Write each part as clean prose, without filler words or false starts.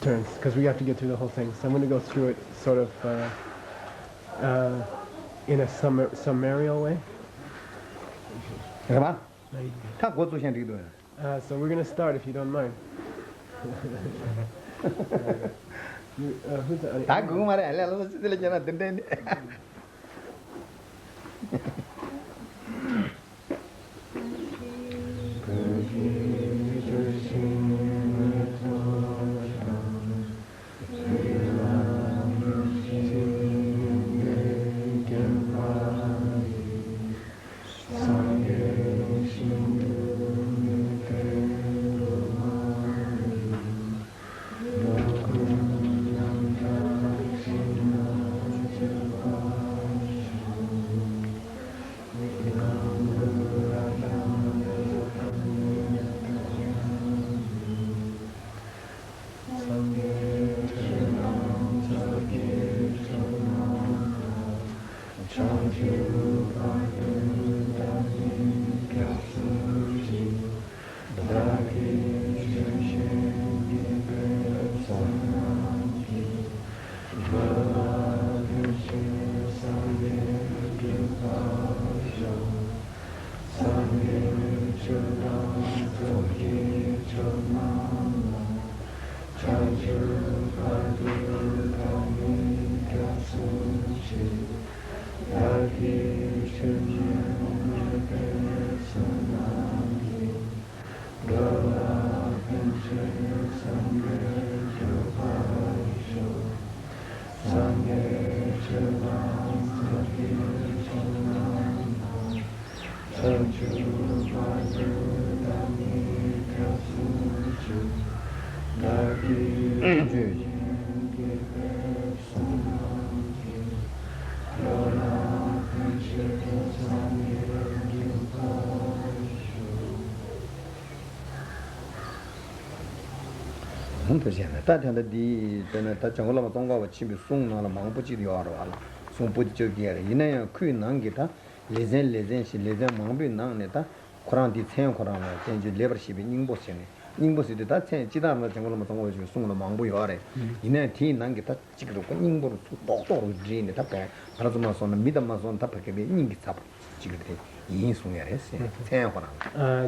turns, because we have to get through the whole thing. So I'm going to go through it sort of in a summarial way. So we're going to start, if you don't mind. Who's the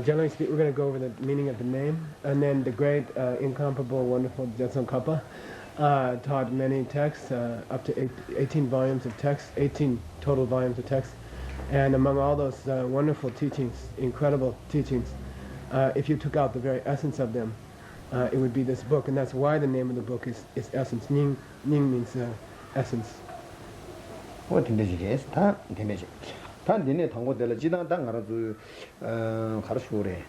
generally speaking, we're going to go over the meaning of the name, and then the great, incomparable, wonderful Jetsun Kappa taught many texts, up to 18 volumes of text, 18 total volumes of text, and among all those wonderful teachings, incredible teachings, if you took out the very essence of them, it would be this book, and that's why the name of the book is Essence. Ning means essence. What in this Tandine Tango della Gina Dangarazu Harshure.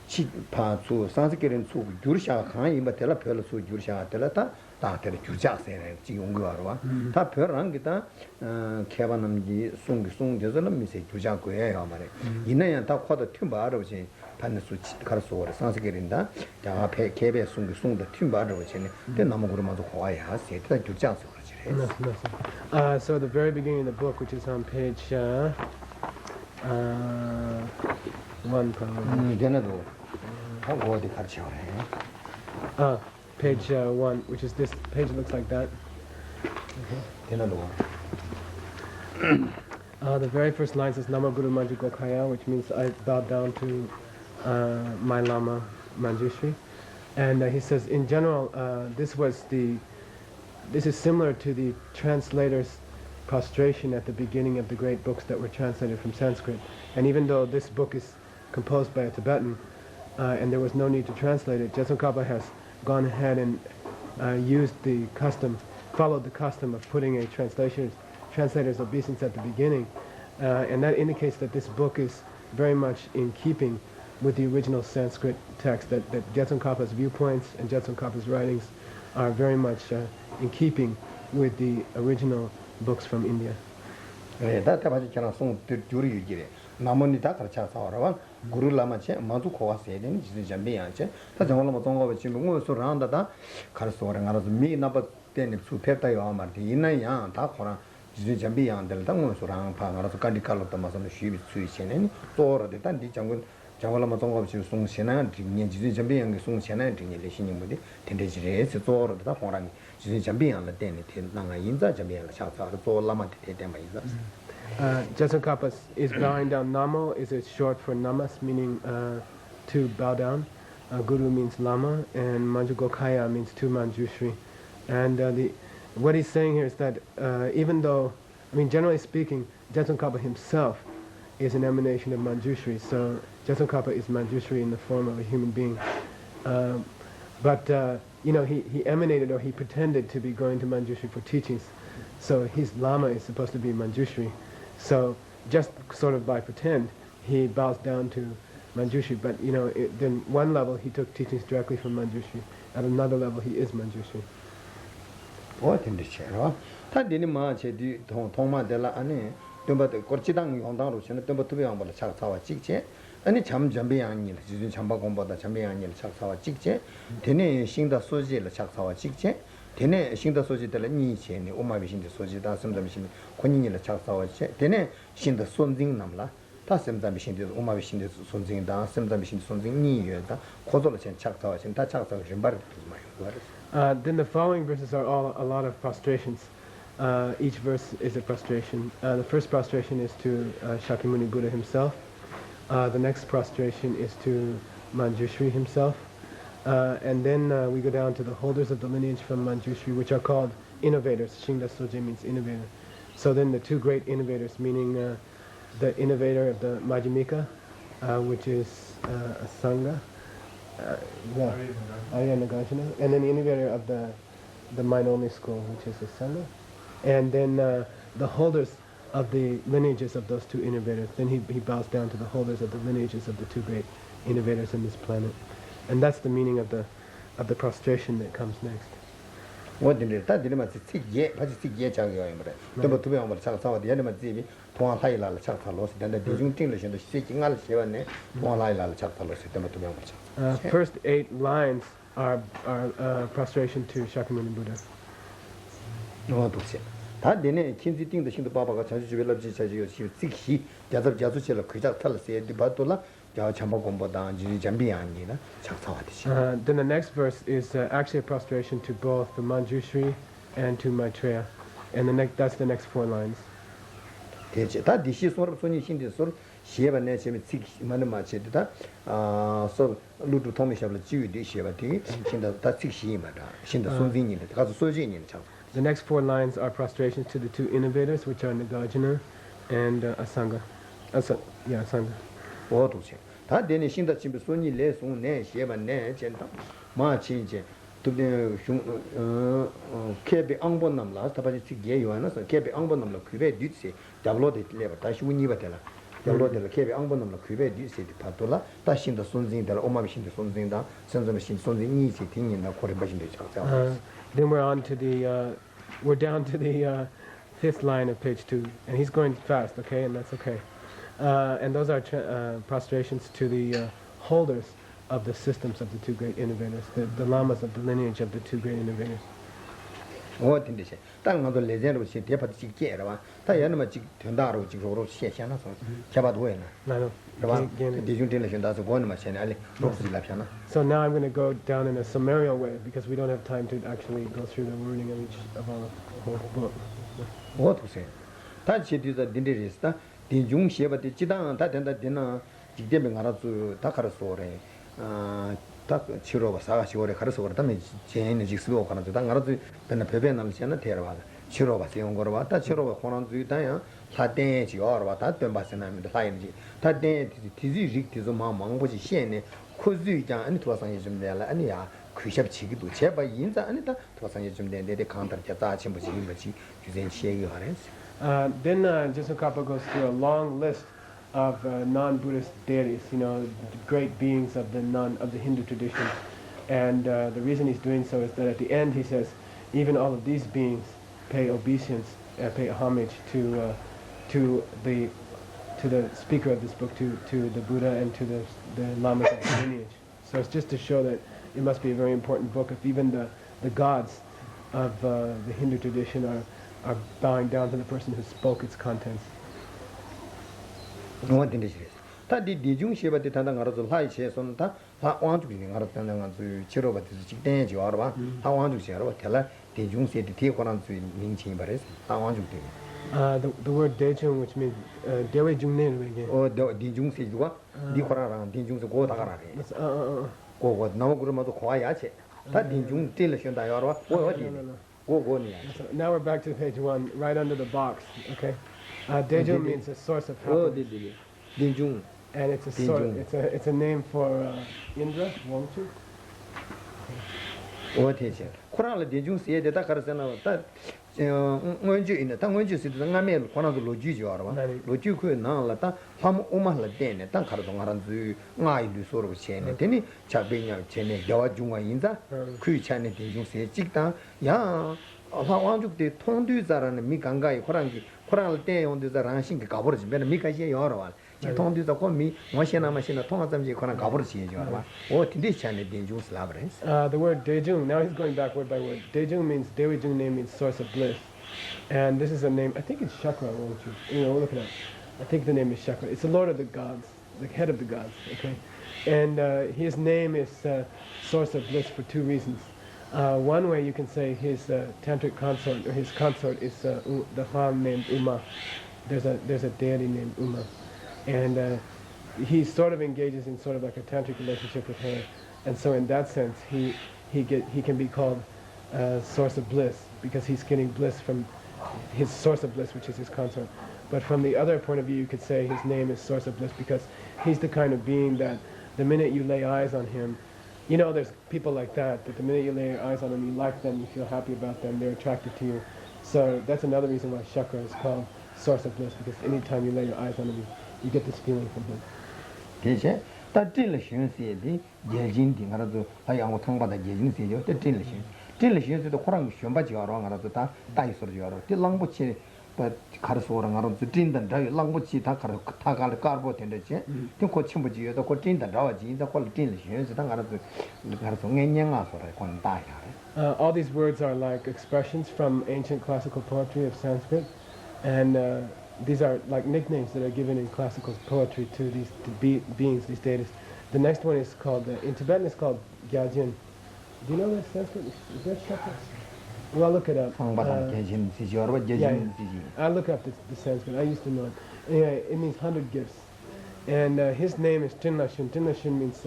Chi Patu, Sanskirin su Jursha Khan, but Tela Pella su Jursha Telata, Tater Jurja, Jiungarwa, Taperangita, Kavanamji, Sung, Jerusalem, Miss Jujaku, Amare. Inaya Takwa Tumba, which is Panasu Karsor, Sanskirinda, Jape, Kebe, Sung, the Tumba, which in the Namagurma of Hawaii has said that Jujas. So the very beginning of the book, which is on page 1 probably. Page 1, which is this page looks like that. The very first line says Nama Guru Manju Gokaya, which means I bow down to my Lama Manjushri. And he says, in general, this is similar to the translator's prostration at the beginning of the great books that were translated from Sanskrit. And even though this book is composed by a Tibetan, and there was no need to translate it, Jetsun Kappa has gone ahead and followed the custom of putting a translator's obeisance at the beginning. And that indicates that this book is very much in keeping with the original Sanskrit text, that Jetsun Kappa's viewpoints and Jetsun Kappa's writings are very much in keeping with the original books from India. Guru Lama Che, Matu Koa said, and Jambianche, that's all of Tongo, so round that Karsor and me number 10 to Peta Martina, Yan, Takora, Jambian, the Tango, Surang, Panga, Candy Color, Thomas, and the Shibit Suichin, or the Tanti Jangun, 자발라 마동업지 송신한 딩년 지지 점비양 송신한 딩년 레신님들이 텐데지레스 조르다 호랑이 지지 점비양을 때네 나가 인자 점비양을 샤사로 조라마 때때마 인자 Jetsun Kappa is bowing down. Namo is short for namas, meaning to bow down. Guru means lama, and Manjugokaya means to Manjushri. And what he's saying here is that even though, generally speaking, Jetsun Kappa himself is an emanation of Manjushri. So Jetsun Kappa is Manjushri in the form of a human being. But he emanated, or he pretended to be going to Manjushri for teachings. So his lama is supposed to be Manjushri. So just sort of by pretend, he bows down to Manjushri. But then one level he took teachings directly from Manjushri. At another level he is Manjushri. What in the chair? Tadini Mache di Toma della Ane, Dumba Corchidang Yondaro, Dumba to be on the Chaksawa Chikche, and it's Cham Jambian, Chambagomba, the Chambian, Chaksawa Chikche, Tene Shinda Soji, the Chaksawa Chikche. Tene Shinda Soji della Nice, Uma Vision the Soji, some the machine, Konin the Chaksawa, Tene Shinda Sunzing Namla, Tassam the machine, Uma Vision the Sunzing dance, some the machine Sunzing Ni, Kozola and Chaksawa, and Tachaksawa, Then the following verses are all a lot of prostrations. Each verse is a prostration. The first prostration is to Shakyamuni Buddha himself. The next prostration is to Manjushri himself. And then we go down to the holders of the lineage from Manjushri, which are called innovators. Shingda Soje means innovator. So then the two great innovators, meaning the innovator of the Majjhimika, which is a Sangha, Arya Nagarjuna, and then the innovator of the mind-only school, which is the Sangha. And then the holders of the lineages of those two innovators. Then he bows down to the holders of the lineages of the two great innovators in this planet. And that's the meaning of the prostration that comes next. What did it? That didn't matter. But it's a Double to be on the Chaksawa, the enemy TV, Tuan Laila Chakalos, then the Dijun English and the speaking Al Shivane, Tuan Laila Chakalos, Double to be on the first 8 lines are prostration to Shakyamuni Buddha. No, to say. That didn't think the Shinto Baba Chaji, Sixi, the other Jazuchella, Kujatala, the Batula. Then the next verse is actually a prostration to both the Manjushri and to Maitreya. And that's the next 4 lines. The next 4 lines are prostrations to the two innovators, which are Nagarjuna and Asanga. Asanga. 다 되네 신다 집에 손이 내송 내 쉐바 내 젠다 마치제 두데 케베 앙본 남라 타바지 티게 요하나서 케베 앙본 남라 그베 뒤세 다블로드 레바 다시 운이 바텔라 다블로드 케베 앙본 남라 그베 뒤세 파돌라 다신다 손진다 오마비신다 손진다 선점신 손진 니시 팅인다 코레바신데 자자 Then we're down to the 5th line of page 2, and he's going fast, okay, and that's okay. And those are prostrations to the holders of the systems of the two great innovators, the lamas of the lineage of the two great innovators. What in this? Tango legend was a deputy Kera, Tayanama Tandaro, Joro, Shana, Chabaduena. No. Did you tell that's one machine? So now I'm going to go down in a summarial way because we don't have time to actually go through the wording of each of our whole book. What to say? That she did the dinnerista. The young Sheba did Chidan, that and that dinner, Jimmy Arazu, Takarasore, Chiro, Sashi, Karasor, Damage, Jane, Jixo, Kanatu, then a Peven and Siena Terra, Chiro, Gorvata, Chiro, Horan Zutaya, Taden, Chior, that Bassanam, the Lion, Taden, Tizi, Tizuma, Mango, Shene, Kuzuja, and it was an Ism della, and ya, Kushab Chiki, Cheba, Yinza, and it was an Ism, then they counter Jatachim, but you then shake your hands. Then Geshe Kappa goes through a long list of non-Buddhist deities, the great beings of the Hindu tradition. And the reason he's doing so is that at the end he says, even all of these beings pay obeisance, pay homage to the speaker of this book, to the Buddha and to the lamas of the lineage. So it's just to show that it must be a very important book if even the gods of the Hindu tradition are bowing down to the person who spoke its contents. What in this is? 다디 디중 쉐바디 탄다 가라서 하이 쉐선다 하 왕주기 가라 탄다 가서 치료바디 직대 지와라 봐 왕주 쉐라 텔라 디중 쉐디 티고란 주 민칭 바레스 왕주기 the word Dejung, which means Dewe Jungnin again. 어 디중 쉐지와 디코라랑 디중 쉐 고다가라래 고고 나무 그러면도 고아야체 다 디중 텔라 셴다 야라 뭐 어디 고고니야 Now we're back to page 1, right under the box. Okay, Dejung means a source of happiness. 디중 And it's a it's a name for Indra, Wangchu. 어테체 코라를 디중 쉐데다 가르잖아 다 원주 있는 당 원주 시도 남에 권한도 로지죠 알아 로지 그 나라다 함 오마를 때네 당 가르동 하는 주 나이도 서로 챤네 되니 자베냐 챤네 여와 중앙 인자 그 챤네 디중 세 찍다 야 왕죽대 통두자라는 미강가의 코란을 때 온데자 랑신 그 가버지 맨 미가시에 여러 와 통두자 거미 마시나 통화점지 코란 가버지 해줘 봐 오 딘데 챤네 디중 슬라브레스 The word Dejung, now he's going back word by word. Dejung means, Dewi Jung name means source of bliss. And this is a name, I think it's Chakra, won't you? We'll look it up. I think the name is Chakra. It's the lord of the gods, the head of the gods, okay? And his name is source of bliss for two reasons. One way you can say his tantric consort, or his consort is the farm named Uma. There's a deity named Uma. And he sort of engages in sort of like a tantric relationship with her. And so in that sense, he can be called source of bliss, because he's getting bliss from his source of bliss, which is his consort. But from the other point of view, you could say his name is source of bliss because he's the kind of being that the minute you lay eyes on him, you know there's people like that the minute you lay your eyes on them, you like them, you feel happy about them, they're attracted to you. So that's another reason why chakra is called source of bliss, because anytime you lay your eyes on him, you get this feeling from him. 대체 다 찔러시는세디 예진디 가라도 하양고 통바다 예진세죠 찔러시는세도 코랑 쉬엄바지 알아 가라도 다 다이소르지 알아 찔랑부치 뭐 가르소랑 가라도 찐단 다 랑부치 다 가르 타갈 까르보 된다지 그 고침부지여도 고 찐단 다와지 다 콜 찔러시는세 다 가라도 가르소 녜녜아서라 건 다야. All these words are like expressions from ancient classical poetry of Sanskrit, and these are like nicknames that are given in classical poetry to these beings, these deities. The next one is called, in Tibetan it's called Gyajin. Do you know that Sanskrit? Is that Chakra? Well, I'll look it up. I'll look up the Sanskrit. I used to know it. Anyway, it means 100 gifts. And his name is Tinlashin. Tinlashin means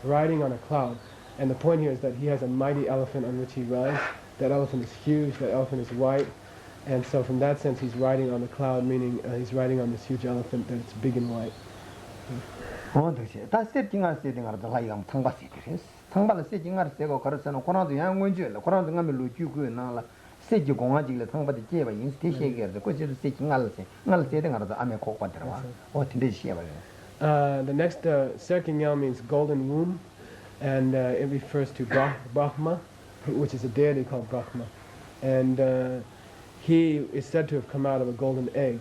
riding on a cloud. And the point here is that he has a mighty elephant on which he rides. That elephant is huge. That elephant is white. And so from that sense, he's riding on the cloud, meaning he's riding on this huge elephant that's big and white. 다 세팅할 세팅하다 라이랑 탕바시 그랬어. 탕바를 세팅할 세고 가르쳐는 고나도 양원주라. 고나도 가면 로주고 나라. 세지 공화지를 탕바디 제바 인스테시에게 그래서 세팅할 세팅하다 아메 kok받더라. 어떻게 시에봐. The next Serkinyal means golden womb, and it refers to Brahma, which is a deity called Brahma. And he is said to have come out of a golden egg,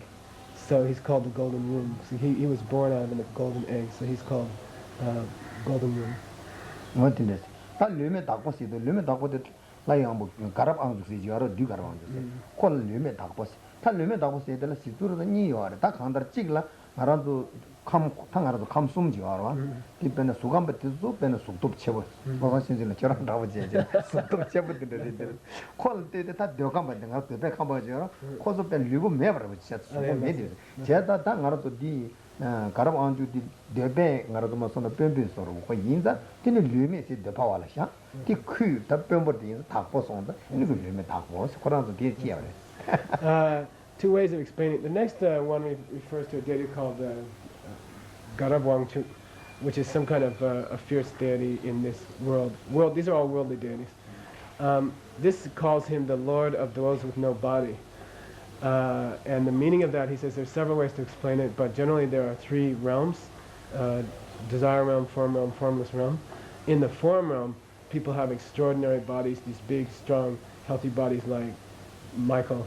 so he's called the golden womb. So he was born out of a golden egg, so he's called golden womb. 어떻게 다 르메 닦고시도 르메 닦고도 라이랑 뭐 가랍 안주시지 알아 뒤 가랍 안주시 콜 르메 닦고시 다 르메 닦고시들 시두르도 니요 다 간다 찍라 말아도 감 탕하라도 감숨지 알아 뒤변에 수감부터 변에 속도 쳐버 뭐가 신진을 저랑 나오지 이제 속도 쳐버들 콜 때에 다 들어간 받는 거 앞에 가봐죠 코스 변 리고 매버려 진짜 수고 매디 제가 다 알아도 디 가랍 안주디 대배 알아도 뭐서는 변변서로 거 인자 되는 류메시 대파와라샤 디크 답변버디 다 보송다 이거 류메 다 보서 그러나도 뒤에 Two ways of explaining it. The next one refers to a deity called Garab Wangchuk, which is some kind of a fierce deity in this world. These are all worldly deities. This calls him the Lord of those with no body. And the meaning of that, he says there's several ways to explain it, but generally there are three realms: desire realm, formless realm. In the form realm, people have extraordinary bodies, these big, strong, healthy bodies like Michael.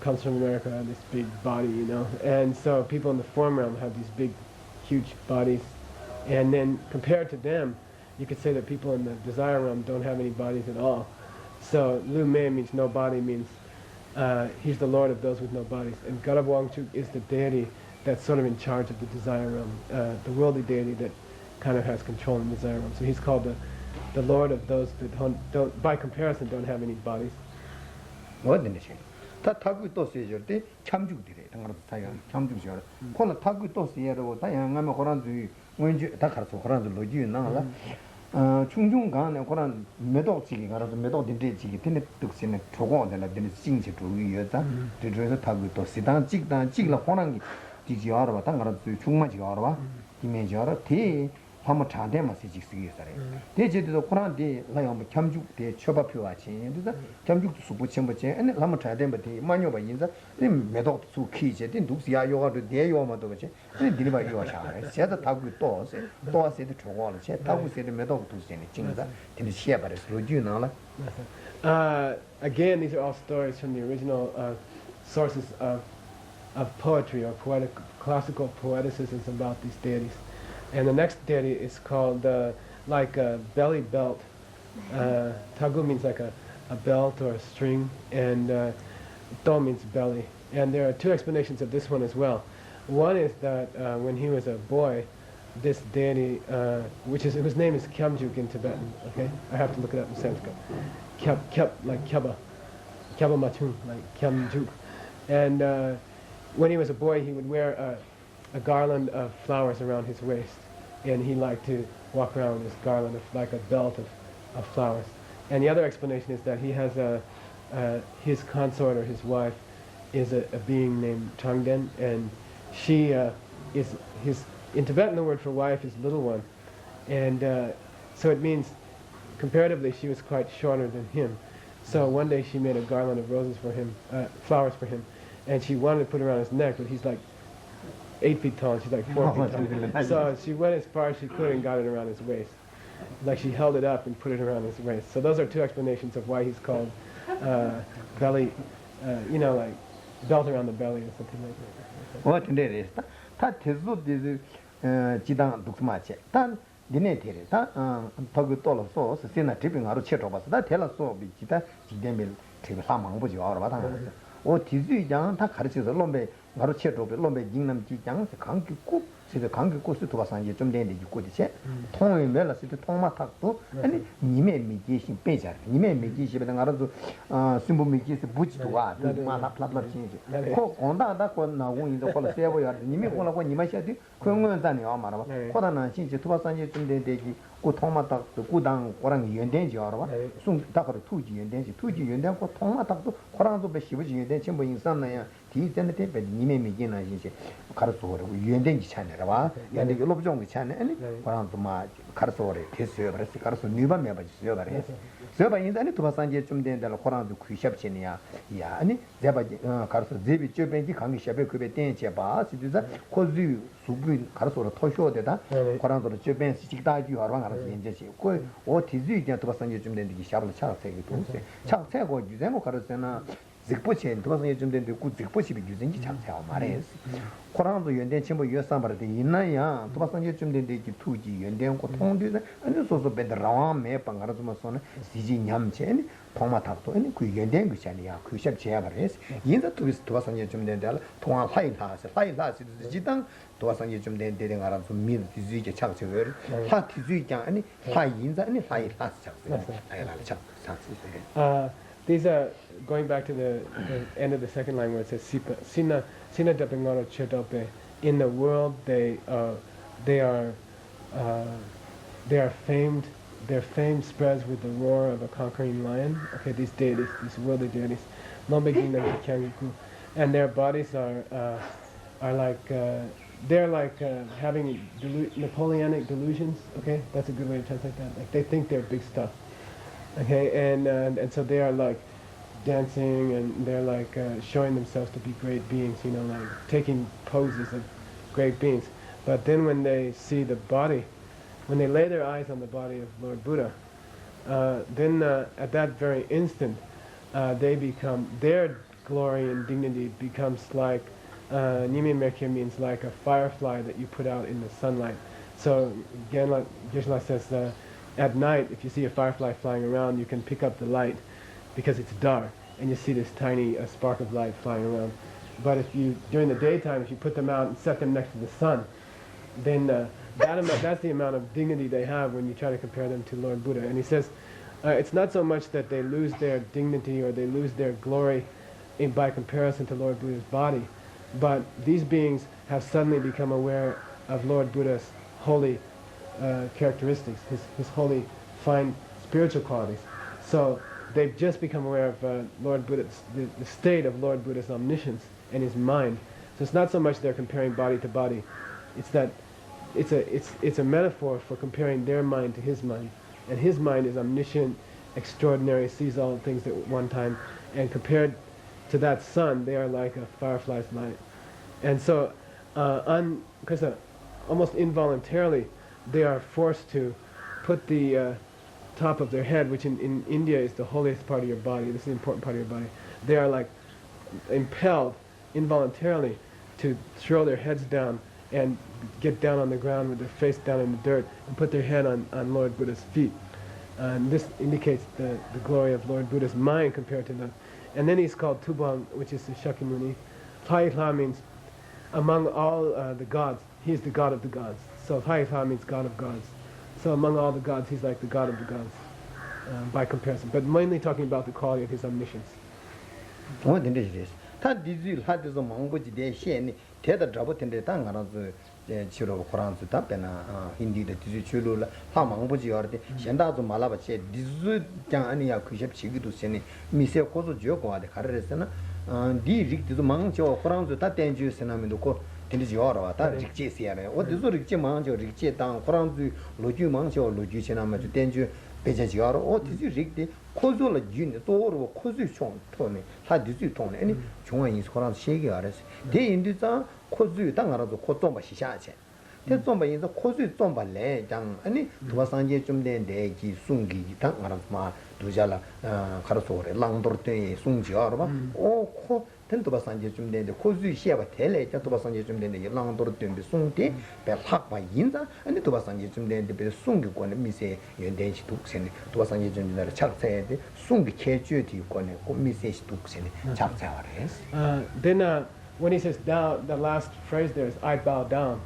Comes from America, this big body, and so people in the form realm have these big, huge bodies, and then compared to them, you could say that people in the desire realm don't have any bodies at all. So Lu Mei means no body, means he's the lord of those with no bodies, and Garab Wangchuk is the deity that's sort of in charge of the desire realm, the worldly deity that kind of has control in the desire realm. So he's called the Lord of those that don't, by comparison, don't have any bodies. What did she? 타구 또 세저때 참죽들이 당가로 타야 참죽이죠. 콜라 타구 또 세여로 다양하면 그런지 왠지 다 가르쳐 그런지 로지 나라. 충중간에 그런 매도지기 가라서 매도 딘데지기 딘데 뜻이네 조고들라 딘데 싱시 주의여다. 그래서 타구 또 시단 찍다 찍라 호랑이 디지어로 봐 당가로 충마지어로 봐. 이미지어로 대 한번 자대만 쓰지쓰기 있어요. 대제도 코란데 라이엄 겸죽대 처바표 같이 그래서 겸죽도 수부침부지 아니 한번 자대면 많이 봐 인자 매도 수키제 된 누스야 요가도 대요마도 그지 아니 디리바 요샤 제가 타고 또 세도 좋아를 제 타고 세도 매도 두세네 진짜 근데 시야바를 로주나라 again, these are all stories from the original sources of poetry or classical poeticisms about these deities. And the next deity is called like a belly belt. Tagu means like a belt or a string, and to means belly. And there are two explanations of this one as well. One is that when he was a boy, this deity, whose name is Kyamjuk in Tibetan. Okay, I have to look it up in Sanskrit. Kyab like Kyaba Matun, like Kyamjuk. And when he was a boy, he would wear a garland of flowers around his waist, and he liked to walk around with this garland of like a belt of flowers. And the other explanation is that he has his consort or his wife is a being named Changden, and she is his, in Tibetan the word for wife is little one, and so it means comparatively she was quite shorter than him. So one day she made a garland of roses for him, flowers for him, and she wanted to put it around his neck, but he's like 8 feet tall, and she's like 4 feet tall. So she went as far as she could and got it around his waist. Like she held it up and put it around his waist. So those are two explanations of why he's called belly, like belt around the belly or something like that. What in there is that is Jidang Duxmache. Tan Dinetiri, Togutolo sauce, Sina tripping out of Chetobas, that tell us so, Bichita, Jidemil, Trihamang, Bujo, or Vatan. O Tizu Yang, Takarisi, Lombe, Marucheto, Lombe, Jingnam Jang, the Kanki Coop, see the Kanki Coast to Vasan, Jum Dendi, you could say, Tong in Vela, sit to Toma Taco, and Nime Migishi Peja, Nime Migishi, and Arado, Simbo Migis, Butch to Art, Plapla change. On that one now in the Colosseum, Nime Kola, when you might say, Kungan Dani Omar, Kodana, Chinch, 2000 Jum Dendi, go Toma Taco, go down, Orang Yendenji or soon Takar 2G and Denji, 2G and then go Toma Taco, Koranzo Beshivi, and then Chimbo in Sanaya, Tea and the tape, and Nime Migina, Karasor, Yendenji channel, and the Lobjong channel, and Koranzo Karsore, his server, Karso Nuba Meba server. Server in the Tuasanje Chum Den, the Koranzo Kushapchenia, Yani, Zeba Karso Zebi Chubenji, Kami Shabe Kubeten Chaba, Citizen, Kozu, Subin, Karsor, Tosho, that Koranzo Chuben, Sikta, you are one of the Injeshi. Or Tizu, Tuasanje Chum Den, the Shabla Chak, say, Chak Sego, Juzemo Karasena. Zikpoche, 2000 된 그 Zikpoche using Changchao Mares. Koranzo Yunden Chimbo Yosamba, the Inaya, 2000 된 2G, Yunden Koton, and this also better Ram, Pangarazmason, Siji Yamchen, Toma Tato, and Kuyenden Guchania, Kushap Chiavares, in the 2000 된 Toma High House, High House is the Jitan, 2000 된 dating around to meet the Zija Changchur, Hat Zuja, and High Inza, and High House. These are going back to the end of the second line where it says Sina Depengoro Chetope. In the world they are famed. Their fame spreads with the roar of a conquering lion. Okay, these deities, these worldly deities, and their bodies are like they're like having Napoleonic delusions. Okay, that's a good way to translate that. Like they think they're big stuff. Okay, and so they are like dancing, and they're like showing themselves to be great beings, like taking poses of great beings. But then when they see the body, when they lay their eyes on the body of Lord Buddha, then at that very instant, their glory and dignity becomes like, Nimi Merkir means like a firefly that you put out in the sunlight. So again, like Geshe says, at night, if you see a firefly flying around, you can pick up the light because it's dark, and you see this tiny spark of light flying around. But if you, during the daytime, if you put them out and set them next to the sun, then that's the amount of dignity they have when you try to compare them to Lord Buddha. And he says, it's not so much that they lose their dignity or they lose their glory by comparison to Lord Buddha's body, but these beings have suddenly become aware of Lord Buddha's holy characteristics, his holy, fine spiritual qualities. So they've just become aware of Lord Buddha's, the state of Lord Buddha's omniscience and his mind. So it's not so much they're comparing body to body, it's that it's a metaphor for comparing their mind to his mind. And his mind is omniscient, extraordinary, sees all things at one time, and compared to that sun, they are like a firefly's light. And so, almost involuntarily, they are forced to put the top of their head, which in India is the holiest part of your body, this is the important part of your body. They are like impelled involuntarily to throw their heads down and get down on the ground with their face down in the dirt and put their head on Lord Buddha's feet. And this indicates the glory of Lord Buddha's mind compared to them. And then he's called Tubang, which is the Shakyamuni. Thaitha means among all the gods, he's the god of the gods. So Thaitha means god of gods. So among all the gods, he's like the god of the gods by comparison. But mainly talking about the quality of his omniscience. 치료 코란스 답변아 힌디데 디지 치료라 하 망보지 여르데 현다도 말아바체 디즈 장 아니야 그셉 지기도 세니 미세 고소 지역과데 가르레스나 디 릭디도 망죠 코란스 다 땡주스나면도 고 딘지 여러 왔다 릭지시야네 어디서 릭지 망죠 릭지 땅 코란스 로주 망죠 로주 지나면 땡주 배제지어로 어디지 릭디 코조를 준 도로 코조 총 토네 하 디지 통네 아니 중앙인 코란스 세계 알았어 대 인디자 코즈 땅 알아도 코tom바 시샤체 대tom바 인자 코즈 tom바래 장 아니 두바상제 좀 된데 기 숭기 땅 알아마 두자라 가르소레 랑도르테 숭지 알아봐 오코 텐도바상제 좀 된데 코즈 시야바 텔레 텐도바상제 좀 된데 랑도르테 숭티 배학바 인자 아니 두바상제 좀 된데 배 숭기 권에 미세 연대시 독세네 두바상제 좀 된데 착세데 숭기 개주디 권에 미세시 독세네 착세하래 then when he says down, the last phrase there is, I bow down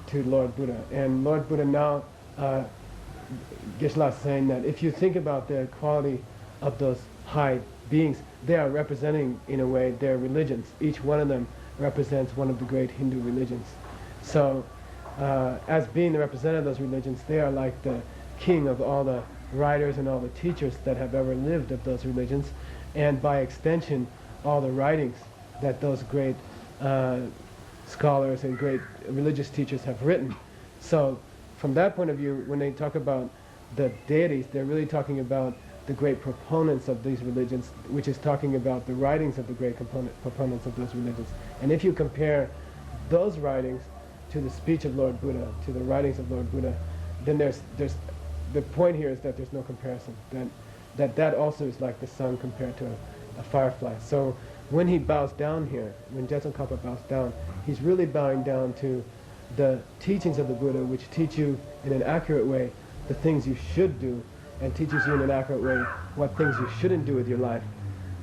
to Lord Buddha. And Lord Buddha now, Geshe is saying that if you think about the quality of those high beings, they are representing, in a way, their religions. Each one of them represents one of the great Hindu religions. So, as being the representative of those religions, they are like the king of all the writers and all the teachers that have ever lived of those religions, and by extension, all the writings that those great scholars and great religious teachers have written. So from that point of view, when they talk about the deities, they're really talking about the great proponents of these religions, which is talking about the writings of the great proponents of those religions. And if you compare those writings to the speech of Lord Buddha, to the writings of Lord Buddha, then there's the point here is that there's no comparison. That also is like the sun compared to a firefly. So when he bows down here, when Jetsun-Kappa bows down, he's really bowing down to the teachings of the Buddha, which teach you in an accurate way the things you should do, and teaches you in an accurate way what things you shouldn't do with your life.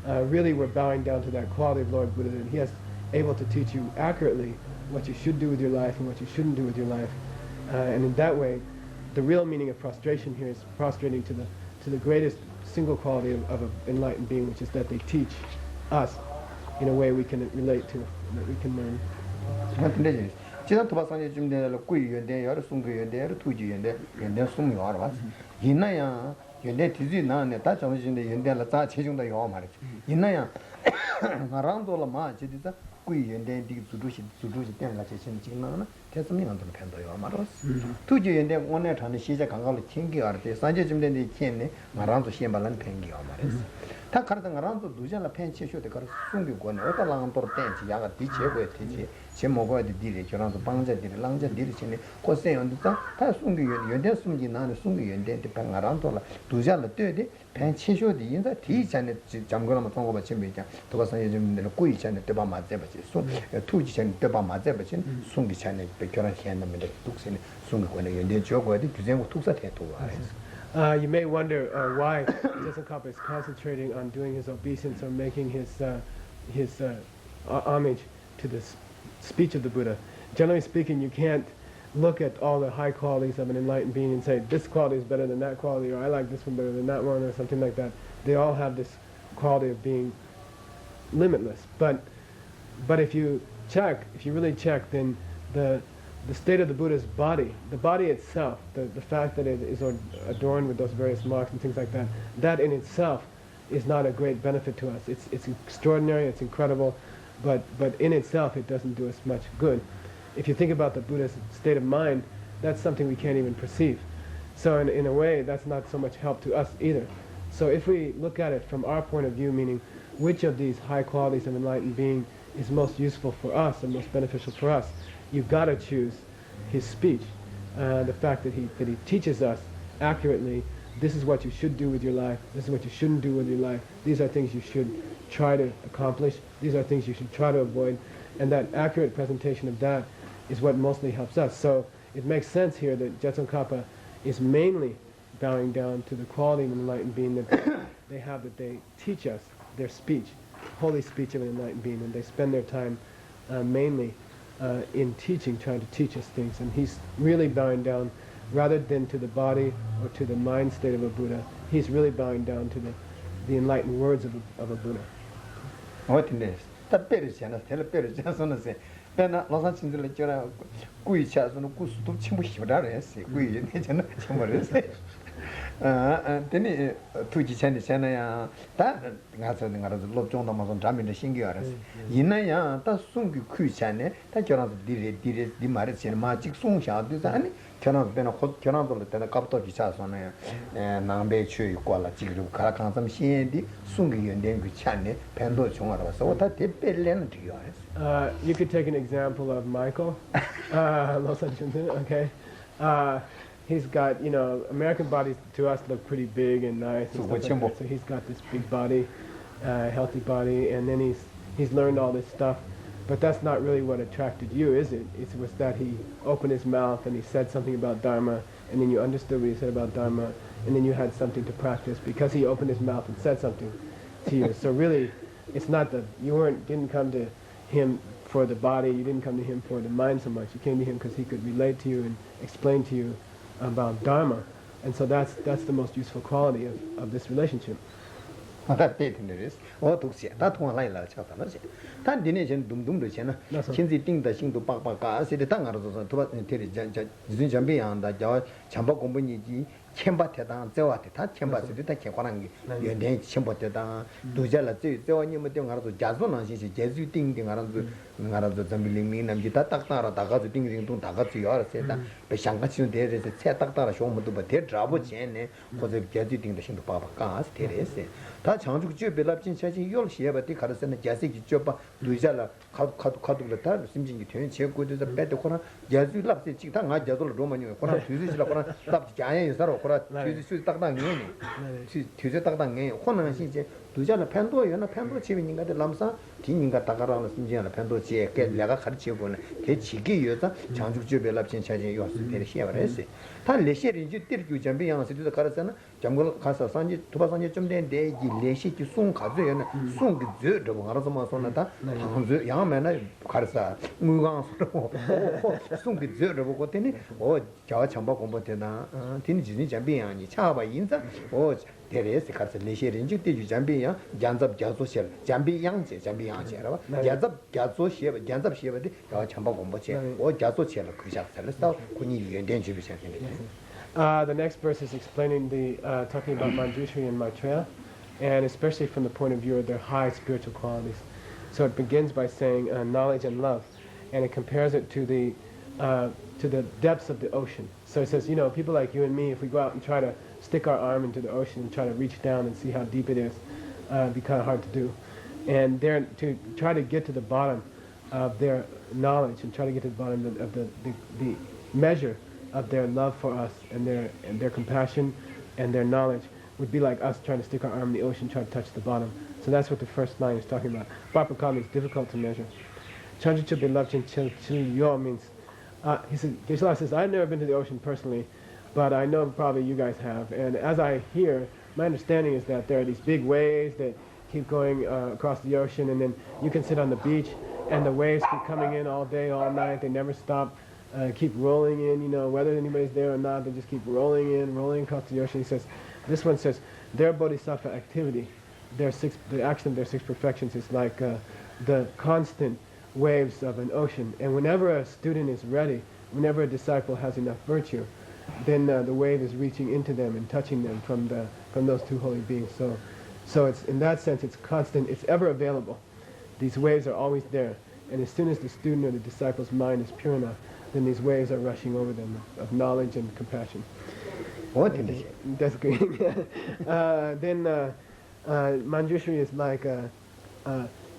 Really, we're bowing down to that quality of Lord Buddha, and he is able to teach you accurately what you should do with your life and what you shouldn't do with your life. And in that way, the real meaning of prostration here is prostrating to the greatest single quality of an enlightened being, which is that they teach us in a way we can relate to, that we can learn. 지난 도바상에 좀 되는 꾸이 연대 여러 숨그 연대 여러 투지 연대 숨이 와라 봤어. 이나야 연대 뒤지 나네 다 정신인데 연대라 자 체중도 요 말이지. 이나야 나랑도라 마 지디다 꾸이 연대 디기 주두시 때문에 제신 지나나 대선이 안 되는 편도요 말았어. 투지 연대 오늘 전에 시작 강가로 튕기 알때 산제 좀 되는데 켄네 나랑도 시험발란 팽기요 말았어. 다 가르던 나랑도 누잖아 펜치쇼 때 가서 숨기 권에 어떤 랑도 땡지 야가 뒤제고에 뒤지 제 먹어야 돼 디리 저랑도 방자들이 랑자들이 지네 고세 연도다 다 숨기 연대 숨기 나는 숨기 연대 때 방아랑도라 두자를 떼데 펜치쇼디 인자 뒤전에 잠거나 통고 받지 메자 도가서 요즘 내가 꾸이 전에 때봐 맞대 받지 숨 투지 전에 때봐 맞대 받지 숨기 전에 백혈한 희한놈인데 독세네 숨기 권에 연대 줘고야 돼 규제고 독사 대도 You may wonder why Jetsun-Kappa is concentrating on doing his obeisance or making his homage to the speech of the Buddha. Generally speaking, you can't look at all the high qualities of an enlightened being and say, this quality is better than that quality, or I like this one better than that one, or something like that. They all have this quality of being limitless. But if you really check, then the state of the Buddha's body, the body itself, the fact that it is adorned with those various marks and things like that, that in itself is not a great benefit to us. It's extraordinary, it's incredible, but in itself it doesn't do us much good. If you think about the Buddha's state of mind, that's something we can't even perceive. So in a way, that's not so much help to us either. So if we look at it from our point of view, meaning which of these high qualities of enlightened being is most useful for us and most beneficial for us, you've got to choose his speech. The fact that he teaches us accurately, this is what you should do with your life, this is what you shouldn't do with your life, these are things you should try to accomplish, these are things you should try to avoid, and that accurate presentation of that is what mostly helps us. So it makes sense here that Je Tsongkhapa is mainly bowing down to the quality of an enlightened being that they have, that they teach us their speech, holy speech of an enlightened being, and they spend their time mainly in teaching, trying to teach us things. And he's really bowing down, rather than to the body or to the mind state of a Buddha, he's really bowing down to the enlightened words of a Buddha. Then tuji chani chana ya ta ngasa lobjong da mazon jamin de shingi aras yina ya ta sungi khu chane ta kyoran dire di mare chen ma chik sung sha de ani kyoran bena khod kyoran do de kapto ji cha so na nambe chu ko la ji ru kara kan sam shin di sungi yenden gu chane pendo chung ara so ta de pellen di aras. You could take an example of Michael, okay. He's got, American bodies to us look pretty big and nice and stuff like that. So he's got this big body, healthy body, and then he's learned all this stuff. But that's not really what attracted you, is it? It was that he opened his mouth and he said something about Dharma, and then you understood what he said about Dharma, and then you had something to practice because he opened his mouth and said something to you. So really, it's not that you didn't come to him for the body, you didn't come to him for the mind so much. You came to him because he could relate to you and explain to you about Dharma, and so that's the most useful quality of this relationship. That is all to see that one line la cha ta se tan dine chen dum dum de chen na chen zi ding da xing du ba ba ga se de dang ga zo to ba te ri jan jin jan bi yang da ja chang ba gong bu ni ji chen ba te dang zhe wa te ta chen ba se de ta chen kwa nang ge yuan de chen ba te dang du ja la zhe wa ni mo de ga zo ja zo na xi xi je zu ding ding ga ra zo zam bi ling mi nam ji ta tak ta ra da ga zo ding ding dong da ga zu ya ra se da be shang ga chi de de se che tak ta ra shong mo du ba de zha bo chen ne ko ze je zu ding de xing du ba ba ga se te re se 다 장죽 쥐 별랍진 차지 열시에바티 가르스는 자세기 쥐바 누이자라 카두를 다 심진이 되는 제고에서 배도코나 자주 랍지 찍다 나 자도를 로마니 코나 뒤지라 코나 랍지 자에 서로 코나 뒤지 딱딱 내니 뒤지 딱딱 내 코나는 이제 누자라 팬도여나 팬도 집인가데 람사 디닌가 다가라는 심진이나 팬도 지에 게 내가 가르쳐 보는 게 지기 여자 장죽 쥐 별랍진 차지 요스 데리 시에바레스 다 레시리 이제 띠르 잠비 양스도 가르잖아 잠걸 가서 산지 두바산지 좀 된데 레시 송 가져요. 송기 저거 알아서 뭐 손나다. 방주 양면에 가르사. 무강 소로. 송기 저거 보고 되니 저 정보 공부 되나. 되니 진이 잠비 아니 차바 인자. 데레스 가서 레시리 이제 띠주 잠비야. 잔잡 자소실. 잠비 양제 잠비 양제 알아 봐. 잔잡 자소실 잔잡시에데 저 정보 공부체. 자소실 그 작살에서 군이 연된 주비 생겼네. The next verse is explaining talking about Manjushri and Maitreya, and especially from the point of view of their high spiritual qualities. So it begins by saying knowledge and love, and it compares it to the depths of the ocean. So it says, people like you and me, if we go out and try to stick our arm into the ocean and try to reach down and see how deep it is, it'd be kind of hard to do. And to try to get to the bottom of their knowledge and try to get to the bottom of the measure of their love for us and their compassion and their knowledge would be like us trying to stick our arm in the ocean, trying to touch the bottom. So that's what the first line is talking about. Bapakam is difficult to measure. Chandrachub Lachin Chil Yo means, he said, Geshe says, I've never been to the ocean personally, but I know probably you guys have. And as I hear, my understanding is that there are these big waves that keep going across the ocean, and then you can sit on the beach and the waves keep coming in all day, all night. They never stop, keep rolling in. Whether anybody's there or not, they just keep rolling in, rolling across the ocean. He says, this one says, their bodhisattva activity, the action of their 6 perfections is like the constant waves of an ocean. And whenever a student is ready, whenever a disciple has enough virtue, then the wave is reaching into them and touching them from those 2 holy beings. So it's, in that sense, it's constant, it's ever available. These waves are always there. And as soon as the student or the disciple's mind is pure enough, then these waves are rushing over them of knowledge and compassion. What in the That's great. Then Manjushri is like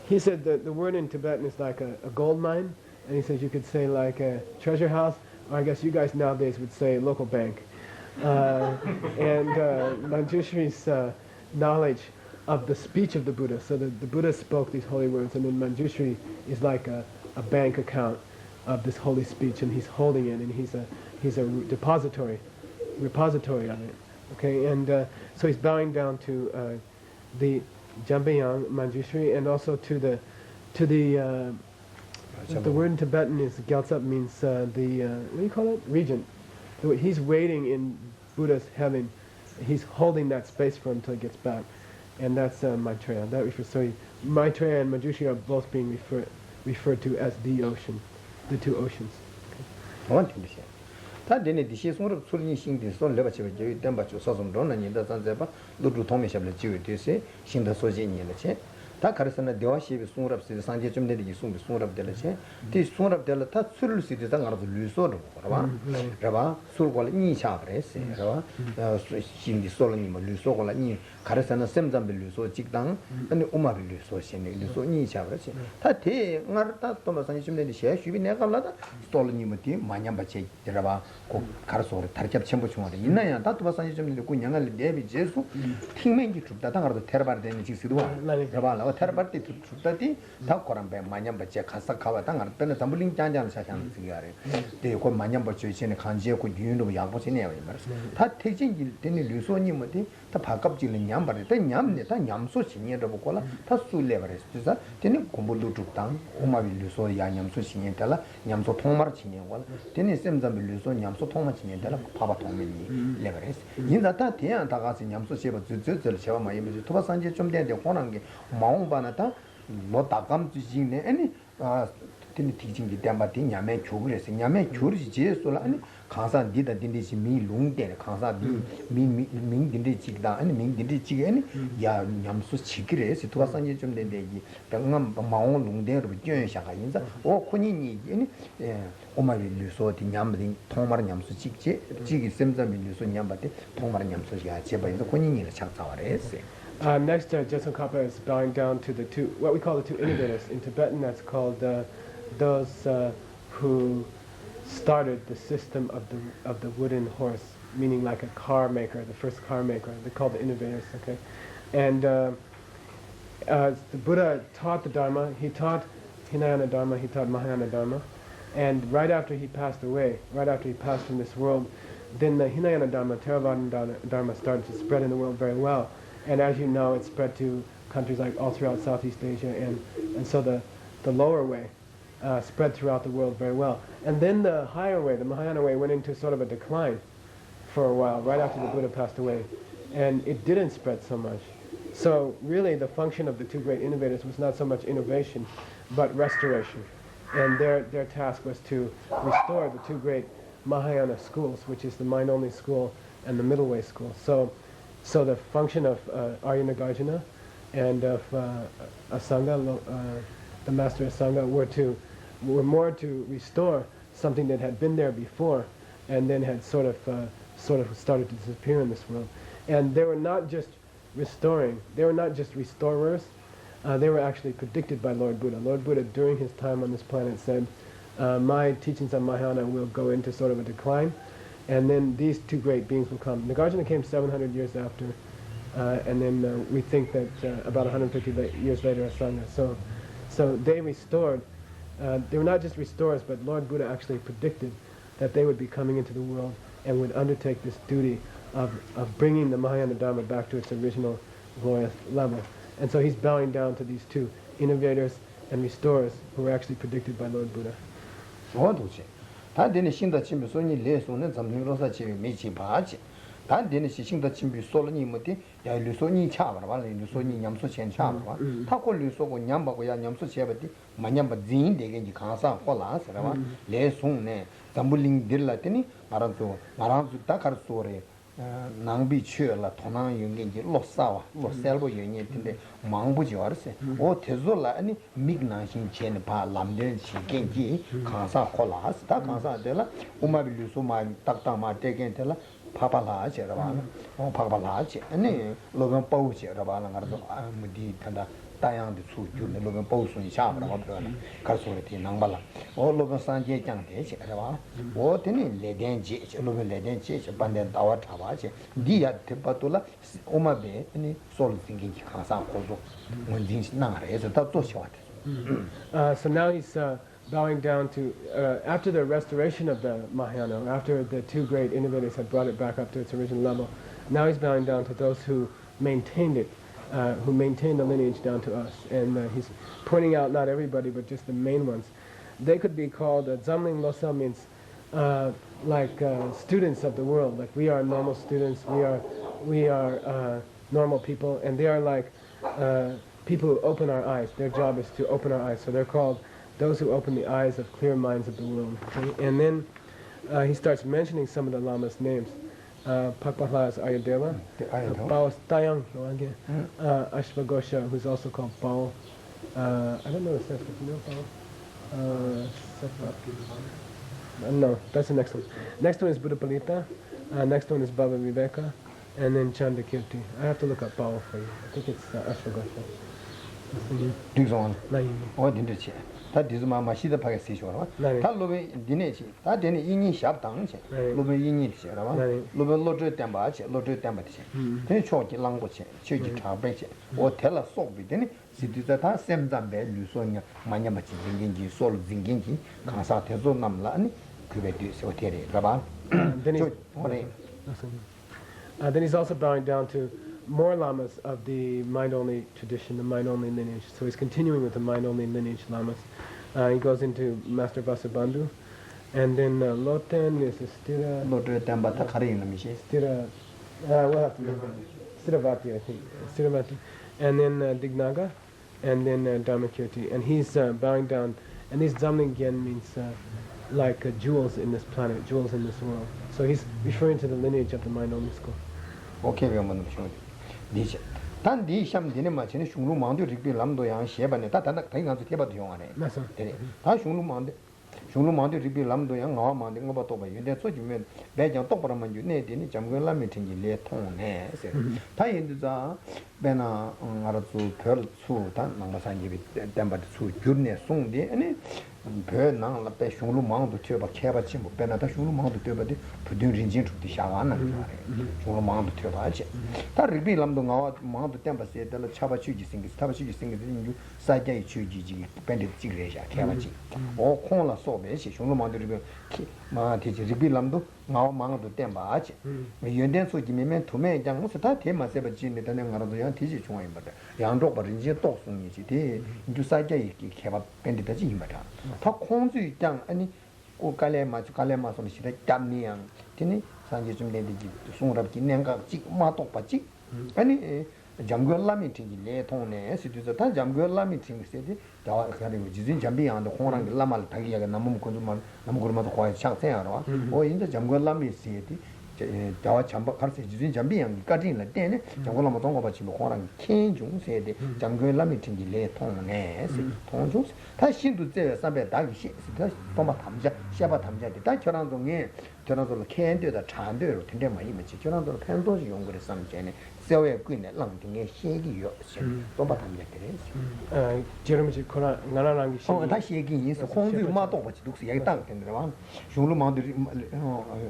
he said the word in Tibetan is like a gold mine, and he says you could say like a treasure house, or I guess you guys nowadays would say local bank. And Manjushri's knowledge of the speech of the Buddha, so the Buddha spoke these holy words, and then Manjushri is like a bank account of this holy speech, and he's holding it, and he's a repository of it. Okay, and so he's bowing down to the Jambayang Manjushri, and also to the word in Tibetan is Gyaltsap, means what do you call it? Regent. He's waiting in Buddha's heaven. He's holding that space for him until he gets back, and that's Maitreya. That refers, so Maitreya and Manjushri are both being referred to as the ocean, the 2 oceans. What in the 다 되네 디시 소르 소리니 신디 손 레바 집에 저기 댐바 주 소좀 돈나니다 산제바 루루 통메샵을 지을 때세 신다 소진이네체 다 가르스나 대화시비 송랍시 상제 좀 내리기 송비 송랍들레체 디 송랍들 다 술을 시디다 가르도 류소로 그러봐 그러봐 술걸 이샤 그랬어 그러봐 신디 소르니 뭐 류소걸 이 가르스나 셈잠비 류소 직당 아니 오마비 류소 신이 류소 이샤 그랬지 다대 나르다 또 상제 좀 내리 셰 슈비 내가 라다 소르니 뭐디 마냠바체 들어봐 고 가르소를 다르게 첨부 중앙에 있나야 다또 상제 좀 내리 고 냥알 내비 제수 팅맹기 줍다 당가도 테라바르 되는 지스도 그러봐 테라바르티 줍다디 다 거란배 마냠바체 가사카와 당가르 때는 담블링 짠짠 사상 지가래 대고 마냠바체 이제는 간지에 고 유인도 양보시네요 말이야 다 택진길 되는 류소니 뭐디 다 바깝지는 냠바래 때 냠네 다 냠소 신이도 보고라 다 술래 버렸어 그래서 되는 공부도 죽당 오마빌 류소 야냠소 신이 달라 냠소 통마르 신이 걸 되는 셈잠빌 류소 냠소 통마 신이 달라 파바 통미니 레버레스 인자 다 대한 다 가서 냠소 쉐바 저저 쉐바 많이 뭐 토바 산제 좀 되는데 호난 게 마음바나다 뭐 다감 주지네 아니 되는 티징기 담바티 냠에 교그래서 냠에 교르지 제소라 아니 강사 니다 딘디시 미 롱데 강사 미 딘디 지다 아니 미 딘디 지게 아니 야 냠수 지그래서 도와산지 좀 된대기 병감 마옹 롱데로 쥐샤가 인자 오 코니니 아니 오마리 류소디 냠디 통마르 냠수 지게 지기 셈자미 류소 냠바티 통마르 냠수야 제바인도 코니니를 착자와레스 Next, Geshe Kappa is bowing down to the 2, what we call the 2 innovators. In Tibetan, that's called those who started the system of the wooden horse, meaning like a car maker, the first car maker. They're called the innovators. Okay, and the Buddha taught the Dharma. He taught Hinayana Dharma. He taught Mahayana Dharma, and right after he passed away, right after he passed from this world, then the Hinayana Dharma, Theravada Dharma, started to spread in the world very well. And as you know, it spread to countries like all throughout Southeast Asia, and so the lower way spread throughout the world very well. And then the higher way, the Mahayana way, went into sort of a decline for a while, right after the Buddha passed away. And it didn't spread so much. So really the function of the 2 great innovators was not so much innovation, but restoration. And their task was to restore the 2 great Mahayana schools, which is the mind-only school and the middle way school. So the function of Arya Nagarjuna and of Asanga, the master Asanga, were more to restore something that had been there before, and then had sort of started to disappear in this world. And they were not just restoring; they were not just restorers. They were actually predicted by Lord Buddha. Lord Buddha, during his time on this planet, said, "My teachings on Mahayana will go into sort of a decline." And then these 2 great beings will come. Nagarjuna came 700 years after, and then we think that about 150 years later, Asanga. So they restored. They were not just restorers, but Lord Buddha actually predicted that they would be coming into the world and would undertake this duty of bringing the Mahayana Dharma back to its original glorious level. And so he's bowing down to these 2 innovators and restores, who were actually predicted by Lord Buddha. 뭐도지 다 되는 신다 침비 손이 레소는 잠님로서 집이 미치 바지 다 되는 신다 침비 솔니 뭐디 야 류소니 차바라 발 류소니 냠소 chen 차바라 타고 류소고 냠바고 야 냠소 쳬바디 마냠바 진 되게지 가사 콜라스라바 레송네 잠불링 딜라티니 마란소 다 카르소레 낭비 취열라 도난 연계지 로사와 로셀보 연예인데 망부지 알았어. 오 대졸라 아니 미그나신 chen 바 람데 시겐지 가사 콜라스 다 가사들라 우마빌루소 마 딱딱마 되겐텔라 파발라 제라바 파발라 제 아니 로건 빠우 제라바 나가도 무디 탄다 다양의 수준의 로건 빠우순이 샤브라고 그러나 가르소리티 낭발라 오 로건 산제 장대 제라바 오 되니 레덴지 로건 레덴지 반된 다와 타바지 디야 테바톨라 오마베 아니 솔 띵긴지 가사 고조 원진시 나가래서 다 조시와데 So now he's bowing down to, after the restoration of the Mahayana, after the two great innovators had brought it back up to its original level, now he's bowing down to those who maintained it, who maintained the lineage down to us. And he's pointing out not everybody, but just the main ones. They could be called, Zamling Losa means like students of the world. Like we are normal students, we are normal people, and they are like people who open our eyes. Their job is to open our eyes. So they're called those who open the eyes of clear minds of the world. Okay? And then he starts mentioning some of the Lama's names. Pakpahla is Ayodela, Bao is Tayang, Ashvagosha, who's also called Bao. I don't know the Sanskrit, you know Bao? No, that's the next one. Next one is Buddha Palita, next one is Baba Viveka, and then Chandakirti. I have to look up Bao for you. I think it's Ashvagosha. 딩송한 어딘데지 다 디즈마 마시다 파게 시쇼라 다 로베 디네지 다 데네 이니 샵당지 로베 이니 시라바 로베 로저 템바지 로저 템바지 데 초기 랑고치 치기 타베지 오 텔라 속비 데네 시디다 다 셈잠베 류소냐 마냐마치 징긴지 솔 징긴지 가사 테조 남라니 그베디 소테레 라바 then he's also bowing down to more lamas of the mind-only tradition, the mind-only lineage. So he's continuing with the mind-only lineage lamas. He goes into Master Vasubandhu, and then Loten is Stira. Stira. We'll have to look. Stiravati, I think. Stiravati, and then Dignaga, and then Dharmakirti. And he's bowing down. And these Zamlingyen means like jewels in this planet, jewels in this world. So he's referring to the lineage of the mind-only school. Okay, we are 디제 단 디샴 디네 마치네 슝루 마운드 리비 람도 양 셰바네 다다나 타이간도 테바도 용하네 맞아 데네 다 슝루 마운드 리비 람도 양 나와 마운드 거 봐도 봐 근데 소지면 매장 똑바로만 주네 데니 잠근 라미 튕기 레 통네 다 인도자 베나 알아서 별수 단 망가산집이 담바도 수 줄네 송데 아니 배낭 라페 슝루 마운드 튀어봐 캐바치 뭐 베나다 슝루 마운드 튀어봐디 부든 린진 죽디 샤가나 슝루 마운드 튀어봐지 다 리비 람도 나와 마운드 템바세 달 차바치지 생기 타바치지 생기 인주 사자이 추지지 벤데 지그레샤 캐바치 오 콩라 소베시 슝루 마운드 리비 마 티지 리비 람도 나와 마운드 템바지 연된 소지 메면 도매 장무서 다 테마세바 지네 다네 가라도 양 티지 중앙입니다 양쪽 버린지 똑송이지 데 인주 사자이 캐바 벤데 다지 임바다 다 콩주 장 아니 고갈레마 소리 시대 땀니양 티니 산지 좀 내리지 송랍기 nen가 지 마똑바지 아니 잠글라미 팅이 레통네 시두자 다 잠글라미 팅 세디 다 가리고 지진 잠비양도 홍랑 라말 타기야가 너무 건좀 너무 그러면서 거의 상태야로 어 인제 잠글라미 세디 다와 잠바 가르치 지진 잠비양 까진라 때네 잠글라마 동거 받지 뭐 홍랑 켄중 세디 잠글라미 팅이 레통네 통중 다 신도 제 삼배 다기 시 도마 담자 샤바 담자데 다 저랑동에 저랑도 켄되다 찬되로 텐데 많이 맞지 저랑도 펜도지 용거를 삼제네 세워에 끄네 랑딩에 시기요 도마 담자데 제르미지 코나 나나랑기 시 다 시기 있어 홍주 마도 같이 독스 얘기 딱 된다와 슝루망도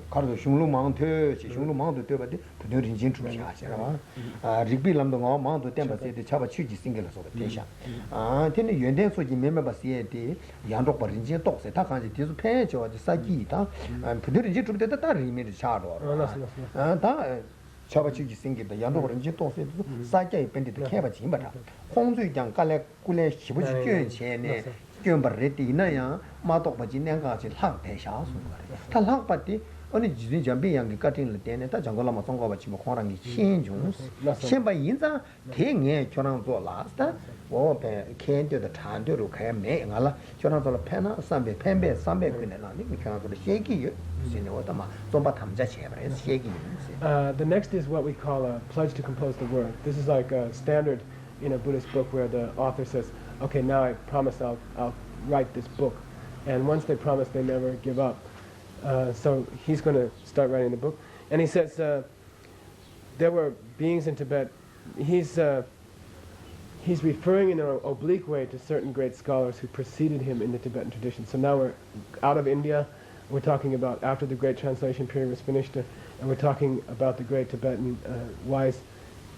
가르도 슝루망테 슝루망도 되버데 부들인 진출 하시라와 리비람도 마도 템바세데 차바 취지 싱글서 대샤 텐데 연대 소지 메메바시에데 양독 버린지 독세 다 간지 뒤서 패죠 사기다 부들인 진출 때다 리미를 차로 다 차바치기 생기다 양도를 이제 또 사자에 밴디도 캐바지 임바다 홍주장 깔래 꿀래 시부지 쥐체네 쥐버레디나야 마독바지 내가지 락대샤수 다 락바디 어느 지진 잠비 양기 까팅을 때네 다 정글라마 송거바지 뭐 코랑이 신중 신바 인자 대응에 전황 做 라스타 오페 캔데도 탄도로 가야 매가라 전황 做 페나 삼베 펜베 삼베 그네나 니 그냥도 쉐기 신호다마 좀바 탐자 쉐버에 쉐기 The next is what we call a pledge to compose the work. This is like a standard in a Buddhist book where the author says, okay, now I promise I'll write this book. And once they promise, they never give up. So he's going to start writing the book. And he says there were beings in Tibet. He's referring in an oblique way to certain great scholars who preceded him in the Tibetan tradition. So now we're out of India. We're talking about after the great translation period was finished, and we're talking about the great Tibetan wise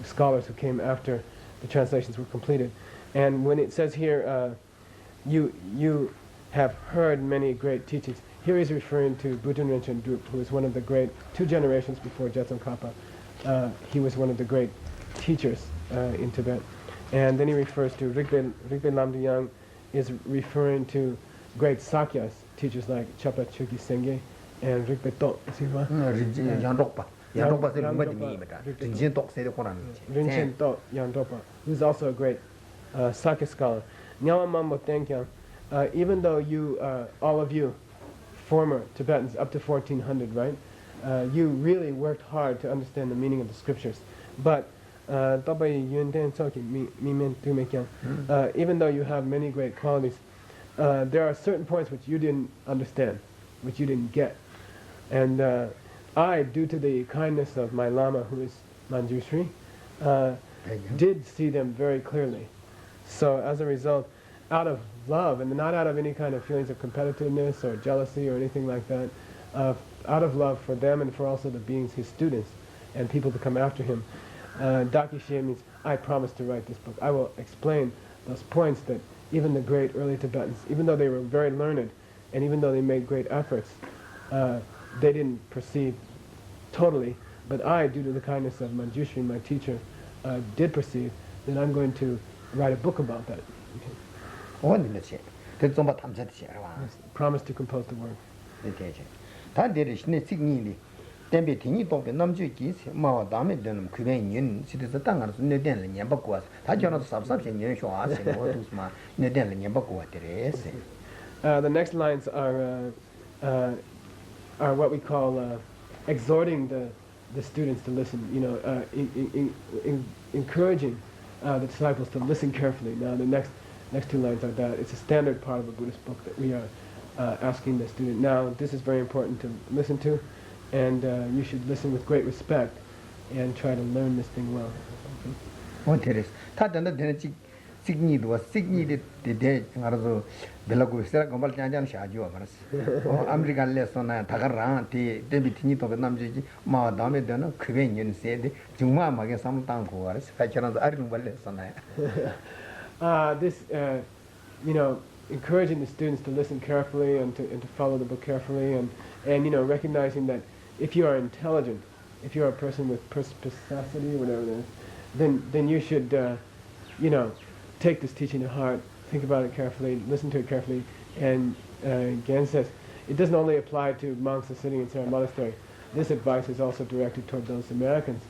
scholars who came after the translations were completed. And when it says here, you have heard many great teachings, here he's referring to Thubten Rinchen, who was one of the great, 2 generations before Jetsun Kapa. He was one of the great teachers in Tibet. And then he refers to Rigbe Lamduyang is referring to great Sakyas, teachers like Chapa Chökyi Sengye and Rigbe Tok. Rinchen Tok Yangdokpa, who's also a great Sakya scholar. Nyawa Mambo Tenkyang, even though you, all of you, former Tibetans up to 1400, right? You really worked hard to understand the meaning of the scriptures. But even though you have many great qualities, there are certain points which you didn't understand, which you didn't get. And I, due to the kindness of my Lama, who is Manjushri, did see them very clearly. So as a result, out of love, and not out of any kind of feelings of competitiveness or jealousy or anything like that, out of love for them and for also the beings, his students, and people to come after him, Dakishe means, I promise to write this book. I will explain those points that even the great early Tibetans, even though they were very learned, and even though they made great efforts, they didn't perceive totally. But I, due to the kindness of Manjushri, my teacher, did perceive, then I'm going to write a book about that. Okay. Promise to compose the work. The next lines are what we call exhorting the students to listen, encouraging the disciples to listen carefully. Now the next 2 lines are that. It's a standard part of a Buddhist book that we are asking the student. Now this is very important to listen to, and you should listen with great respect and try to learn this thing well. Okay. American lesson Tagaran, Debitinito, Namji, Ma Dame Dano, Kuvain said, Juma Magan some tango, Fetcher Iron lesson. This, encouraging the students to listen carefully and to follow the book carefully, and recognizing that if you are intelligent, if you are a person with perspicacity, whatever it is, then you should, take this teaching to heart, think about it carefully, listen to it carefully, and Gen says it doesn't only apply to monks who are sitting in Sera Monastery. This advice is also directed toward those Americans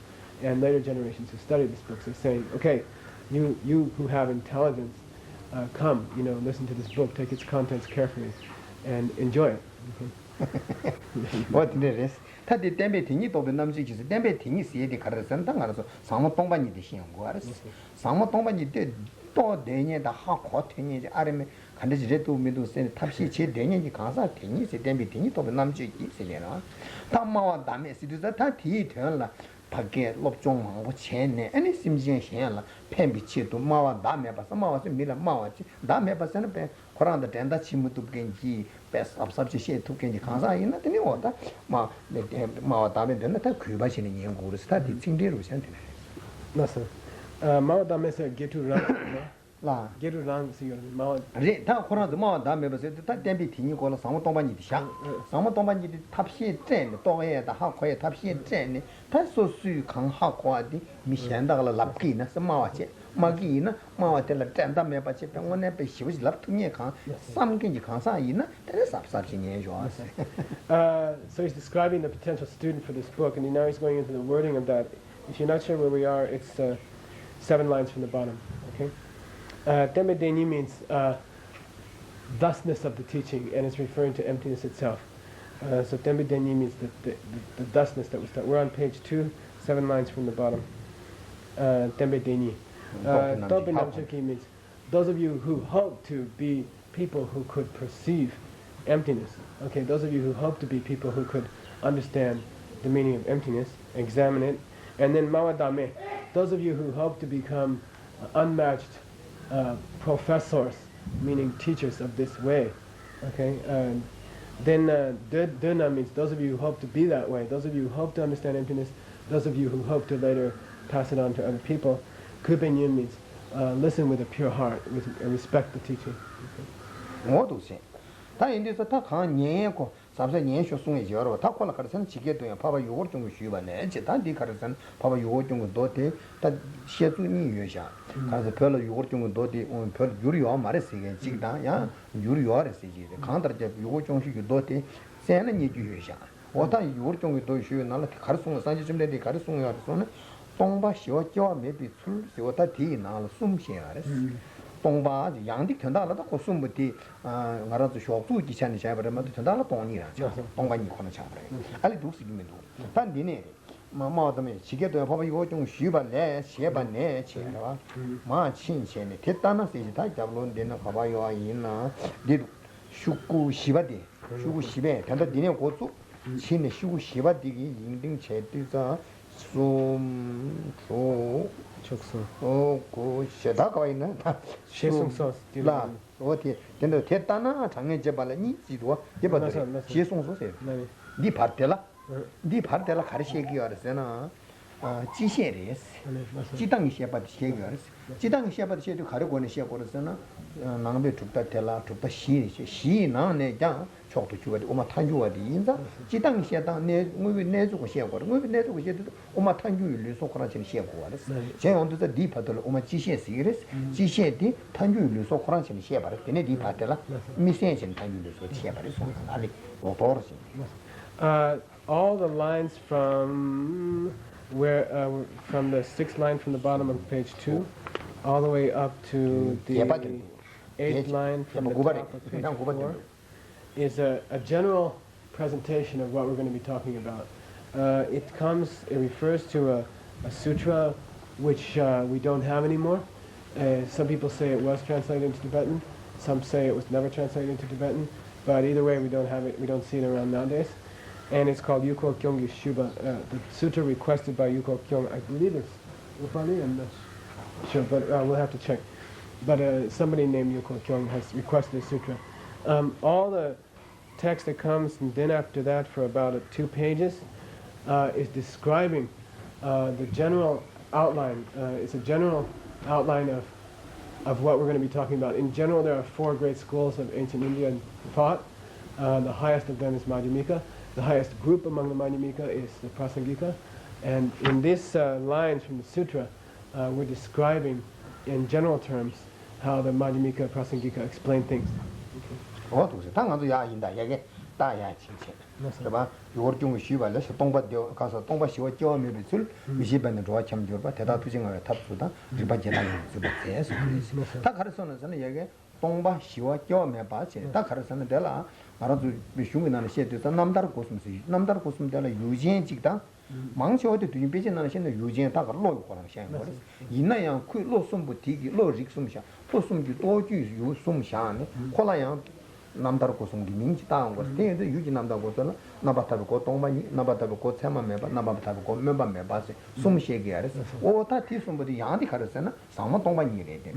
and later generations who study this book. So saying, okay, you who have intelligence, come, listen to this book, take its contents carefully, and enjoy it. Okay? What there is? Tadi tembe tingi to be namji is tembe tingi see the karasan tangaraso, Samo Tombani de Shinguaris, Samo Tombani did to Dania the hot hot tingi, Arame, Kandis to me to send Tapsi Dania Kansa tingi, tembe tingi to be namji is, Tamawa dames, it is a tati turn. Paget, Lopjong, what chain, any Simjian Shen, Pembichi to Mawa Dameba, some hours in Mila Mawachi, Dameba Senape, Koran the Tenda Chimu to Genji, best of substitute to Genji Kansa in the water, Mawa Dame, then the Kubashi in Yango study, Tindiru Sentinel. No, sir. Mawa Dame said, get to run. 라 게르랑 시요 마와 리 다 코로나도 뭐 다음에 봐서 다 댐비 티니 거라 상모 동반이 샤 상모 동반이 탑시 전 또에다 하코에 탑시 전 타소수 강하고디 미현다가 랍기나 스마와체 마기나 마와텔라 짠다메 바체 병원에 배 시부지 랍투니에 강 삼긴지 강사이나 대레 삽삽지니 좋아서 So he's describing the potential student for this book, and now he's going into the wording of that. If you're not sure where we are, it's 7 lines from the bottom. Okay. Tembe Deni means thusness of the teaching, and it's referring to emptiness itself. So Tembe Deni means the thusness that we start. We're on page 2, 7 lines from the bottom. Tembe Deni. Tope Namchaki means those of you who hope to be people who could perceive emptiness. Okay, those of you who hope to be people who could understand the meaning of emptiness, examine it. And then Mawadame, those of you who hope to become unmatched professors, meaning teachers of this way. Okay, then Dena means those of you who hope to be that way, those of you who hope to understand emptiness, those of you who hope to later pass it on to other people. Kubenyin means listen with a pure heart, respect the teaching. Okay. 다 인데서 다 강년고 삼세 년쇼 송에 지어로 다 콜라 가르선 지게도야 봐봐 요거 좀 쉬바네 제단디 가르선 봐봐 요거 좀 도대 다 시주니 유샤 가서 별로 요거 좀 도대 별 유리와 말했어요 지다 야 유리와 했어요 강다르제 요거 좀 쉬고 도대 세는 니 주샤 오다 요거 좀 도쉬 나라 가르송 산지 좀 되디 가르송이 가르송은 동바 시와 저 메비 출 시와다 디 나라 숨시야레스 동바 양디 견다라도 고숨부티 말아도 쇼부 기찬이 잡으면 견다라 동이라 동바니 코는 잡으래 알리 두스기면도 단디네 마마도면 지게도 봐봐 이거 좀 쉬반네 셰반네 치라와 마 친신네 됐다나 세지 다 잡론 되는 봐봐요 아이나 니 슈구 시바디 슈구 시베 단다 니네 고수 친네 슈구 시바디기 인딩 제디자 숨조 촉수. 고 셰다가 있나? 셰송소. 라 어디 근데 됐다나 장에 제발에 니 지도 제발 셰송소세. 니 파텔라. 니 파텔라 가르치기 알았잖아. 지셰레스. 지당이 셰바디 셰기 알았어. 지당이 셰바디 셰도 가르고는 셰고르잖아. 나는 죽다 텔라 죽다 시나네 장 촉도 주거든. 엄마 탄주와디 인자. 지당이 셰다 내 뭐비 내주고 셰고르. 뭐비 내주고 셰도 엄마 탄주율이 소코라ችን 셰고 알았어. 제온도서 디파들 엄마 지셰시레스. 지셰디 탄주율이 소코라ችን 셰바르. 근데 디파텔라 미센신 탄주율이 소 셰바르 소 알리 오토르시. All the lines from from the 6th line from the bottom of page 2 all the way up to the 8th line from the top of page 4 is a general presentation of what we're going to be talking about. It refers to a sutra which we don't have anymore. Some people say it was translated into Tibetan, some say it was never translated into Tibetan, but either way we don't have it, we don't see it around nowadays. And it's called Yuko Kyong Yeshuba, the sutra requested by Yuko Kyong. I believe it's Upali, I'm not sure, but we'll have to check. But somebody named Yuko Kyong has requested a sutra. All the text that comes, and then after that for about 2 pages, is describing the general outline. It's a general outline of what we're going to be talking about. In general, there are 4 great schools of ancient Indian thought. The highest of them is Madhyamika. The highest group among the Madhyamika is the Prasangika. And in this lines from the sutra, we're describing in general terms how the Madhyamika Prasangika explain things. 당한도 야인다 얘게 다야 친체 그봐 요걸 좀 쉬발래 동바디오 가서 동바시와 쩌면 줄 미시반의 좋아 참 줘봐 대다 투징을 탑수다 리바제랑 주베스 다 가르쳐는 저는 얘게 동바시와 쩌면 봐지 다 가르쳐는 될라 알아도 비슝이나는 시에도 남다르 고슴시 남다르 고슴 될라 유진 직다 망치어도 뒤에 빼지나는 신의 유진 다 걸로 거랑 시행 거리 이나양 그 로숨부 디기 로직숨샤 로숨주 도주 유숨샤네 콜라양 남다르 고슴기 민지 다운 거 때에도 유지 남다 고서는 나바타고 고 동만이 나바타고 고 체마메바 나바타고 고 멤바메바세 숨쉬게 알았어 오타 티숨부디 양디 가르서나 상마 동만이래 돼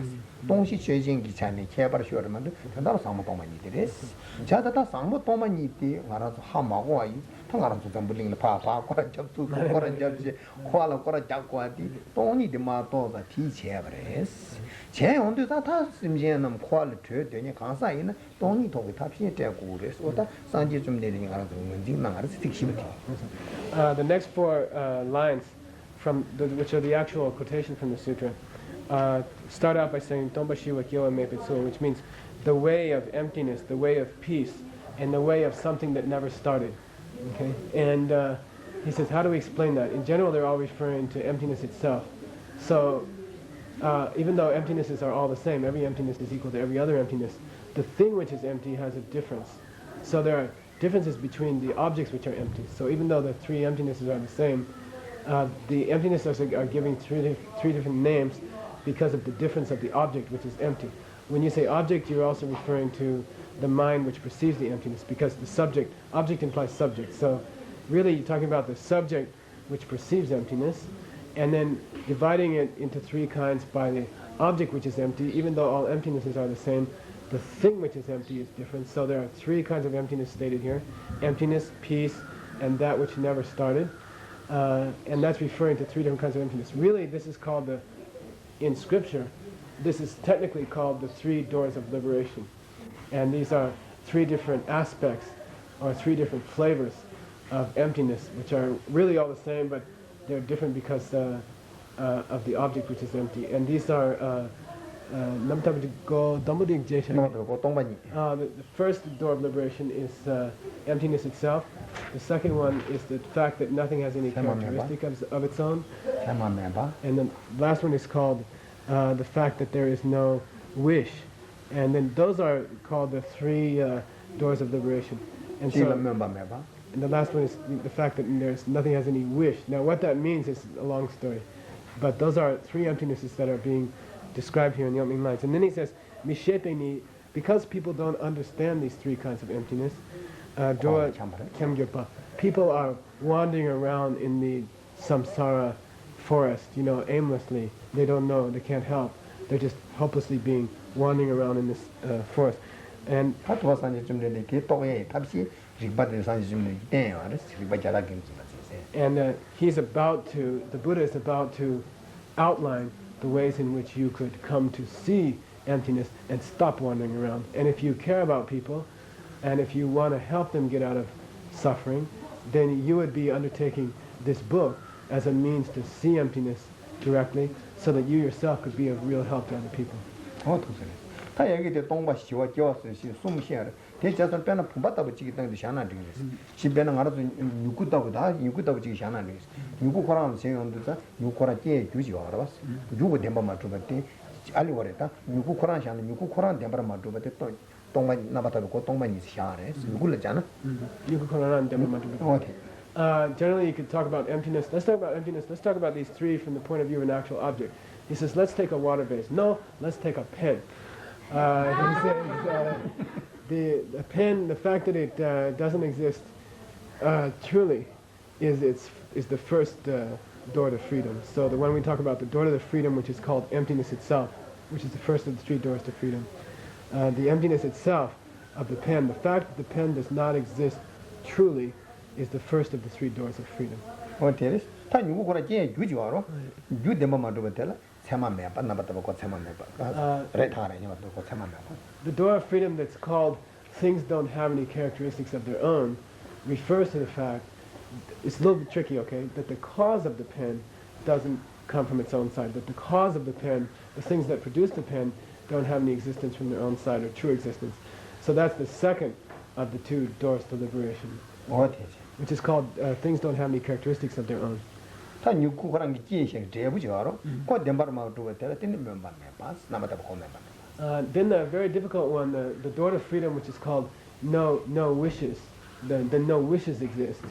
동시 최진기 차네 개발 쇼르만도 전다로 상마 동만이 되레스 자다다 상마 동만이 때 알아서 하마고 아이 다 통하는 수단 불링을 파파 거라 접수 거라 접지 코알라 거라 잡고디 돈이 데마도가 티체버레스 제 온도다 다 심지에는 코알라 되더니 강사이는 돈이 도기 다 피해되고 그래서 오다 산지 좀 내리는 거라서 문제 나가서 특심이 The next four lines which are the actual quotation from the sutra start out by saying Tombashi wa kyo mepetsu, which means the way of emptiness, the way of peace, and the way of something that never started. Okay, and he says, how do we explain that? In general, they're all referring to emptiness itself. So even though emptinesses are all the same, every emptiness is equal to every other emptiness, the thing which is empty has a difference. So there are differences between the objects which are empty. So even though the three emptinesses are the same, the emptinesses are giving three different names because of the difference of the object which is empty. When you say object, you're also referring to the mind which perceives the emptiness, because the object implies subject. So really you're talking about the subject which perceives emptiness, and then dividing it into three kinds by the object which is empty. Even though all emptinesses are the same, the thing which is empty is different. So there are three kinds of emptiness stated here: emptiness, peace, and that which never started. And that's referring to three different kinds of emptiness. Really, this is called in scripture, this is technically called the three doors of liberation. And these are three different aspects or three different flavors of emptiness, which are really all the same, but they're different because of the object which is empty. And these are the first door of liberation is emptiness itself. The second one is the fact that nothing has any characteristic of its own. And the last one is called the fact that there is no wish. And then those are called the three doors of liberation. And so, and the last one is the fact that nothing has any wish. Now what that means is a long story. But those are three emptinesses that are being described here in the opening lines. And then he says, Mishepeni, because people don't understand these three kinds of emptiness, people are wandering around in the samsara forest, aimlessly. They don't know, they can't help. They're just helplessly being wandering around in this forest. And the Buddha is about to outline the ways in which you could come to see emptiness and stop wandering around. And if you care about people, and if you want to help them get out of suffering, then you would be undertaking this book as a means to see emptiness directly, so that you yourself could be of real help to other people. Generally, you could talk about emptiness. Let's talk about emptiness. Let's talk about these three from the point of view of an actual object. He says, let's take a water vase. No, let's take a pen. He says, the pen, the fact that it doesn't exist truly is the first door to freedom. So the one we talk about, the door to the freedom, which is called emptiness itself, which is the first of the three doors to freedom. The emptiness itself of the pen, the fact that the pen does not exist truly, is the first of the three doors of freedom. The door of freedom that's called things don't have any characteristics of their own refers to the fact, it's a little bit tricky, okay, that the cause of the pen doesn't come from its own side, that the cause of the pen, the things that produce the pen, don't have any existence from their own side or true existence. So that's the second of the two doors to liberation, which is called things don't have any characteristics of their own. Then the very difficult one, the door to freedom, which is called no wishes, the no wishes exist,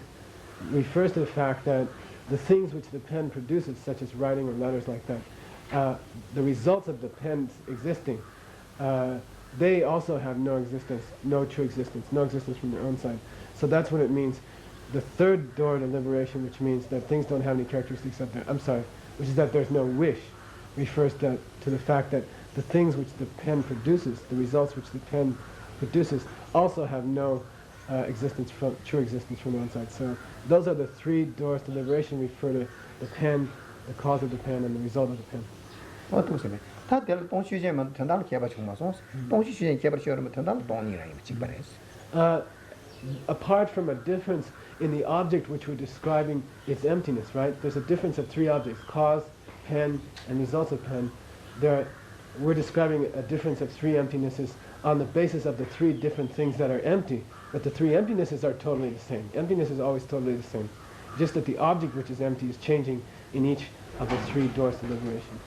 refers to the fact that the things which the pen produces, such as writing or letters like that, the results of the pen's existing, they also have no existence, no true existence, no existence from their own side. So that's what it means. The third door to liberation, which means that things don't have any characteristics of their, which is that there's no wish, refers to the fact that the things which the pen produces, the results which the pen produces, also have no true existence from one side. So those are the three doors to liberation. Refer to the pen, the cause of the pen, and the result of the pen. 어떻게 다 될 동시제만 전달 개발 중마서 동시제 개발 시험을 전달 동이라 이거 직발했어. Apart from a difference in the object which we're describing its emptiness, right? There's a difference of three objects: cause, pen, and results of pen. We're describing a difference of three emptinesses on the basis of the three different things that are empty, but the three emptinesses are totally the same. Emptiness is always totally the same. Just that the object which is empty is changing in each of the three doors to liberation.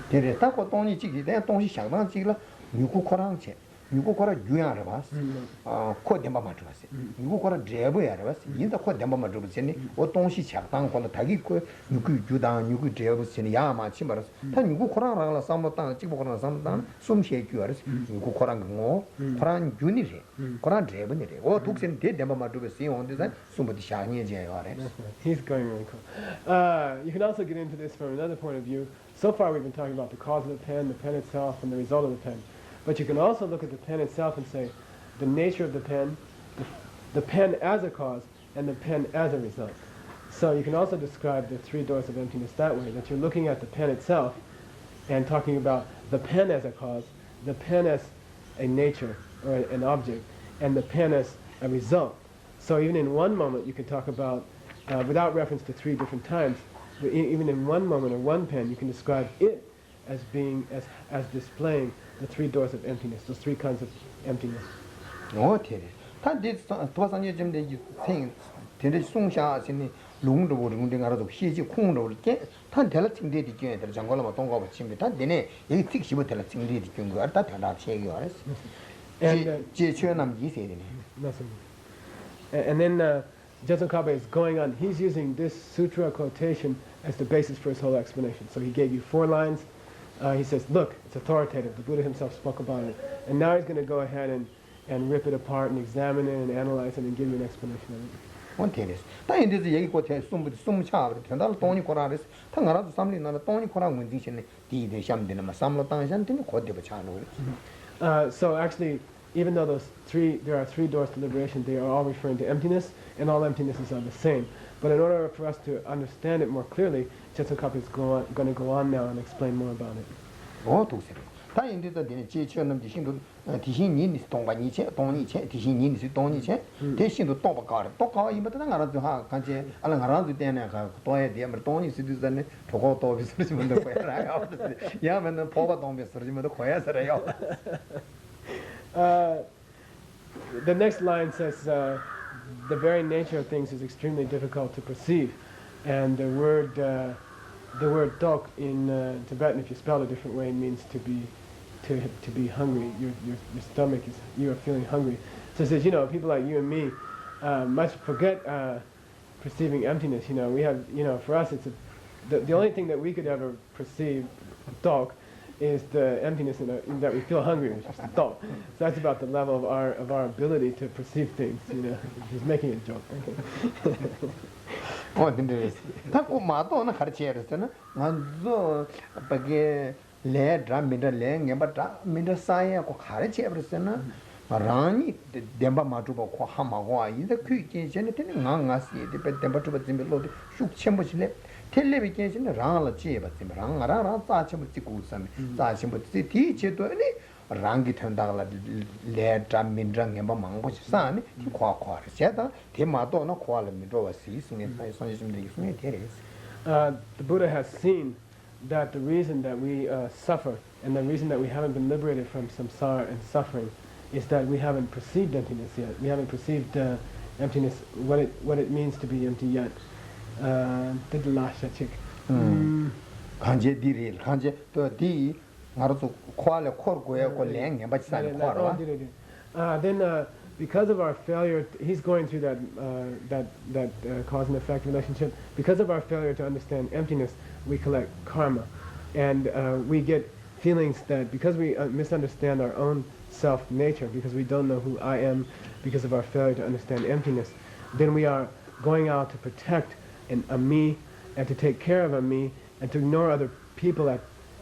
그래 딱고 동이 지기 내 동시 상당 지기라 누구 코랑체 누구 코라 유야를 봤어. 코 덴바 맞죠 봤어. 누구 코라 제보야 봤어. 인자 코 덴바 맞죠 봤으니 어 동시 상당 코는 다기 코 누구 유당 누구 제보스니 야마 치마라서 다 누구 코랑랑 삼모당 찍고 코랑 삼당 숨쉬게 규알았어. 누구 코랑 뭐 코랑 유니리 코랑 제보니리 어 독신 대 덴바 맞죠 봤어. 온데서 숨부터 샤니에 알아. He's going really cool. You can also get into this from another point of view. So far we've been talking about the cause of the pen itself, and the result of the pen. But you can also look at the pen itself and say the nature of the pen as a cause, and the pen as a result. So you can also describe the three doors of emptiness that way, that you're looking at the pen itself and talking about the pen as a cause, the pen as a nature or an object, and the pen as a result. So even in one moment you can talk about, without reference to three different times, but even in one moment or one pen, you can describe it as being, as displaying the three doors of emptiness, those three kinds of emptiness. 어, 되네. 다들 도산이 좀 되지 생 되게 송샤시니 롱도 모르는 데 가라도 희지 콩도 이렇게 다 될 팀들이 있게 될 장관을 뭐 동거 붙이면 다 되네. 여기 특히 뭐 될 팀들이 있게 거 알다 다 얘기 알았어. 제 최남 이세 되네. And then Jetsun Kabe is going on. He's using this sutra quotation as the basis for his whole explanation. So he gave you 4 lines. He says, look, it's authoritative. The Buddha himself spoke about it. And now he's going to go ahead and rip it apart and examine it and analyze it and give you an explanation of it. 원테레스. 다 인데서 얘기 고체 숨차 된다로 돈이 고라레스. 다 나라도 삼리 나라 돈이 고라 문진신네 디데 샴데나 마 삼로 땅산테니 고데버 차노. So actually, even though there are 3 doors to liberation, they are all referring to emptiness, and all emptinesses are the same. But in order for us to understand it more clearly, Jetsun Kabe is going to go on now and explain more about it. 어, 독세로. 다 인데서 되네 제처럼 디신도 디신이 동반이체 동이체 디신이 동이체 대신도 똑바가래 똑가 이마다 나라도 하 간제 알랑 알아도 되네 가 또에 되면 동이 시드잖네 저거 또 비슷하지면 더 거야라요. 야면은 보가 동 비슷하지면 더 거야서래요. The next line says, the very nature of things is extremely difficult to perceive, and the word tok in Tibetan, if you spell it a different way, means to be hungry. Your stomach is, you are feeling hungry. So it says, people like you and me must forget perceiving emptiness. We have, for us, it's the only thing that we could ever perceive, tok, is the emptiness that we feel hungry, which is the thought. So that's about the level of our ability to perceive things. He's making a joke. 근데 타고 마도는 가르쳐야겠잖아. 먼저 밖에 레 드라미더 레 냠바다 미더 사이하고 가르쳐야겠잖아. 라니 뎀바 마주고 코 하마고 이제 그 괜찮네. 되는 나가시 뎀바 주버 짐로 슉 쳔버실래. 텔레비전에 랑을 지에봤지 랑아랑 짜침을 찍고 있으면 짜침을 뒤치도 아니 랑기 탄다가 레드라민랑 엠바 망고시 사니 과과를 세다 대마도나 과를 믿어와 시스네 사이선이 좀 되게 숨이 되레스. The Buddha has seen that the reason that we suffer and the reason that we haven't been liberated from samsara and suffering is that we haven't perceived emptiness yet. We haven't perceived emptiness, what it means to be empty yet. Did last chick. 간제 디릴 간제 또디 나로도 콜레 콜고야 콜랭 엠바치산 콜와. Then because of our failure, he's going through that cause and effect relationship. Because of our failure to understand emptiness, we collect karma, and we get feelings that because we misunderstand our own self nature, because we don't know who I am, because of our failure to understand emptiness, then we are going out to protect a me, and to take care of a me, and to ignore other people at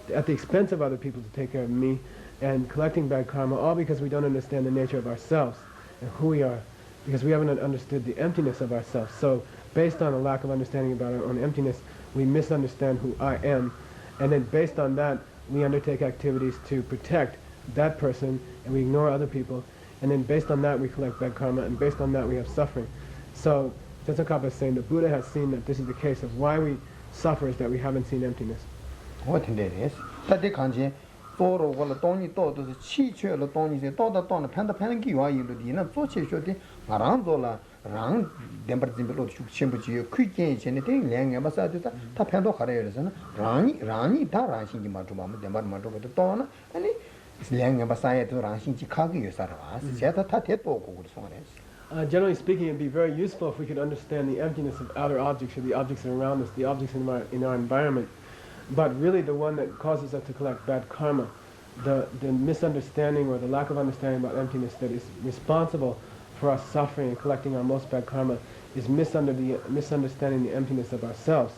the expense of other people to take care of me, and collecting bad karma, all because we don't understand the nature of ourselves and who we are because we haven't understood the emptiness of ourselves. So based on a lack of understanding about our own emptiness, we misunderstand who I am, and then based on that, we undertake activities to protect that person, and we ignore other people, and then based on that, we collect bad karma, and based on that, we have suffering. So Tsongkhapa is saying the Buddha has seen that this is the case of why we suffer is that we haven't seen emptiness. What in there is? That they can't Toro wala toni to to chi chue lo toni se to da ton pen da pen gi wa yi lu di na zo che sho de rang zo la rang dem par zim lo chu chen bu ji ku jian chen de liang ya ba sa de ta pen do khare yo na rang da rang xin ji ma zhu ba mu dem par ma zhu ba de to na ani liang ya ba sa ya de rang xin ji kha gi yo sa ra se ta ta te to ko gu so ne. Generally speaking, it'd be very useful if we could understand the emptiness of outer objects, or the objects that are around us, the objects in our environment. But really the one that causes us to collect bad karma, the misunderstanding or the lack of understanding about emptiness that is responsible for us suffering and collecting our most bad karma is misunderstanding the emptiness of ourselves.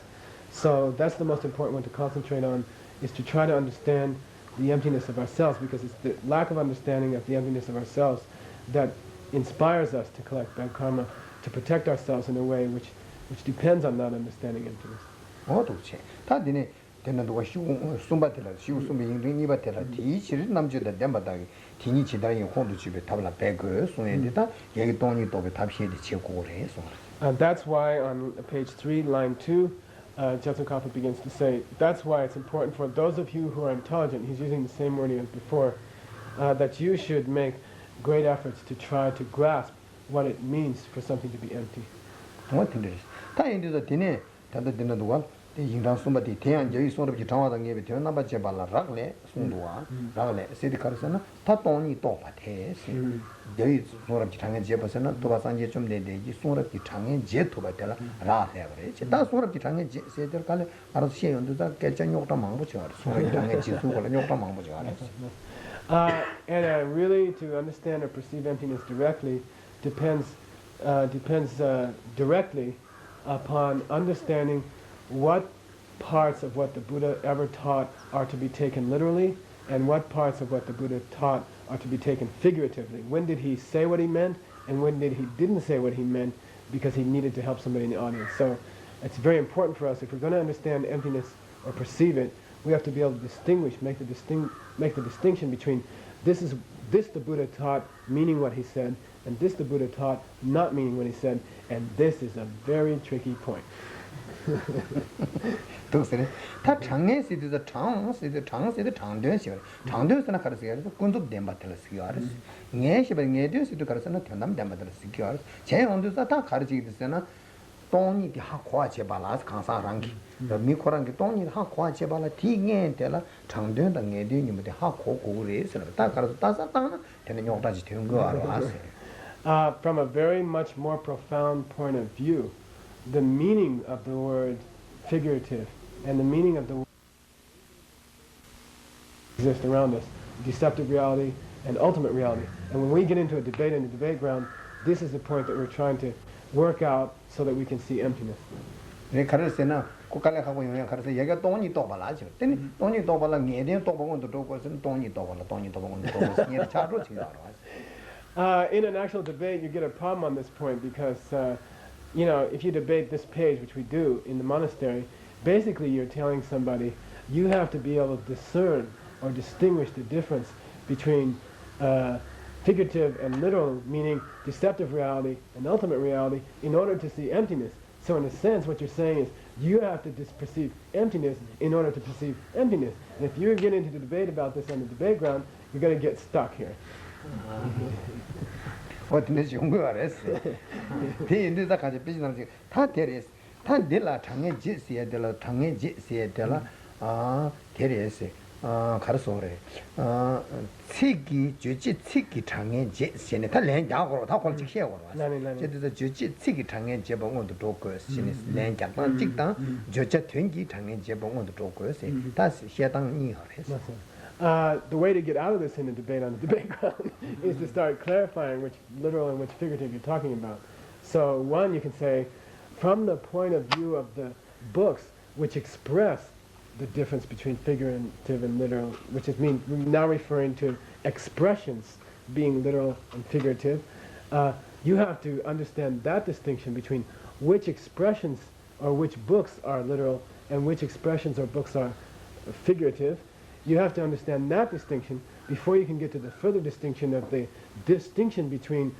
So that's the most important one to concentrate on, is to try to understand the emptiness of ourselves, because it's the lack of understanding of the emptiness of ourselves that inspires us to collect bad karma, to protect ourselves in a way which depends on not understanding emptiness. Tena duwa sumba tila, shiu sumba yingri nipa tila, ti chiri namchu da denpa dagi, tini chidara yin hondu chibe tabla pego, sunye di ta, yagi tongi tobe tabshe di che kore, That's why on page 3, line 2, Tsongkhapa begins to say, that's why it's important for those of you who are intelligent, he's using the same wording as before, that you should make great efforts to try to grasp what it means for something to be empty. What in this? Ta yin di da tine, tanda dina duwa, yingdang sumba di tenyang jayi sonrab ji changwa da ngebe tenyang namba jeba la ragle sungduwa ragle sedi karasana ta tongi toba te jayi sonrab ji changwa jeba sana toba sanje chumde de ji sonrab ji changwa je toba tela ra le bare ta sonrab ji changwa je se der kale ara she yondu da kecha nyokta mangbu char sonrab ji changwa ji su kola nyokta mangbu char and really to understand or perceive emptiness directly depends directly upon understanding what parts of what the Buddha ever taught are to be taken literally, and what parts of what the Buddha taught are to be taken figuratively. When did he say what he meant, and when did he didn't say what he meant because he needed to help somebody in the audience. So it's very important for us, if we're going to understand emptiness or perceive it, we have to be able to distinguish, make the distinction between this the Buddha taught meaning what he said, and this the Buddha taught not meaning what he said, and this is a very tricky point. 다 장에 시드다 장시드 장되시요 장되스나 가르세요 군도 뎀바텔스기요 알았어 녜시베 녜되스도 가르서나 견담 뎀바텔스기요 알았어 제 온도서 다 가르치기스나 돈이 하과 제발라스 강사랑기 미코랑기 돈이 하과 제발라 디녜텔라 장되다 녜되니데 하고 고그레스나 다 가르서 따사따나 되는 용다지 되는 거 알았어. From a very much more profound point of view, the meaning of the word figurative and the meaning of the word exist around us, deceptive reality and ultimate reality. And when we get into a debate in the debate ground, this is the point that we're trying to work out so that we can see emptiness. 가르세나 고깔에 하고 영향 가르세 얘가 돈이 또 발라죠. 근데 돈이 또 발라 녜된 또 보고도 또 거는 돈이 또 발라 돈이 또 보고도 또 녜 차로 지금 in an actual debate, you get a problem on this point because if you debate this page, which we do in the monastery, basically you're telling somebody you have to be able to discern or distinguish the difference between figurative and literal, meaning deceptive reality and ultimate reality, in order to see emptiness. So in a sense, what you're saying is you have to perceive emptiness in order to perceive emptiness. And if you get into the debate about this on the debate ground, you're going to get stuck here. 어떤지 연구 알았어. 대인들다 가지 비즈니스 다 데레스. 다 딜라 장에 지시에 딜라 장에 지시에 딜라 데레스. 가르소래. 치기 주지 치기 장에 지시네 다 렌자고 다 걸지 해고. 제대로 주지 치기 장에 제봉원도 좋고 신이 렌자만 찍다. 저저 된기 장에 제봉원도 좋고 다 해당이 하래서. The way to get out of this in the debate on the debate ground is to start clarifying which literal and which figurative you're talking about. So one, you can say, from the point of view of the books which express the difference between figurative and literal, which is now referring to expressions being literal and figurative, you have to understand that distinction between which expressions or which books are literal and which expressions or books are figurative. You have to understand that distinction before you can get to the further distinction of the distinction between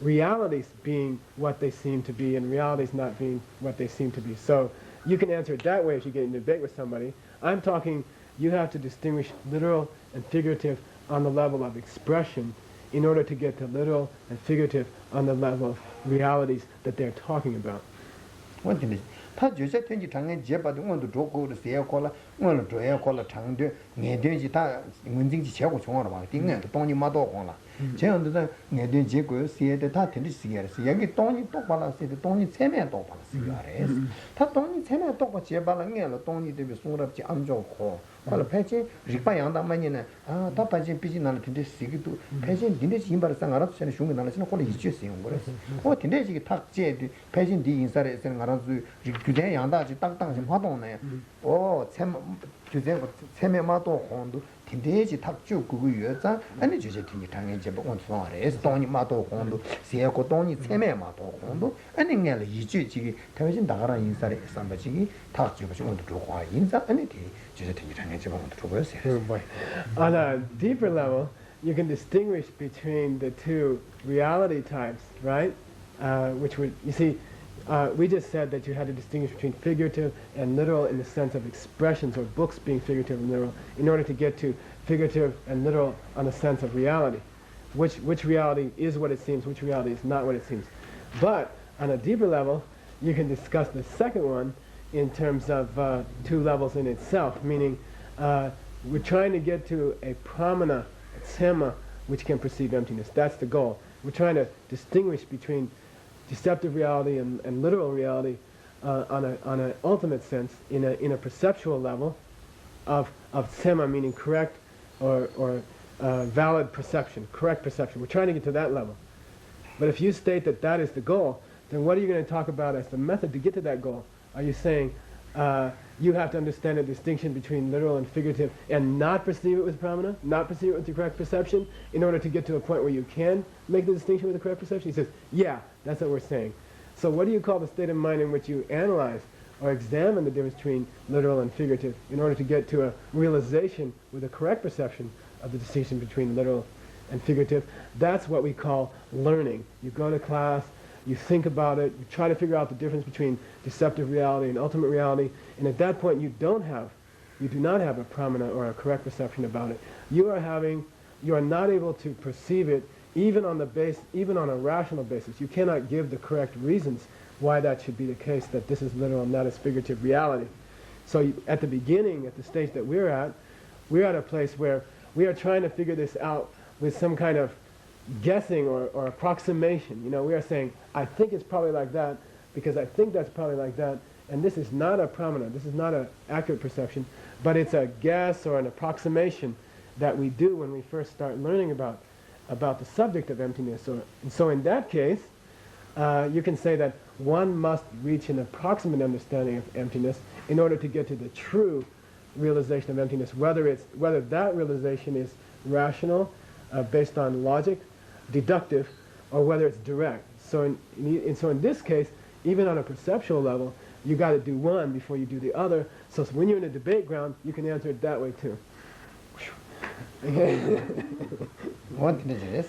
realities being what they seem to be and realities not being what they seem to be. So you can answer it that way if you get in a debate with somebody. I'm talking, you have to distinguish literal and figurative on the level of expression in order to get to literal and figurative on the level of realities that they're talking about. What is it? 다 주제 텐지 장에 제바도 원도 좋고 세요 콜라 원도 줘야 콜라 장도 내든지 다 문진지 제고 종어로 봐 띵네 돈이 마도 콜라 제한도 내든 제고 세데 다 텐지 시야래 여기 돈이 똑바라 세데 돈이 세면 똑바라 시야래 다 돈이 세면 똑바 제발랑에로 돈이 되게 송럽지 안 좋고 콜라 패치 리파양다 만이네 아다 빠진 비지 나는 텐지 시기도 패진 딘데 심바르상 알아서 전에 중에 나는 콜라 이슈 쓰는 거래서 텐데 지기 탁제 패진 디 인사를 쓰는 알아서 주제 양다지 땅땅 좀 화동네. 주제 세매마도 혼도 딘데지 탁주 그거 여자 아니 주제 딘이 당연히 뭐 소화래. 돈이 마도 혼도 세고 돈이 세매마도 혼도 아니 내 이주지 대신 나가라 인사를 삼바지기 탁주가 좀 좋아. 인사 아니 디 주제 딘이 당연히 뭐 좋아요. On a deeper level, you can distinguish between the two reality types, right? Which would, you see, we just said that you had to distinguish between figurative and literal in the sense of expressions or books being figurative and literal in order to get to figurative and literal on the sense of reality. Which reality is what it seems, which reality is not what it seems. But on a deeper level, you can discuss the second one in terms of two levels in itself, meaning we're trying to get to a pramana, a tsema, which can perceive emptiness. That's the goal. We're trying to distinguish between deceptive reality and literal reality on an ultimate sense in a perceptual level of tsema, meaning correct or valid perception, correct perception. We're trying to get to that level. But if you state that that is the goal, then what are you going to talk about as the method to get to that goal? Are you saying you have to understand a distinction between literal and figurative and not perceive it with pramana, not perceive it with the correct perception in order to get to a point where you can make the distinction with the correct perception? He says, yeah, that's what we're saying. So what do you call the state of mind in which you analyze or examine the difference between literal and figurative in order to get to a realization with a correct perception of the distinction between literal and figurative? That's what we call learning. You go to class, you think about it, you try to figure out the difference between deceptive reality and ultimate reality, and at that point you do not have a pramana or a correct perception about it. You are not able to perceive it even on a rational basis. You cannot give the correct reasons why that should be the case, that this is literal and that is figurative reality. So at the beginning, at the stage that we're at a place where we are trying to figure this out with some kind of guessing or approximation. You know, we are saying, I think it's probably like that because I think that's probably like that, and this is not a pramana, this is not an accurate perception, but it's a guess or an approximation that we do when we first start learning about the subject of emptiness. And so in that case, you can say that one must reach an approximate understanding of emptiness in order to get to the true realization of emptiness, whether that realization is rational, based on logic, deductive, or whether it's direct. So in this case, even on a perceptual level, you got to do one before you do the other. So when you're in a debate ground, you can answer it that way too. What is this?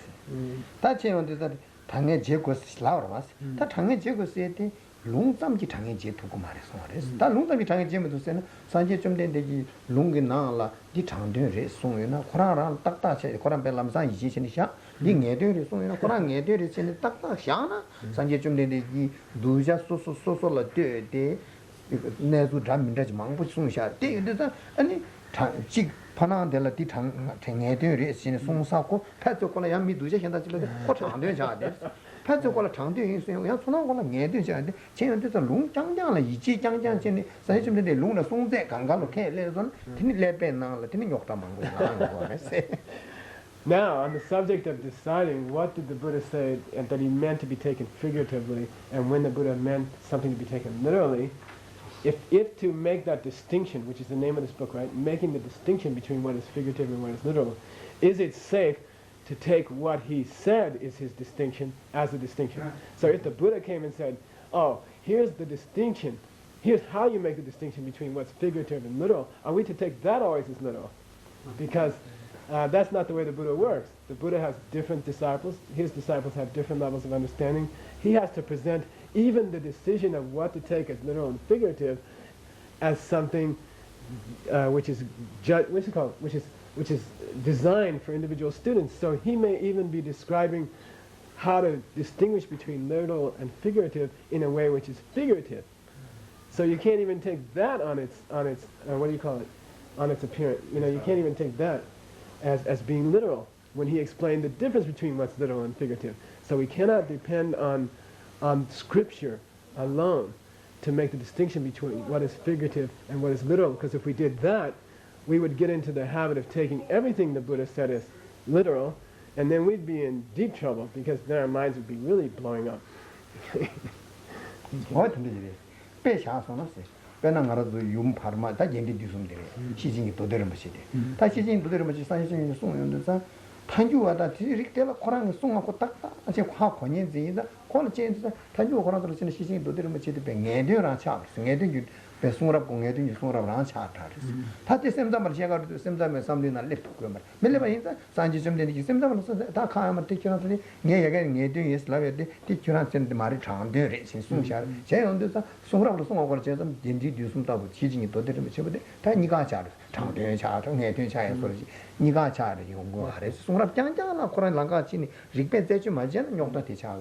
That's the 당의 제고스 라우라마스. 다 당의 제고스에 대 롱삼지 당의 제 두고 말했어. 다 롱삼지 당의 제면도 세는 산제 좀 된데기 롱게 나라 디 장되레 송이나 코라랑 딱딱해 코란 벨람산 이지신이샤 니 녜되레 송이나 코란 녜되레 세는 딱딱샤나 산제 좀 된데기 두자 소소소소라 데데 내주 담민다지 망부 송샤 데데다 아니 지 파나한테라 디 탕에되레 세는 송사고 패쪽거나 양미 두자 현다 지르데 코장되 자데 패쪽거나 장되 있어요. 야 손하고나 녜되 자데 제한테서 롱장장라 이지 장장전에 사실 좀 된데 롱나 송제 강가로 캐레선 티니 레벤나라 티니 욕다 망고 Now, on the subject of deciding what did the Buddha say and that he meant to be taken figuratively and when the Buddha meant something to be taken literally, if to make that distinction, which is the name of this book, right, making the distinction between what is figurative and what is literal, is it safe to take what he said is his distinction as a distinction. So if the Buddha came and said, oh, here's the distinction, here's how you make the distinction between what's figurative and literal, are we to take that always as literal? Because that's not the way the Buddha works. The Buddha has different disciples. His disciples have different levels of understanding. He has to present even the decision of what to take as literal and figurative as something which is designed for individual students. So he may even be describing how to distinguish between literal and figurative in a way which is figurative. So you can't even take that on its what do you call it? On its appearance. You know, you can't even take that as being literal when he explained the difference between what's literal and figurative. So we cannot depend on scripture alone to make the distinction between what is figurative and what is literal, because if we did that, we would get into the habit of taking everything the Buddha said as literal, and then we'd be in deep trouble, because then our minds would be really blowing up. 탄주와다 디릭텔라 코랑 송하고 딱딱 아직 화 권인지다 코는 제인다 탄주 코랑들 지는 시신이 도들면 제대 뱅에려라 차 생에든 배송으로 공에든 송으로랑 차타르 파티 셈담을 제가 셈담에 삼리나 lep고 말 멜레바 인자 산지 좀 되는 셈담을 다 카야만 티키나더니 녜야가 녜든 예슬라베데 티키나 셈데 말이 장데 신송샤 제 언데서 송으로 송하고 제가 딘디 뒤숨다고 지진이 도들면 제베데 다 니가 차르 장대 차르 녜든 차에 소리지 니가 차르 용거 아래서 송으로 짱짱나 코란 랑가치니 릭베제지 맞잖아 용도 대차가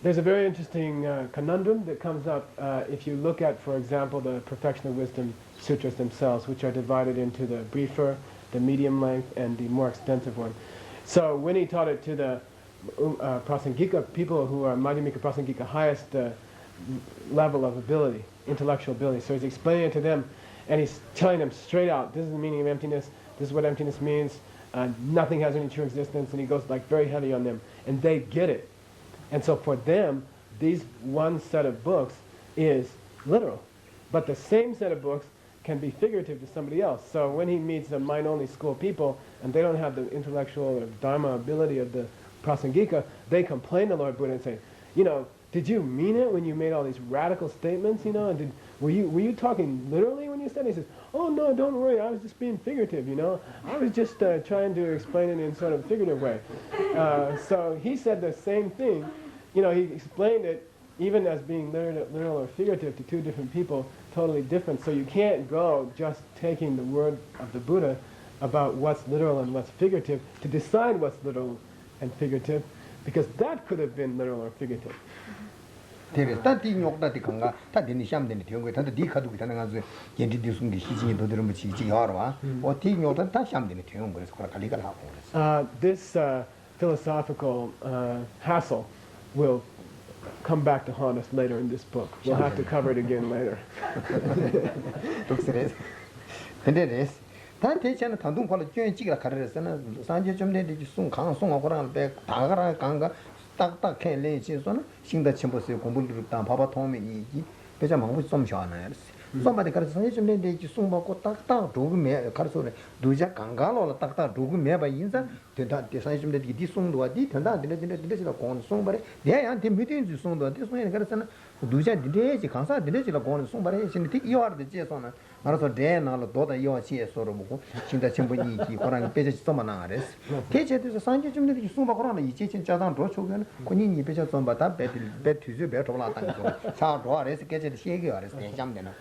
There's a very interesting conundrum that comes up if you look at, for example, the Perfection of Wisdom Sutras themselves, which are divided into the briefer, the medium length, and the more extensive one. So when he taught it to the Prasangika, people who are Madhyamika Prasangika, highest level of ability, intellectual ability, so he's explaining it to them, and he's telling them straight out, this is the meaning of emptiness, this is what emptiness means, nothing has any true existence, and he goes like very heavy on them, and they get it. And so for them, these one set of books is literal. But the same set of books can be figurative to somebody else. So when he meets the mind-only school people, and they don't have the intellectual or dharma ability of the Prasangika, they complain to Lord Buddha and say, you know, did you mean it when you made all these radical statements, you know? And were you talking literally when you said it? He says, oh no, don't worry, I was just being figurative, you know? I was just trying to explain it in sort of a figurative way. So he said the same thing. You know, he explained it even as being literal or figurative to two different people, totally different. So you can't go just taking the word of the Buddha about what's literal and what's figurative to decide what's literal and figurative, because that could have been literal or figurative. This philosophical hassle will come back to haunt us later in this book. We'll have to cover it again later. somebody got some de sumba tak tak do me karso duja kangalo tak tak do me ba inza tenta de sai de di sum do di tenta de la kon sum bare de ya de meeting ju sum do de sum ne karso duja de ji kansa de la kon sum bare sin ti yo ar de je so na 알아서 대나로 도다 요치에서로 보고 진짜 전부 이기 거랑 빼지 좀 나아res 대체돼서 산지 좀 되게 숨바 거라나 이제 진짜단 더 초견 본인이 빼져 좀 받아 배 뒤져 배 돌아다 거 차, 도아레스 깨지 시기 알아서 대장되나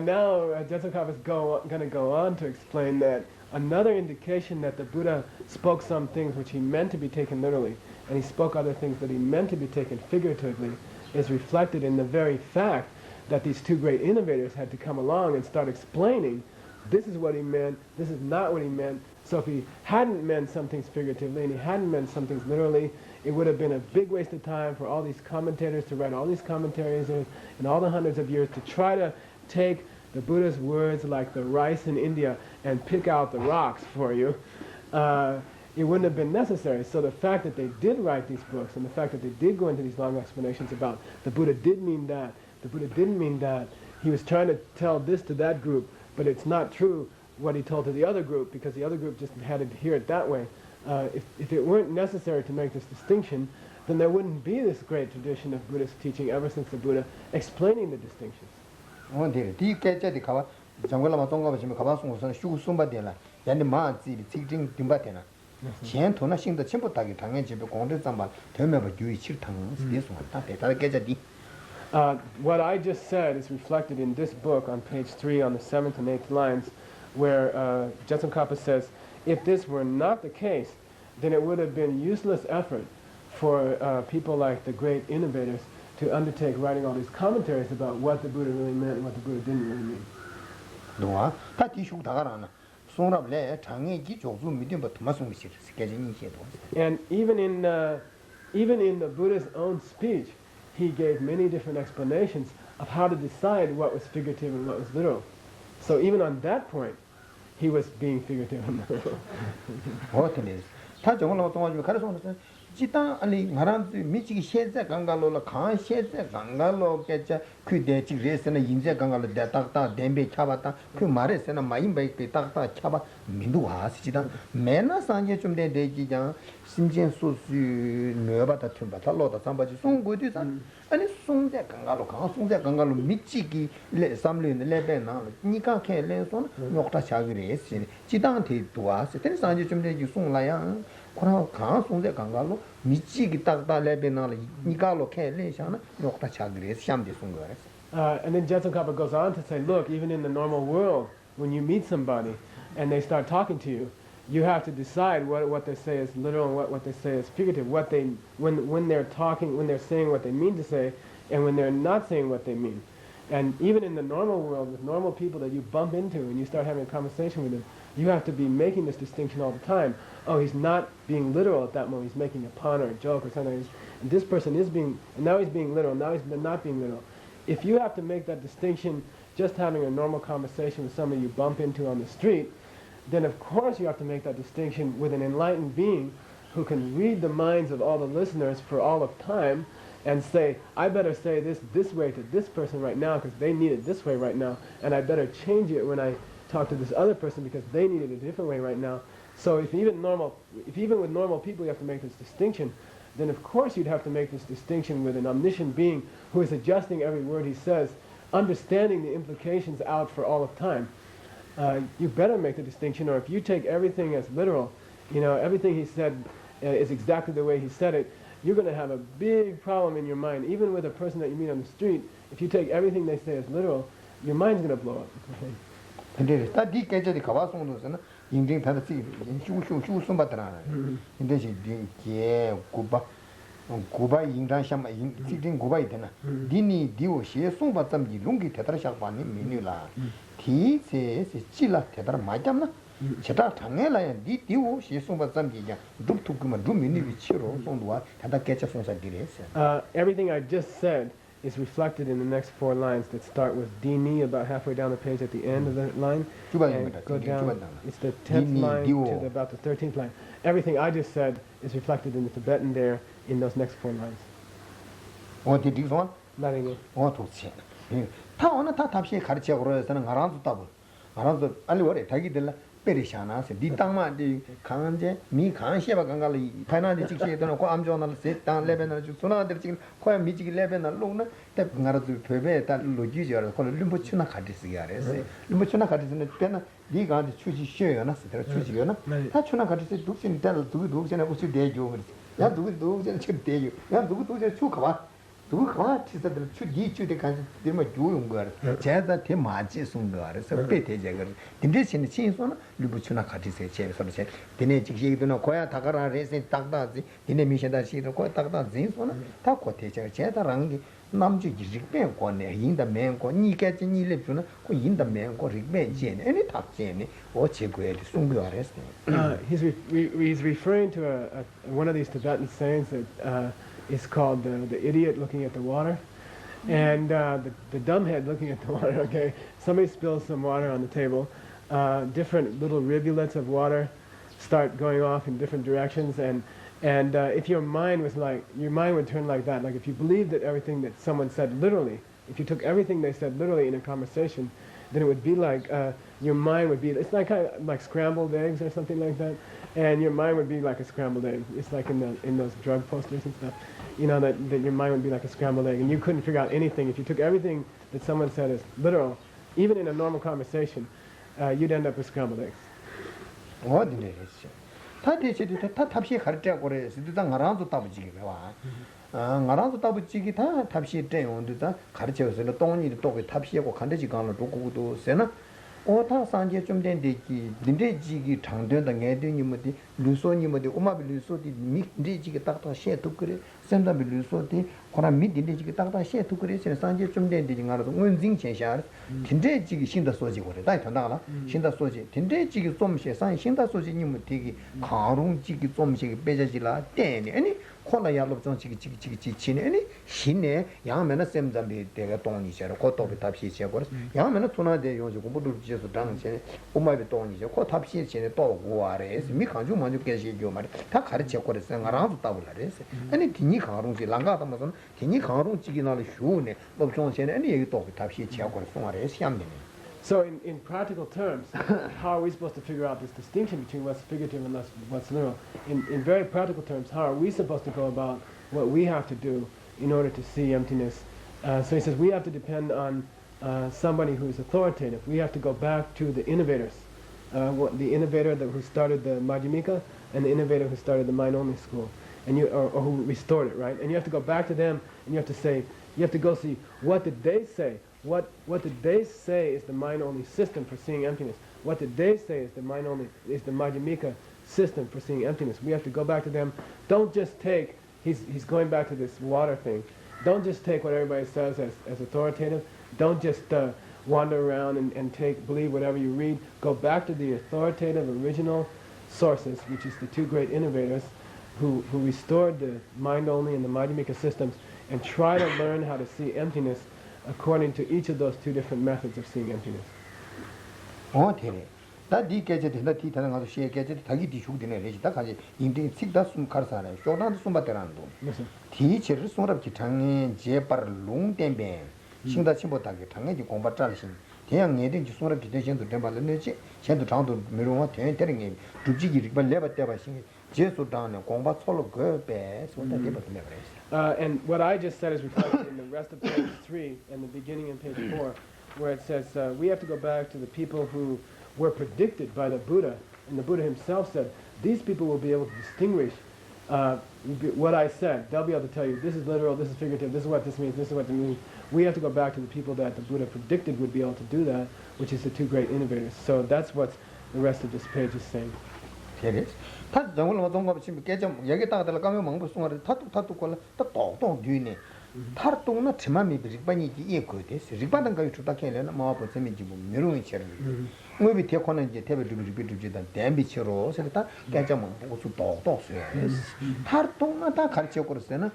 now Jetsukov is going to go on to explain that another indication that the Buddha spoke some things which he meant to be taken literally and he spoke other things that he meant to be taken figuratively is reflected in the very fact that these two great innovators had to come along and start explaining this is what he meant, this is not what he meant. So if he hadn't meant some things figuratively and he hadn't meant some things literally, it would have been a big waste of time for all these commentators to write all these commentaries and all the hundreds of years to try to take the Buddha's words like the rice in India and pick out the rocks for you. It wouldn't have been necessary. So the fact that they did write these books and the fact that they did go into these long explanations about the Buddha did mean that, the Buddha didn't mean that. He was trying to tell this to that group, but it's not true what he told to the other group because the other group just had to hear it that way. If it weren't necessary to make this distinction, then there wouldn't be this great tradition of Buddhist teaching ever since the Buddha explaining the distinctions. What I just said is reflected in this book on page 3 on the 7th and 8th lines, where Jetsun Kappa says, if this were not the case, then it would have been useless effort for people like the great innovators to undertake writing all these commentaries about what the Buddha really meant and what the Buddha didn't really mean. And even in the Buddha's own speech, he gave many different explanations of how to decide what was figurative and what was literal. So even on that point, he was being figurative and literal. 지단 아니 나란지 미치기 셰제 강가로라 간 셰제 강가로 깨자 그대 지레스나 인제 강가로 대딱다 덴베 차바다 그 말에서는 마인베 딱딱 차바 민도 와시지다 매나 산제 좀 대지장 심진 소수 뇌바다 틈바다 로다 삼바지 송고디자 아니 송제 강가로 강 송제 강가로 미치기 레 삼르는 레베나 니가 켈레손 욕다 샤그레스 지단테 도와스 테니 산제 좀 대지 송라야 그러나 강 송제 강가로 미치기 딱딱 레베나 니가로 켈레샤나 욕다 샤그레스 샴데 송거레스. And then Jetsun Kappa goes on to say, look, even in the normal world, when you meet somebody and they start talking to you, you have to decide what they say is literal and what they say is figurative. When they're talking, when they're saying what they mean to say, and when they're not saying what they mean. And even in the normal world, with normal people that you bump into and you start having a conversation with them, you have to be making this distinction all the time. Oh, he's not being literal at that moment. He's making a pun or a joke or something. And this person is being, and now he's being literal. Now he's not being literal. If you have to make that distinction just having a normal conversation with somebody you bump into on the street, then of course you have to make that distinction with an enlightened being who can read the minds of all the listeners for all of time and say, I better say this way to this person right now because they need it this way right now, and I better change it when I talk to this other person because they need it a different way right now. So if even with normal people you have to make this distinction, then of course you'd have to make this distinction with an omniscient being who is adjusting every word he says, understanding the implications out for all of time. You better make the distinction, or if you take everything as literal, everything he said is exactly the way he said it, you're going to have a big problem in your mind. Even with a person that you meet on the street, if you take everything they say as literal, your mind's going to blow up. 근데 다디 깨져디 가봐송도서는 인생 다듯이 슈슈슈 숨바더라. 근데 제 구바 인간 샤마 인진 구바 있잖아. 디니 디오 시에 송바점지 롱기 대다라 샤바니 미뉴라. 티세세 찔라 대다라 마잡나. 제가 당해라야 니 디오 시에 송바점지야. 룩투그만 루미니 위치로 송도와 다다 깨져 송사기레스. Everything I just said is reflected in the next 4 lines that start with Dini about halfway down the page at the end of the line and go down. It's the 10th line to about the 13th line. Everything I just said is reflected in the Tibetan there in those next 4 lines. 어디 디선? 나중에. 도치. 다 오늘 다 답시 가르쳐 그러서는 알아서 답을. 알아서 알리 오래 자기들 페리샤나세 디땅마디 강한제 미 강시에바 강갈이 파이나디 직시에도는 고 암조나를 세땅 레벨을 주 소나들 지금 코야 미지기 레벨을 놓나 때 나라도 베베다 로지지어서 콜 림보추나 가디스기 아래서 림보추나 가디스는 빼나 네가 추지 쉬어요나 스트레 추지요나 다 추나 가디스 독신 때를 두고 전에 우치 대죠 야 누구 전에 치 대요 야 누구 전에 추 가봐 누가 티서들 추디추데 간지 되면 조용 거야. 제가 대 맞지 순 거야. 그래서 배대제거. 근데 신의 신소는 리부추나 같이세 제서로 제. 되네 직시기도는 거야 다가라 레세 딱다지. 되네 미션다 시도 거야 딱다 진소는 다 고대제 제다랑기 남주 직배 권에 인다 맨고 니께지 니lep주는 그 인다 맨고 직배 제네. 아니 탑제네. 어제고에 순 거야. He's referring to one of these Tibetan sayings that is called the idiot looking at the water, and the dumbhead looking at the water. Okay, somebody spills some water on the table. Different little rivulets of water start going off in different directions, and if your mind would turn like that. Like if you believed that everything that someone said literally, if you took everything they said literally in a conversation, then it would be like your mind would be, it's like kind of like scrambled eggs or something like that, and your mind would be like a scrambled egg. It's like in those drug posters and stuff, you know, that your mind would be like a scrambled egg, and you couldn't figure out anything. If you took everything that someone said as literal, even in a normal conversation, you'd end up with scrambled eggs. 어디네 했어. 다 대체도 다 탑시에 가르쳐 거래. 진짜 나랑도 따부지게 봐. 아, 나랑도 따부지게 다 탑시에 때 온도다 가르쳐서 똥이 또 탑시하고 간대지 간을 놓고도 세나. 오타 산제 좀 된데기 린데지기 장된다 내더니 뭐디 루소니 뭐디 오마비 루소디 미데지기 딱딱 셰도 그래 샘다비 루소디 코나 미데지기 딱딱 셰도 그래 산제 좀 된데지 가라도 원징 현상 딘데지기 신다 소지 그래 다이 전다라 신다 소지 딘데지기 좀셰 산 신다 소지 님 되기 가롱지기 좀셰 빼자지라 떼니 아니 코나 야로 좀 지기 치네 아니 신네 양면은 샘잠비 때가 동이셔 고토비 답시 제거를 양면은 토나데 요지 공부도 지에서 당체 오마비 동이죠 고 답시 전에 또 고아래스 미 간주 먼저 계시죠 말이 다 가르쳐 거랬어 나랑도 따블라래스 아니 디니 가롱지 랑가다면서 디니 가롱지기 나를 쇼네 뭐 전에 아니 여기 또 답시 제거를 송아래스 얌네. So in practical terms, how are we supposed to figure out this distinction between what's figurative and what's literal? In very practical terms, how are we supposed to go about what we have to do in order to see emptiness? So he says we have to depend on somebody who's authoritative. We have to go back to the innovators, the innovator who started the Madhyamika and the innovator who started the mind-only school, and or who restored it, right? And you have to go back to them, and you have to say, you have to go see, what did they say? What did they say is the mind-only system for seeing emptiness? What did they say is the Madhyamika system for seeing emptiness? We have to go back to them. Don't just take, he's going back to this water thing. Don't just take what everybody says as authoritative. Don't just wander around and believe whatever you read. Go back to the authoritative original sources, which is the two great innovators who restored the mind-only and the Madhyamika systems, and try to learn how to see emptiness according to each of those two different methods of seeing emptiness. 어, 되네. 나디 깨져 된다 티타는 가서 시에 깨져 다기 뒤죽 되네. 레지 다 가지 인데 식다 숨 가르사네. 쇼나도 숨 받더라는 거. 디체를 손럽지 장에 제발 롱템베. 신다 침보 다게 장에 공부 잘신. 대양 내든지 손럽지 대신도 된발을 내지. 챤도 장도 미로와 대대는 게 두지기 리발 레바 때바신. 제수 다네 공부 솔로 그배 손다 대바 그래. And what I just said is reflected in the rest of page 3 and the beginning in page 4, where it says we have to go back to the people who were predicted by the Buddha, and the Buddha himself said, these people will be able to distinguish what I said. They'll be able to tell you, this is literal, this is figurative, this is what this means, this is what it means. We have to go back to the people that the Buddha predicted would be able to do that, which is the two great innovators. So that's what the rest of this page is saying. Serious? 다 정말 어떤 거 지금 깨점 여기다가 들어가면 망부 송아를 타뚝 걸라 또똥 뒤네. 타뚝나 치마미 비릭반이 이게 거des. 리반단 가요 주다케는 뭐 버스미지 뭐 메롱이 쳐는. 뭐 밑에 코는 이제 대비주비주다 댐비처로 세다 깨점 보고 또똥 쇠. 타뚝나 다 가르쳐 거스는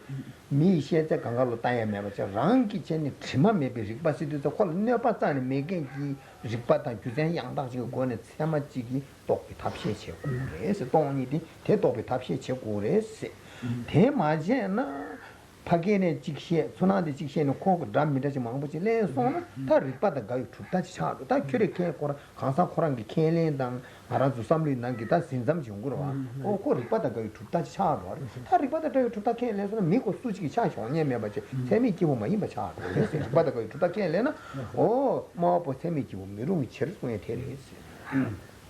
미시에자 강가로 따야면 저 랑기 전에 치마미 비릭바시도 콜네 빠따니 메겐기 리바단 규전 양당지고 권에 세마지기 똑비 답시에 그래서 똥이디 대독비 답시에 그래서 대마제나 파게네 직시에 소나데 직시에는 코고 담미다지 망부지 레소나 다 리바다 가요 죽다지 차도 다 그렇게 거라 강사 코랑기 켈렌당 알아주 삼리 난기 다 신잠 중구로 와고 리바다 가요 죽다지 차도 다 리바다 가요 죽다 켈렌소나 미고 수직이 차 형님에 봐지 재미 기본만 이마 차도 그래서 리바다 가요 죽다 켈렌나 뭐 재미 기본 미rum이 쳐를 통해 되리겠어요.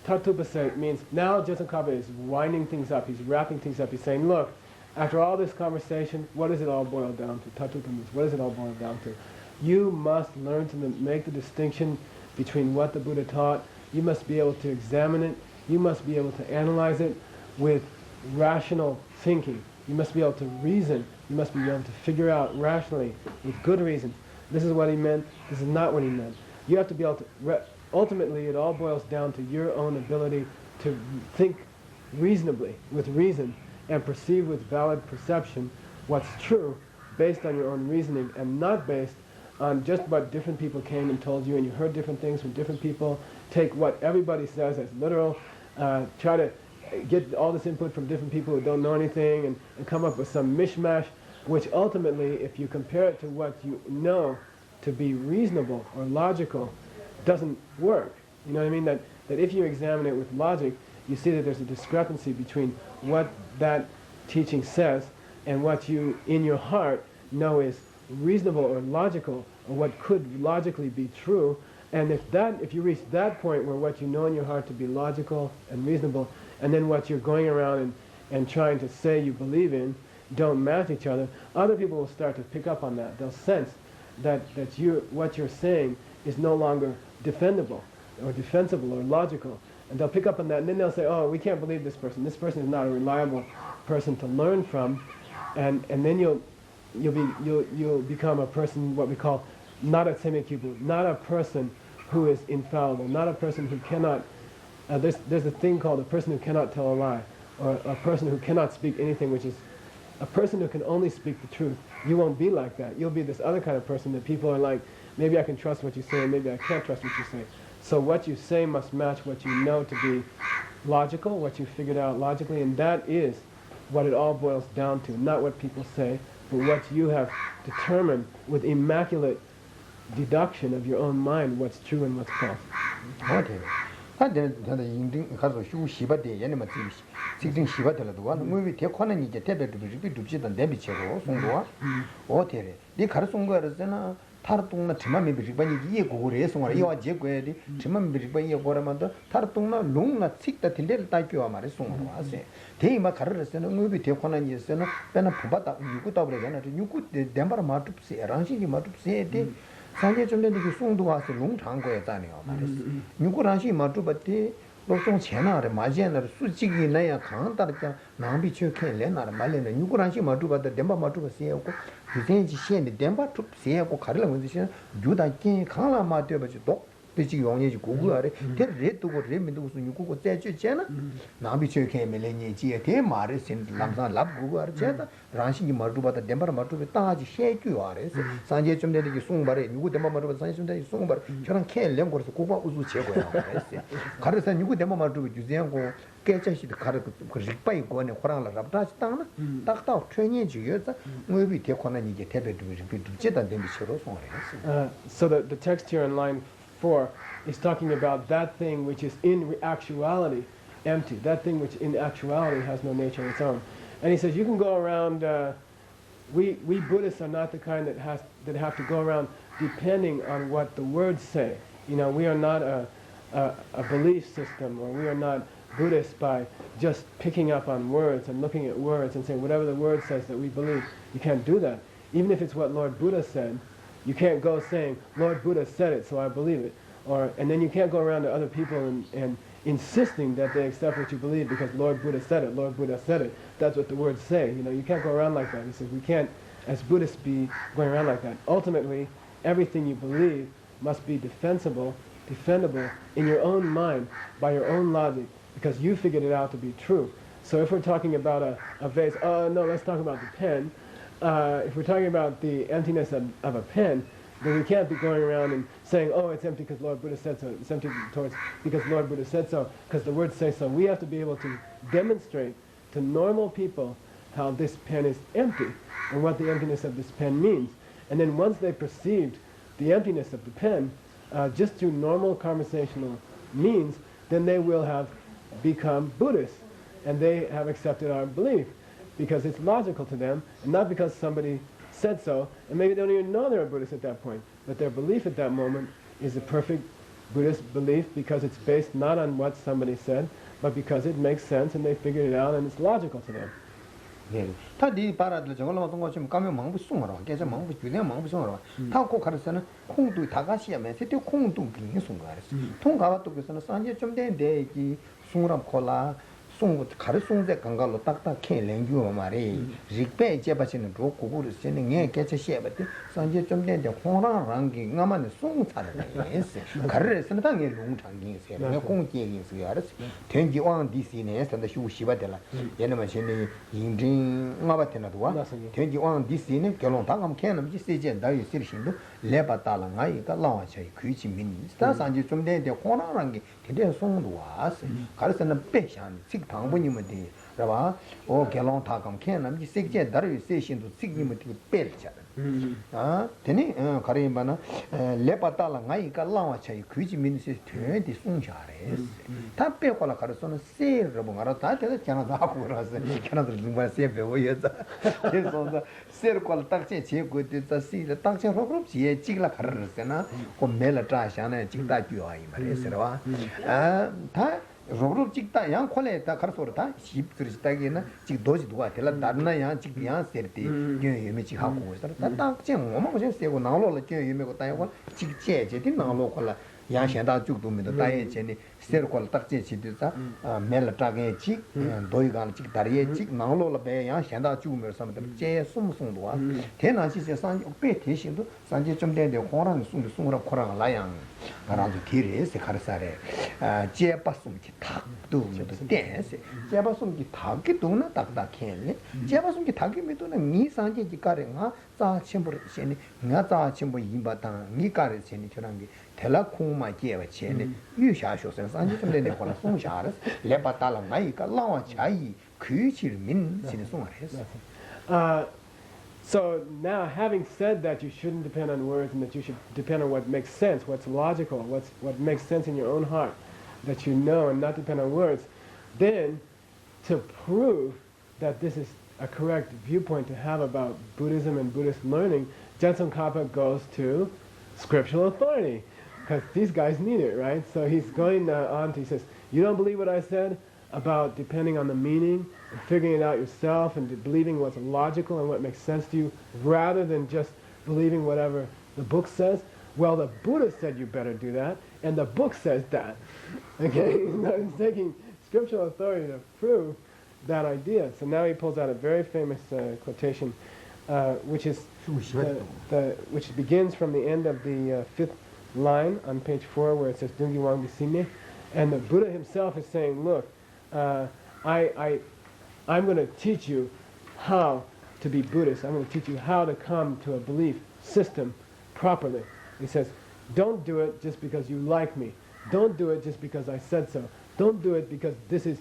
Tatupasa means now Jesakaba is winding things up, he's wrapping things up, he's saying, look, after all this conversation, what does it all boil down to? Tatupa means, what does it all boil down to? You must learn to make the distinction between what the Buddha taught. You must be able to examine it. You must be able to analyze it with rational thinking. You must be able to reason. You must be able to figure out rationally, with good reason. This is what he meant, this is not what he meant. You have to be able to, ultimately it all boils down to your own ability to think reasonably, with reason, and perceive with valid perception what's true based on your own reasoning and not based on just what different people came and told you and you heard different things from different people. Take what everybody says as literal, try to get all this input from different people who don't know anything and come up with some mishmash, which ultimately, if you compare it to what you know to be reasonable or logical, doesn't work. You know what I mean? That if you examine it with logic, you see that there's a discrepancy between what that teaching says and what you, in your heart, know is reasonable or logical, or what could logically be true. And if you reach that point where what you know in your heart to be logical and reasonable, and then what you're going around and trying to say you believe in don't match each other, other people will start to pick up on that. They'll sense that what you're saying is no longer defendable or defensible or logical. And they'll pick up on that, and then they'll say, oh, we can't believe this person. This person is not a reliable person to learn from. And then you'll become a person, what we call not a semikyubu, not a person who is infallible, not a person who cannot, there's a thing called a person who cannot tell a lie, or a person who cannot speak anything, which is a person who can only speak the truth. You won't be like that. You'll be this other kind of person that people are like, maybe I can trust what you say, and maybe I can't trust what you say. So what you say must match what you know to be logical, what you figured out logically, and that is what it all boils down to, not what people say, but what you have determined with immaculate deduction of your own mind what's true and what's false. Okay. 가서 휴 시바데 얘네만 지금 시바들도 와 뭐비 대권은 이제 대배도 비비도지던 대비체로 송도와 어때래 네 가르송 거라잖아 타르동나 지만미 비비바니 이해 고고래 송아 이와 제고에디 지만미 비비바니 고라만도 타르동나 롱나 틱다 텐데를 따교와 말이 송으로 와세 대이마 가르르서는 뭐비 대권은 이제는 배나 부바다 유구다 버려잖아 유구 덴바라 마트프세 랑신이 마트프세데 산제 좀 되는 그 송도 와서 농장고에 다녀요 말했어. 누구랑시 맞주버티 로송 채나를 맞이하는 수직이 나야 강다르자 남비 쳐케 레나를 말레는 누구랑시 맞주버다 덴바 맞주버세고 그생지 시엔데 덴바 툭세고 가르는 것이 유다께 강라 맞대버지도 비지 용예지 고고아래 대레 두고 레민도 무슨 유고고 째주잖아 남비 쳐케 멜레니 지에 대 말을 신 람산 랍 고고아래 제다 랑신이 맞주버다 덴바 맞주버 따지 셰규 아래서 산제 좀 되는 게 송바래 누구 덴바 맞주버 산제 좀 되는 송바래 저랑 캐 렘고서 고고 우주 제고야 그랬어 가르서 누구 덴바 맞주버 주제고 깨자시도 가르 그 릭바이 고네 호랑라 랍다지 땅나 딱딱 트레이닝지 여자 뭐비 대권은 이게 대배도 비두제단 된 비처럼 송아래 So the text here in line 4 is talking about that thing which is in actuality empty, that thing which in actuality has no nature of its own. And he says you can go around, we Buddhists are not the kind that have to go around depending on what the words say. You know, we are not a belief system, or we are not Buddhists by just picking up on words and looking at words and saying whatever the word says that we believe. You can't do that. Even if it's what Lord Buddha said, you can't go saying, Lord Buddha said it, so I believe it. And then you can't go around to other people and insisting that they accept what you believe because Lord Buddha said it, Lord Buddha said it. That's what the words say. You know, you can't go around like that. He says we can't, as Buddhists, be going around like that. Ultimately, everything you believe must be defendable in your own mind, by your own logic, because you figured it out to be true. So if we're talking about a vase, no, let's talk about the pen. If we're talking about the emptiness of a pen, then we can't be going around and saying, oh, it's empty because Lord Buddha said so. It's empty because Lord Buddha said so, because the words say so. We have to be able to demonstrate to normal people how this pen is empty and what the emptiness of this pen means. And then once they perceived the emptiness of the pen, just through normal conversational means, then they will have become Buddhists, and they have accepted our belief, because it's logical to them, and not because somebody said so, and maybe they don't even know they're a Buddhist at that point, but their belief at that moment is a perfect Buddhist belief because it's based not on what somebody said, but because it makes sense and they figured it out and it's logical to them. 타디 바라들 저걸로 어떤 거 좀 가면 망부 숨어라. 계속 망부 주내 망부 숨어라. 타고 가르서는 콩도 다가시야면 세대 콩도 빙 숨어 가르서. 통가와 또 그래서는 산제 좀 된데 이 숨으람 콜라 송 가르 송제 강가로 딱딱 캐 랭규 말이 직배 제바시는 로 고고를 쓰는 게 개체 시에버디 산제 좀 된데 홍랑 랑기 나만 송 차는 했어. 가르에서는 당에 롱장기 세네 공기에 있어요. 알았어. 된기 왕 디시네 산다 휴시바들라. 얘네만 신이 인진 나바테나도 와. 된기 왕 디시네 결혼 당감 캐는 지세제 나이 실신도 레바달랑 아이가 라와차이 그지 민. 산제 좀 된데 홍랑 랑기 되게 송도 와서 가르서는 빼샤는 당분이면 돼. 그봐. 오 결혼 타감 캐는 지 색제 다르 세신도 sik님은 되게 뺄잖아. Teni Karimbana, Lepatala, Naika Lawacha, Kuji Ministry, 20 Sunchares. Tapecola Carson, say Rabongarata, Canada, Canada, Save, Circle Taxi, good to see the Taxi group, Chigla Carasena, or Mela Trashana, Chita, you are in Robert Chicta, young Coletta Carsorta, sheep to Stagina, Chick Doji to what, Darna, young Chikian, Serti, Yumichi Haku, that dark Jim, Mama was say, now, like you make a Taiwan, Chick Che, now local, Yan Shanda Juk to me, the Diet Jenny, Circle Taxi, Melatrag Chick, Doigan Chick Tarie Chick, now Lola Bay, Yan Shanda Jumor, some of them, Jay Sum Sundua, 10 she says, Petition to Sanjay Chumden, the Horan, soon the sooner of Koran Lion, around the Tiris, the Karsare, Jepasum Kitak, do the dance, Jepasum Kitak, do not tak that can, Jepasum Kitak, me to the me Sanjay Karinga, Za Chimber, Nata Chimbo Yimbatan, Nikari Chenichurangi. Tela Kuma gave a chain, you shall show some Sanjay from the Nepal Shars, Lepatala Naika, Lawa Chai, Kuchil Min, Sinisumars. So now, having said that you shouldn't depend on words and that you should depend on what makes sense, what's logical, what makes sense in your own heart, that you know and not depend on words, then to prove that this is a correct viewpoint to have about Buddhism and Buddhist learning, Jetsun Kappa goes to scriptural authority, because these guys need it, right? So he's going on to, he says, you don't believe what I said about depending on the meaning and figuring it out yourself and believing what's logical and what makes sense to you rather than just believing whatever the book says? Well, the Buddha said you better do that, and the book says that. Okay? He's taking scriptural authority to prove that idea. So now he pulls out a very famous quotation, which which begins from the end of the fifth line on page 4, where it says Dungi Wang Bisine, and the Buddha himself is saying, look, I'm going to teach you how to be Buddhist. I'm going to teach you how to come to a belief system properly. He says, don't do it just because you like me. Don't do it just because I said so. Don't do it because this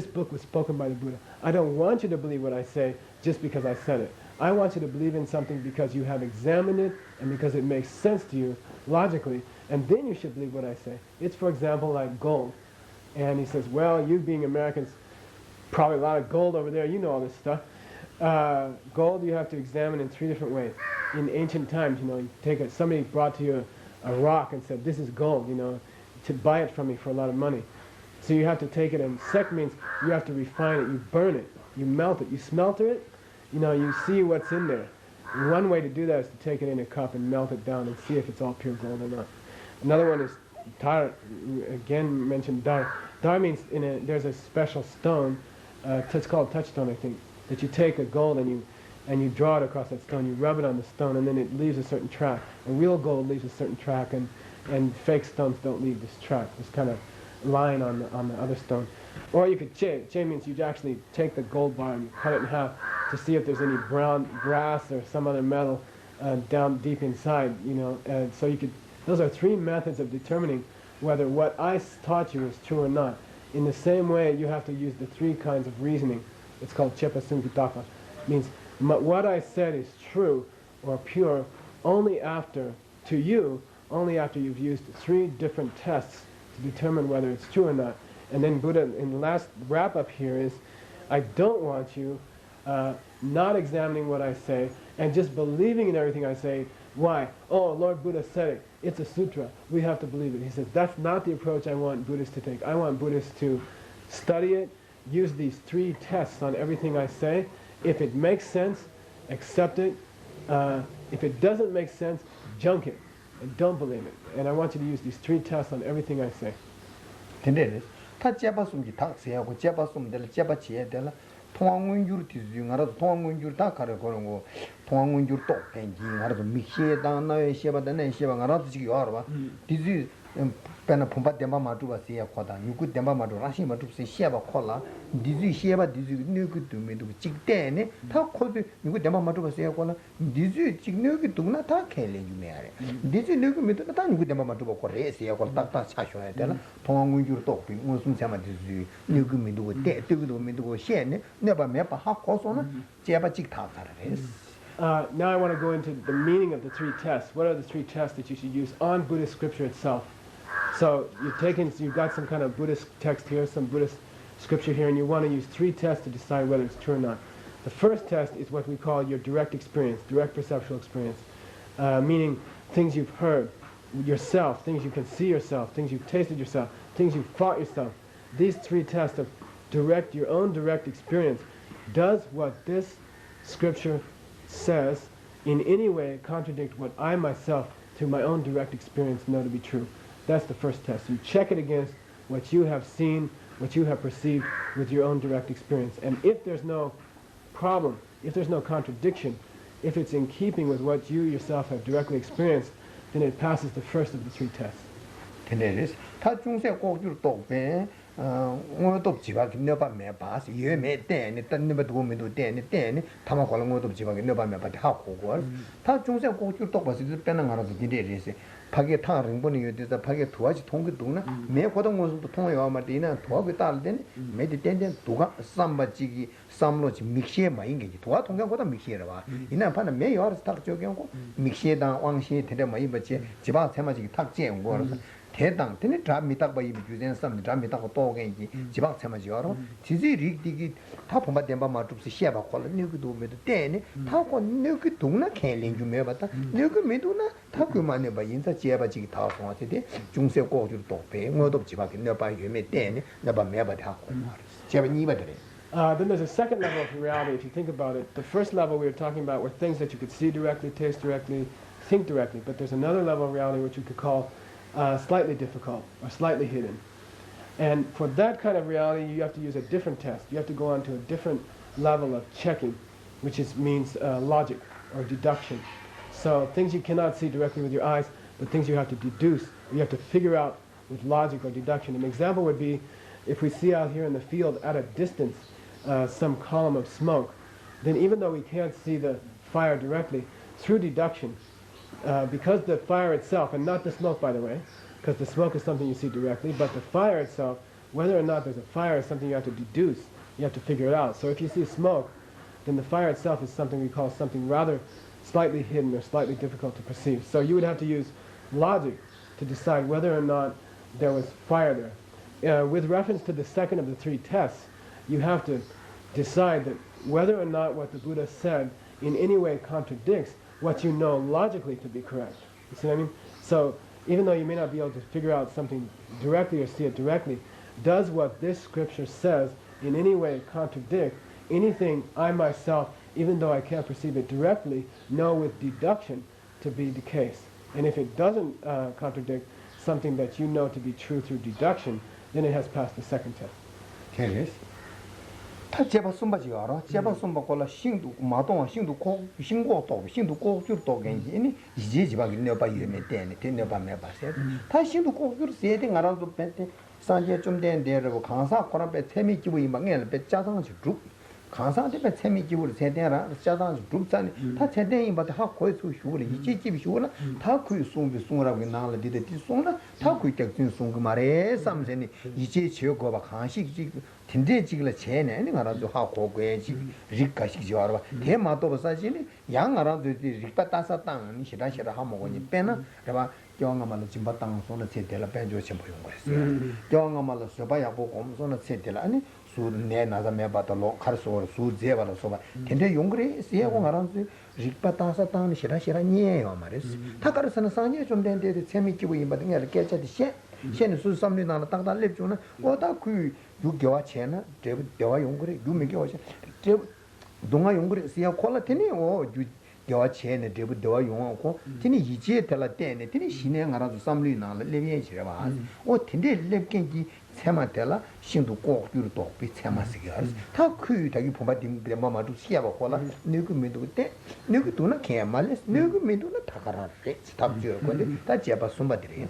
book was spoken by the Buddha. I don't want you to believe what I say just because I said it. I want you to believe in something because you have examined it and because it makes sense to you logically, and then you should believe what I say. It's, for example, like gold. And he says, well, you being Americans, probably a lot of gold over there, you know all this stuff. Gold you have to examine in 3 different ways. In ancient times, somebody brought to you a rock and said, this is gold, to buy it from me for a lot of money. So you have to take it, and sek means you have to refine it, you burn it, you melt it, you smelter it, you see what's in there. And one way to do that is to take it in a cup and melt it down and see if it's all pure gold or not. Another one is tar, again mentioned dar. Dar means there's a special stone, it's called touchstone, I think, that you take a gold and you draw it across that stone, you rub it on the stone, and then it leaves a certain track. And real gold leaves a certain track, and fake stones don't leave this track, this kind of line on the other stone. Or you could che. Che means you actually take the gold bar and you cut it in half to see if there's any brown brass or some other metal down deep inside, And so those are 3 methods of determining whether what I taught you is true or not. In the same way, you have to use the 3 kinds of reasoning. It's called Chepa Sungitapa. It means what I said is true or pure only after you've used 3 different tests to determine whether it's true or not. And then Buddha, in the last wrap-up here, is I don't want you not examining what I say and just believing in everything I say. Why? Oh, Lord Buddha said it. It's a sutra. We have to believe it. He says, that's not the approach I want Buddhists to take. I want Buddhists to study it, use these 3 tests on everything I say. If it makes sense, accept it. If it doesn't make sense, junk it and don't believe it. And I want you to use these 3 tests on everything I say. 타 제바숨기 탁세하고 제바숨들 제바치에들 통항문줄 뒤주 알아서 통항문줄 다 가려 그런 거 통항문줄 또 벤지 알아서 미시에다 나에 시바다네 시바 알아서 지기 알아봐 뒤주 pena pumpa demba matuba siya kwada nyuku demba matu rashi matu se sheba khola dizu sheba dizu nyuku dume du chikte ne ta khode nyuku demba matuba siya kwala dizu chikne ki dugna ta khele jume are dizu nyuku metu ta nyuku demba matuba ko re siya kwala ta ta cha shwa de la thongun jur to pi mo sum chama dizu nyuku metu ko te te du metu ko she ne ba me pa ha ko so na cheba chik ta ta re Now I want to go into the meaning of the three tests. What are the three tests that you should use on Buddhist scripture itself? So you've got some kind of Buddhist text here, some Buddhist scripture here, and you want to use three tests to decide whether it's true or not. The first test is what we call your direct experience, direct perceptual experience, meaning things you've heard yourself, things you can see yourself, things you've tasted yourself, things you've thought yourself. These three tests of your own direct experience. Does what this scripture says in any way contradict what I myself, through my own direct experience, know to be true? That's the first test. You check it against what you have seen, what you have perceived with your own direct experience. And if there's no problem, if there's no contradiction, if it's in keeping with what you yourself have directly experienced, then it passes the first of the three tests. 파게 타링보니 요디다 파게 도와지 통기도나 매 고동원도 통해와 말이나 도와고 딸된 매디 땡땡 도가 삼바지기 삼로지 믹시에 마인게지 도와 통경보다 믹시에라 봐 이나 판에 매 요르스 탁 저경고 믹시에다 왕시 되게 많이 받지 지바 테마지기 탁 제온 거라서 대당 되네 잡미딱 바이 주된 삼 잡미딱 도겐지 지방 테마지 요로 지지 릭디기 타 pomba demba ma tupsi sheba khola nyugi do me de ne ta ko nyugi dungna khenling ju me ba ta nyugi me do na ta ku ma ne ba yin sa jeba ji ta so wa de jungse ko ju do pe ngo do ji ba ke ne ba yu me de ne na ba me ba ta ko jeba ni ba de. Then there's a second level of reality if you think about it. The first level we were talking about were things that you could see directly, taste directly, think directly, but there's another level of reality which you could call slightly difficult or slightly hidden. And for that kind of reality, you have to use a different test. You have to go on to a different level of checking, which means logic or deduction. So things you cannot see directly with your eyes, but things you have to deduce. You have to figure out with logic or deduction. An example would be if we see out here in the field at a distance some column of smoke, then even though we can't see the fire directly, through deduction, because the fire itself, and not the smoke by the way, because the smoke is something you see directly, but the fire itself, whether or not there's a fire is something you have to deduce. You have to figure it out. So if you see smoke, then the fire itself is something we call something rather slightly hidden or slightly difficult to perceive. So you would have to use logic to decide whether or not there was fire there. With reference to the second of the three tests, you have to decide that whether or not what the Buddha said in any way contradicts what you know logically to be correct. You see what I mean? So even though you may not be able to figure out something directly or see it directly, does what this scripture says in any way contradict anything I myself, even though I can't perceive it directly, know with deduction to be the case? And if it doesn't contradict something that you know to be true through deduction, then it has passed the second test. Okay. 타 제바 숨바지 알아? 제바 숨바 콜라 싱도 마동 싱도 코 싱고 또 싱도 고줄 또 괜히 이제 지바 있네 봐 이메 때네 때네 봐 매바세 타 싱도 고줄 세데 알아도 뺐대 산제 좀 된데로 강사 코라베 세미 기부 이망에 배 짜상 쭉 강사한테 배 세미 기부를 세대라 짜상 쭉잖아 타 세대인 바다 하 거의 수 휴를 이제 집이 휴나 타 거의 송비 송라고 나를 디데 디 송나 타 거의 딱진 송그 말에 삼세니 이제 지역거 봐 강식 근데 지금 쟤네 알아도 하고 고해지 리까시 좋아라 대마도 버사지니 양 알아도 리빠 따사 땅 시라시라 하모고니 빼나 그봐 경험만을 짐바 땅 손에 제대로 빼줘 좀 보는 거였어요 경험만을 써봐야 보고 손에 제대로 아니 수내 나자 매바도 카르소 수제바로 써봐 근데 용그리 세고 알아도 리빠 따사 땅 시라시라 니에요 말했어 타카르서는 상에 좀 된데 재미지고 임바든 게 깨져도 셴 수삼리 나나 땅다 랩주나 뭐다 그 유교와 체나 대와 용거리 유미교와 체 동아 용거리 시야 퀄리티니 오 유교와 체네 대와 용하고 티니 이제 달라 때네 티니 신에 알아서 삼리 나나 레비에 지라 봐오 텐데 랩겐기 세마텔라 신도 꼭 유도 비 세마스기야 다그 자기 보마 딤데 마마도 시야바 콜라 네그 메도 때 네그 도나 개말레스 네그 메도나 타가라게 스탑지어 건데 다 제바 숨바들이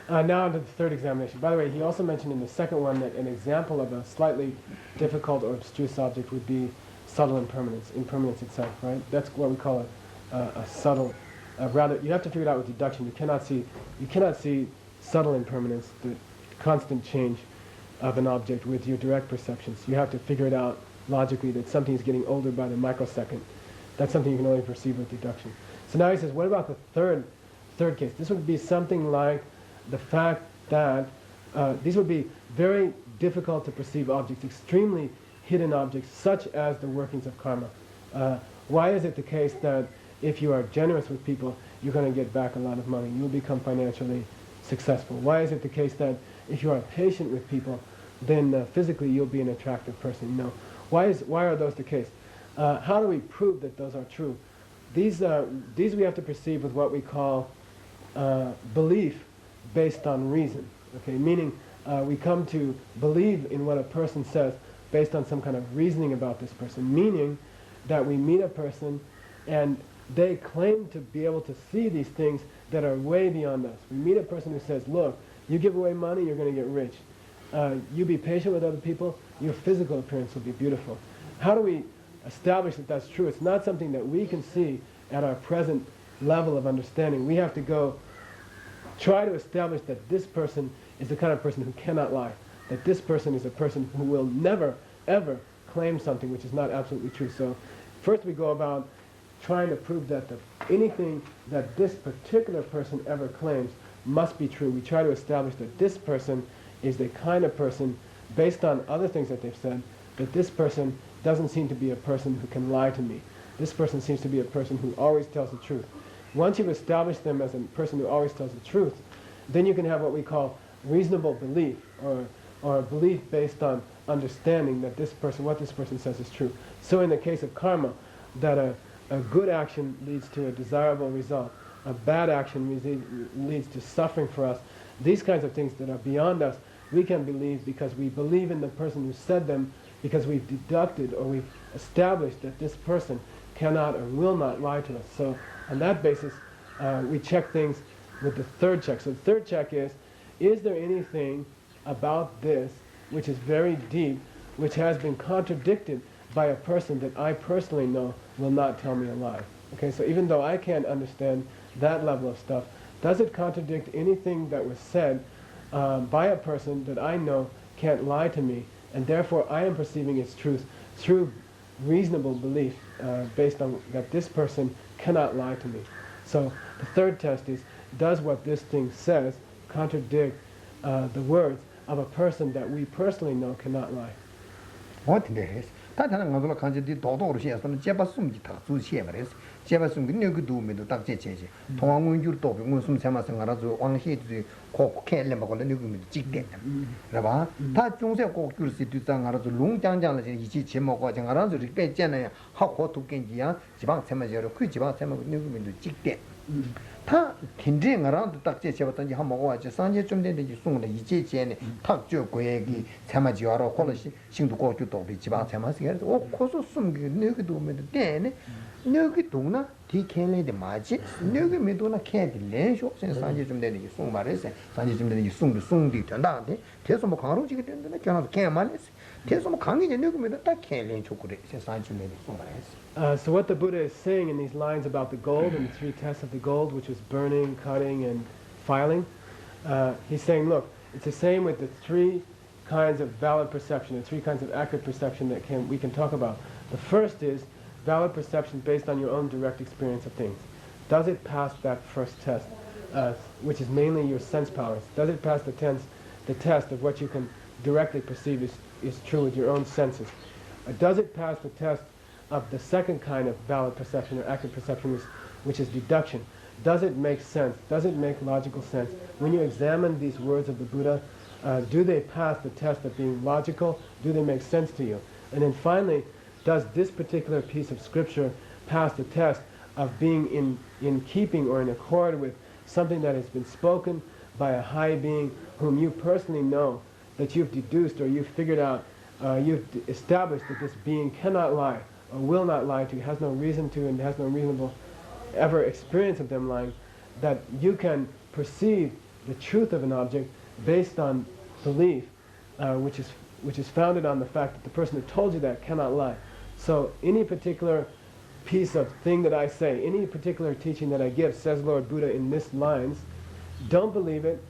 Now to the third examination. By the way, he also mentioned in the second one that an example of a slightly difficult or abstruse object would be subtle impermanence, impermanence itself, right? That's what we call a subtle, rather, you have to figure it out with deduction. You cannot see subtle impermanence, the constant change of an object with your direct perceptions. You have to figure it out logically that something is getting older by the microsecond. That's something you can only perceive with deduction. So now he says, what about the third case? This would be something like the fact that these would be very difficult to perceive objects, extremely hidden objects, such as the workings of karma. Why is it the case that if you are generous with people, you're going to get back a lot of money? You'll become financially successful. Why is it the case that if you are patient with people, then physically you'll be an attractive person? You know, why are those the case? How do we prove that those are true? These we have to perceive with what we call belief based on reason. Okay, meaning we come to believe in what a person says based on some kind of reasoning about this person. Meaning that we meet a person and they claim to be able to see these things that are way beyond us. We meet a person who says, look, you give away money, you're going to get rich. You be patient with other people, your physical appearance will be beautiful. How do we establish that that's true? It's not something that we can see at our present level of understanding. We have to go try to establish that this person is the kind of person who cannot lie, that this person is a person who will never, ever claim something which is not absolutely true. So first we go about trying to prove that anything that this particular person ever claims must be true. We try to establish that this person is the kind of person, based on other things that they've said, that this person doesn't seem to be a person who can lie to me. This person seems to be a person who always tells the truth. Once you've established them as a person who always tells the truth, then you can have what we call reasonable belief, or belief based on understanding that this person, what this person says is true. So in the case of karma, that a good action leads to a desirable result, a bad action leads to suffering for us. These kinds of things that are beyond us, we can believe because we believe in the person who said them, because we've deducted or we've established that this person cannot or will not lie to us. So on that basis, we check things with the third check. So the third check is there anything about this which is very deep, which has been contradicted by a person that I personally know will not tell me a lie? Okay, so even though I can't understand that level of stuff, does it contradict anything that was said by a person that I know can't lie to me, and therefore I am perceiving its truth through reasonable belief based on that this person cannot lie to me? So the third test is, does what this thing says contradict the words of a person that we personally know cannot lie? What is 다타는 가도록 간제디 도도로 시에서는 제바숨지 다 주시에버레스 제바숨 그녀그 도메도 딱 제제제 통왕문줄 도비 무슨 세마선 알아서 왕시지 kokele 먹을 누구면 찍대 그래봐 다 중세 꼭줄 수 있다 알아서 롱장장을 이지 제목과 장 알아서 이렇게 있잖아요 하고 두겐지야 지방 세마저로 그 지방 세마 누구면 찍대 다 긴쟁어랑도 딱 제쳐봤던지 한 먹어가지고 산제 좀 되는지送的 이제 제네 탁죠 고액이 세마지와로 콜시 신도 고주도 지방 세마스게 코소 숨기 너기도 오면 되네 너기 동나 디켈레데 마지 너기 메도나 캔디 렌쇼 산제 좀 되는지 송 말했어 산제 좀 되는지 송디 된다는데 계속 뭐 강로지게 된다네 견아서 캔 말했어 계속 뭐 강이제 너기 메도 딱 캔렌 초코레 산제 좀 되는지 송 말했어. So what the Buddha is saying in these lines about the gold and the three tests of the gold, which is burning, cutting, and filing, he's saying, look, it's the same with the three kinds of valid perception, the three kinds of accurate perception that we can talk about. The first is valid perception based on your own direct experience of things. Does it pass that first test, which is mainly your sense powers? Does it pass the test of what you can directly perceive is true with your own senses? Does it pass the test of the second kind of valid perception or accurate perception, which is deduction? Does it make sense? Does it make logical sense? When you examine these words of the Buddha, do they pass the test of being logical? Do they make sense to you? And then finally, does this particular piece of scripture pass the test of being in keeping or in accord with something that has been spoken by a high being whom you personally know, that you've deduced or you've figured out, you've established that this being cannot lie, or will not lie to you, has no reason to, and has no reasonable ever experience of them lying, that you can perceive the truth of an object based on belief, which is founded on the fact that the person who told you that cannot lie. So any particular piece of thing that I say, any particular teaching that I give, says Lord Buddha in this lines, don't believe it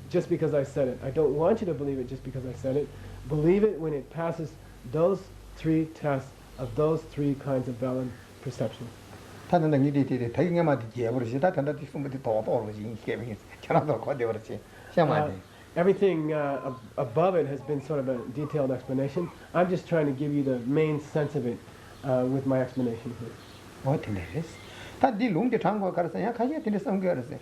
just because I said it. I don't want you to believe it just because I said it. Believe it when it passes those three tests of those three kinds of valid perception. 타는데 이게 되게 많이 제버지 다 된다 뒤숨부터 더 떨어지 이게 전화도 거대 버지 시험하지 Everything above it has been sort of a detailed explanation. I'm just trying to give you the main sense of it with my explanation here. 뭐 되네스 다디 롱게 장고 가르서 야 가게 되는 성게 알았어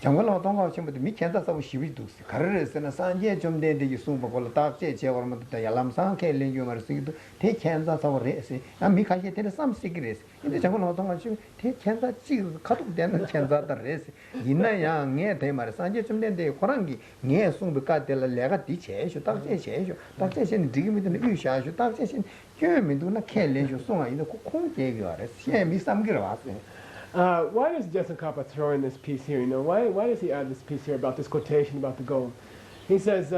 정말로 동가 친구들 미캔다 싸고 시비도 가르르스나 산제 좀 되는데 유승보 걸 딱제 제거면 또 야람상 켈링 말씀도 대캔다 싸고 레스 아 미카게 되는 삼시기레스 근데 정말로 동가 친구 대캔다 지 가도 되는 캔다다 레스 있나야 게 대말 산제 좀 되는데 고랑기 게 승부가 될 내가 뒤체쇼 딱제 제쇼 딱제신 디기미든 유샤쇼 딱제신 교민도나 켈링 송아 이거 공제가 알았어 시에 삼기로 왔어요. Why does Jetsun Kappa throw in this piece here? You know, why does he add this piece here about this quotation about the gold? He says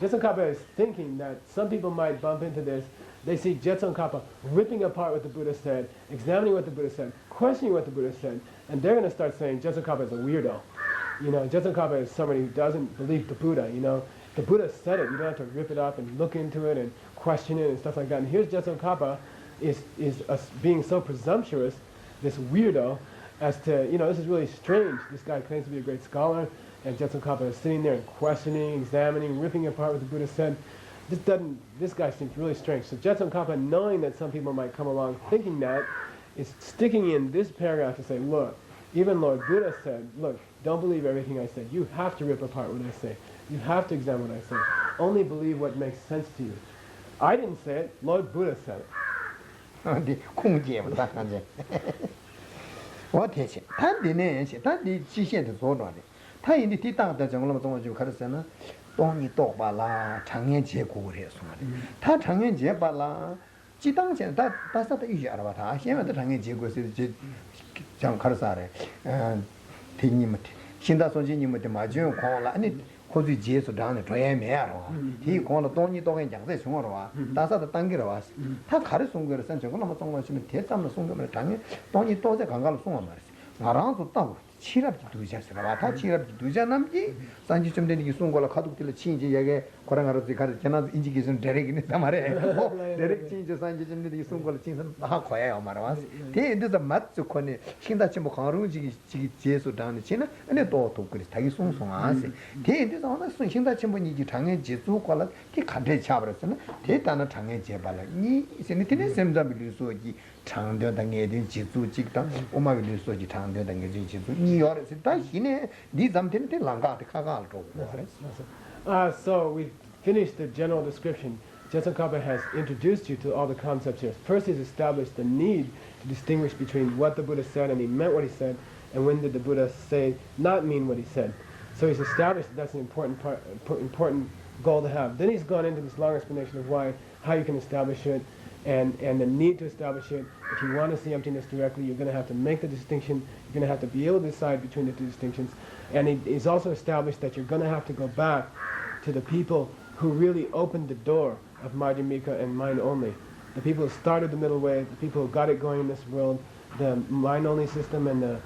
Jetsun Kappa is thinking that some people might bump into this. They see Jetsun Kappa ripping apart what the Buddha said, examining what the Buddha said, questioning what the Buddha said, and they're going to start saying Jetsun Kappa is a weirdo. You know, Jetsun Kappa is somebody who doesn't believe the Buddha. You know, the Buddha said it. You don't have to rip it up and look into it and question it and stuff like that. And here's Jetsun Kappa is being so presumptuous, this weirdo, as to, you know, this is really strange. This guy claims to be a great scholar, and Jetsun Kappa is sitting there and questioning, examining, ripping apart what the Buddha said. This guy seems really strange. So Jetsun Kappa, knowing that some people might come along thinking that, is sticking in this paragraph to say, look, even Lord Buddha said, look, don't believe everything I said. You have to rip apart what I say. You have to examine what I say. Only believe what makes sense to you. I didn't say it. Lord Buddha said it. 我提醒，他的呢是他的极限的做到的，他因为提当的讲了嘛，中国就开始说呢，当你多把啦，常年结果的说的，他常年结把啦，即当前他啥都预想了吧，他现在的常年结果是这讲开始啥的，听你们的，现在说起你们的嘛，就光了，你。或者接触这的专业面了，他讲了当你多跟讲在说了哇，大家都当给了哇，他开始送给了，像这个那么送了什么，天咱们送给了，当你当你多在刚刚了送了嘛，俺让就到。 치랍 두자스라 와타 치랍 두자남지 산지 좀 되는 게 송고라 카둑들 친지 얘게 고랑하르지 가르 제나 인지기선 데렉이네 말에 데렉 친지 산지 좀 되는 게 송고라 친선 다 거예요 말아 대에서 맞죠 코네 신다치 뭐 가루지 지 제수 다는 지는 근데 또 그래 자기 송송아세 대에서 하나 순 신다치 뭐 이지 당연 제수 걸라 그 간대 잡으랬잖아 대단한 당연 제발라 이 세니티네 셈자빌리소지 장대당에 된 제수 직당 오마빌리소지 장대당에 된 제수 So we finished the general description. Jetsun Kappa has introduced you to all the concepts here. First, he's established the need to distinguish between what the Buddha said and he meant what he said, and when did the Buddha say not mean what he said. So he's established that that's an important goal to have. Then he's gone into this long explanation of how you can establish it, and the need to establish it. If you want to see emptiness directly, you're going to have to make the distinction. You're going to have to be able to decide between the two distinctions. And he's also established that you're going to have to go back to the people who really opened the door of Madhyamika and mind only. The people who started the middle way, the people who got it going in this world, the mind only system and the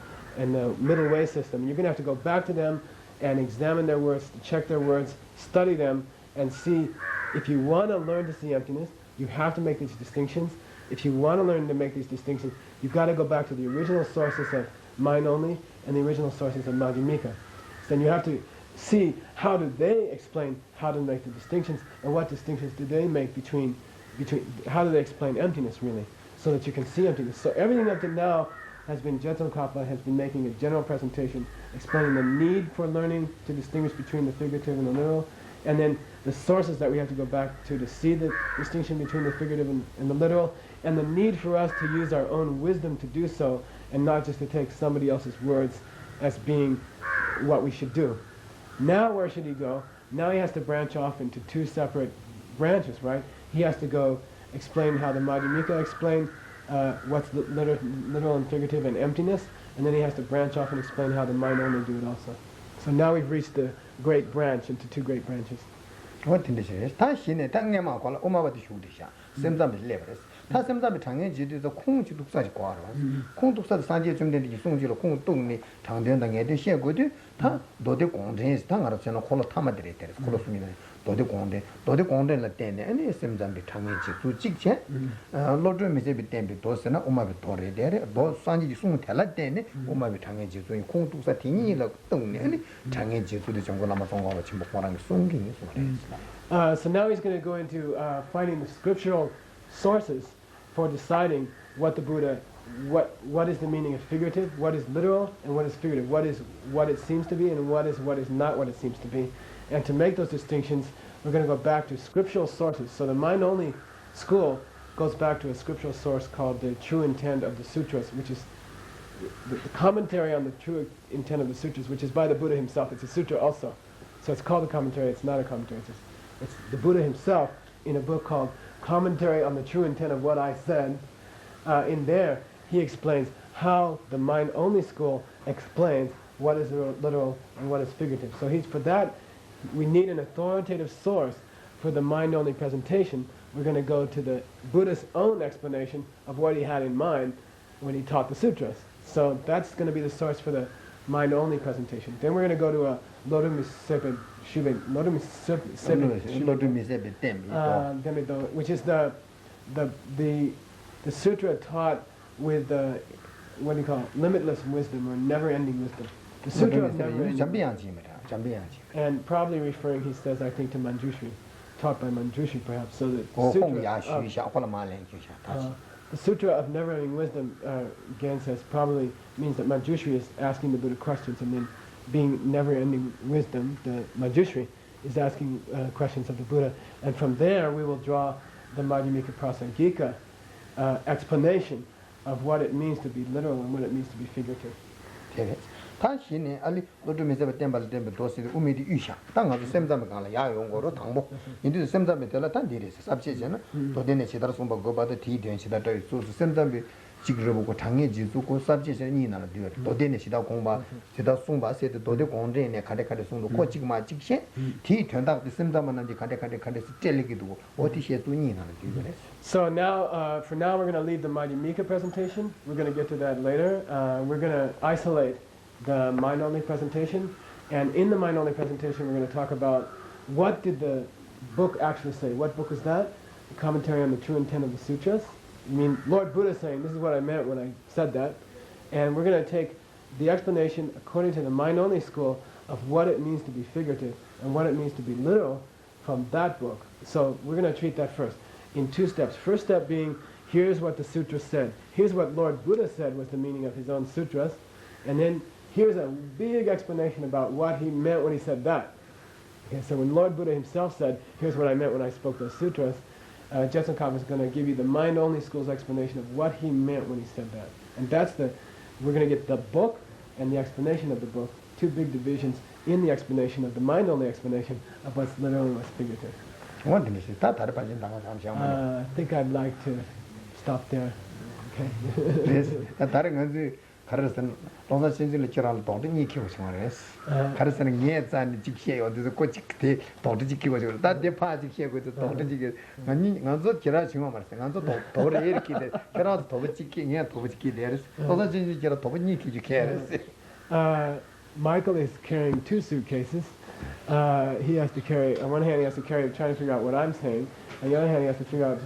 middle way system. You're going to have to go back to them and examine their words, check their words, study them, and see if you want to learn to see emptiness. You have to make these distinctions. If you want to learn to make these distinctions, you've got to go back to the original sources of mind only and the original sources of Madhyamika. So then you have to see how do they explain how to make the distinctions, and what distinctions do they make between how do they explain emptiness really, so that you can see emptiness. So everything up to now has been Jetsun Kappa has been making a general presentation explaining the need for learning to distinguish between the figurative and the literal, and then the sources that we have to go back to see the distinction between the figurative and the literal, and the need for us to use our own wisdom to do so, and not just to take somebody else's words as being what we should do. Now where should he go? Now he has to branch off into two separate branches, right? He has to go explain how the Madhyamika explain what's literal and figurative and emptiness, and then he has to branch off and explain how the mind only do it also. So now we've reached the great branch into two great branches. What in the series? Tashin, Tangama, Omawati Shudisha, Semsam is leverage. 다 샘자비 장애지도에서 콩지 독사지 과로 콩 독사도 산지에 좀 되는 송지로 콩 똥니 장대한당 애들 시에고도 다 너대 공대에서 다 알아서는 콜로 타마들이 돼 콜로 숨이네 너대 공대를 때네 아니 샘자비 장애지 수직체 로드 미세비 때비 도스나 오마비 도레 데레 도 산지 송 탈라 때네 오마비 장애지 수이 콩 독사 팅이라 똥니 아니 장애지 수도 정고 남아 송가로 침복하는 송기니 소리 So now he's going to go into finding the scriptural sources for deciding what the Buddha, what is the meaning of figurative, what is literal, and what is figurative, what is what it seems to be, and what is not what it seems to be. And to make those distinctions, we're going to go back to scriptural sources. So the mind-only school goes back to a scriptural source called the true intent of the Sutras, which is the commentary on the true intent of the Sutras, which is by the Buddha himself. It's a sutra also. So it's called a commentary, it's not a commentary. It's the Buddha himself in a book called Commentary on the True Intent of What I Said. In there, he explains how the mind-only school explains what is literal and what is figurative. So for that, we need an authoritative source for the mind-only presentation. We're going to go to the Buddha's own explanation of what he had in mind when he taught the sutras. So that's going to be the source for the mind-only presentation. Then we're going to go to a which is the sutra taught with what do you call it? Limitless wisdom or never-ending wisdom. The sutra of never-ending. And probably referring, he says, I think to Manjushri, taught by Manjushri perhaps. So the sutra of never-ending wisdom, Gan says, probably means that Manjushri is asking the Buddha questions, and then being never-ending wisdom, the Manjushri is asking questions of the Buddha, and from there we will draw the Madhyamika Prasangika explanation of what it means to be literal and what it means to be figurative. 다시네 알리 로드메서 템발 템베 도시의 우미디 유샤 땅아도 샘잠에 가라 야용고로 당보 인도 샘잠에 들라 단디레스 삽시잖아 도데네 시다르 송바 고바데 디된 시다다 소스 샘잠에 지그르보고 당해 지수고 삽시잖아 니나라 디어 도데네 시다 공바 시다 송바 세데 도데 공데네 카데카데 송도 코치그마 직신 디 된다고 샘잠만한지 카데카데 스텔리기도 어디시에 또 니나라 디어레. So now for now we're going to leave the Madhyamika presentation. We're going to get to that later. We're going to isolate the mind-only presentation, and in the mind-only presentation we're going to talk about what did the book actually say. What book is that? The commentary on the true intent of the sutras. I mean, Lord Buddha saying, this is what I meant when I said that. And we're going to take the explanation according to the mind-only school of what it means to be figurative and what it means to be literal from that book. So we're going to treat that first in two steps. First step being, here's what the sutra said. Here's what Lord Buddha said was the meaning of his own sutras. And then here's a big explanation about what he meant when he said that. Okay, so when Lord Buddha himself said, here's what I meant when I spoke those sutras, Jetsun Kapa is going to give you the mind-only school's explanation of what he meant when he said that. And we're going to get the book and the explanation of the book, two big divisions in the explanation of the mind-only explanation of what's literal and what's figurative. I think I'd like to stop there. Okay. 가르선 동사 신진을 지랄 동등이 키고 싶어res 가르선은 예산이 직시에 어디서 꼬직대 동등 지키고 저 다대 파지 키고 저 동등 지키 아니 간저 지라 지금 말했어 간저 도를 이렇게 돼 그래서 도부 지키 예 도부 지키 내res 동사 신진 지라 도부 니키 지키res. Michael is carrying two suitcases. He has to carry, on one hand he has to carry trying to figure out what I'm saying, on the other hand he has to figure out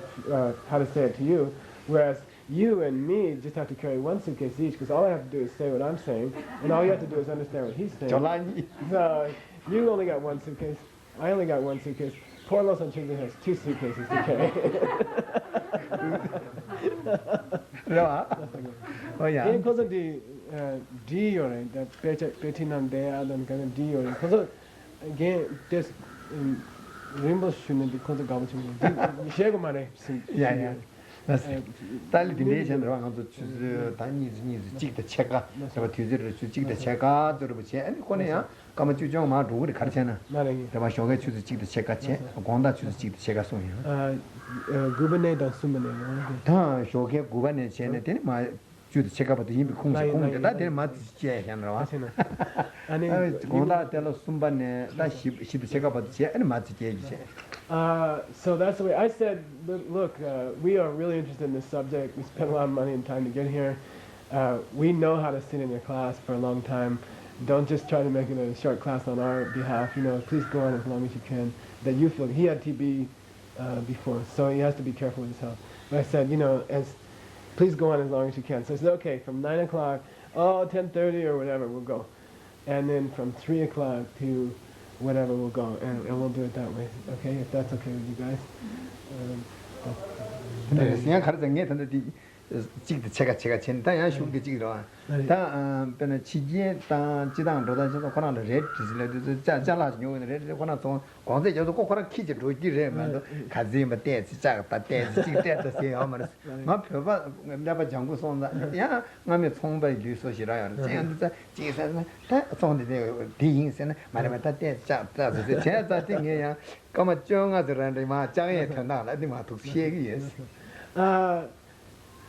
how to say it to you, whereas you and me just have to carry one suitcase each, because all I have to do is say what I'm saying, and all you have to do is understand what he's saying. So you only got one suitcase, I only got one suitcase. Poor Los Angeles has two suitcases to carry. Oh yeah. Because of the D-ore, that Petinan there, and kind of D-ore. Because of, again, this rainbow shouldn't because of garbage. Yeah. 딸리 디네이션 들어가서 단위즈 찍다 체가 저 뒤지를 찍다 체가 들어보지 아니 거네야 가면 주정 마 도를 가르잖아 내가 쇼게 주지 찍다 체가 체 공다 주지 찍다 체가 소이야 구베네다 수메네 다 쇼게 구베네 체네 되네 마 주도 체크하다 이미 공식 공대 다 되는 맛 지야잖아. 아니 공다 때로 순반에 다 시도 체크하다 지야 아니 맛 지야지. So that's the way I said, look, we are really interested in this subject. We spent a lot of money and time to get here. We know how to sit in your class for a long time. Don't just try to make it a short class on our behalf. Please go on as long as you can. That you feel he had TB before, so he has to be careful with his health. But I said, please go on as long as you can. So I said, okay, from 9 o'clock, 10:30 or whatever, we'll go. And then from 3 o'clock to whatever, we'll go. And we'll do it that way, okay? If that's okay with you guys. 그냥 가르쳐 게 찍도 제가 전단야 슈게 찍으러 다 변에 지지에 다 지당 로다서 코나를 레지를 자자라 요는 레지 코나 좀 광대 저도 꼭 코나 키지 로지래 말도 가지 뭐 대지 자다 대지 찍대도 세요 말은 마 표바 내가 장구 손다 야 남의 총배 뉴스시라요 제가 제가 다 손데 대인세는 말하면 다 대자 제가 띵이야 그만 정하더라는데 마 장에 터나라 이마 독시에기였어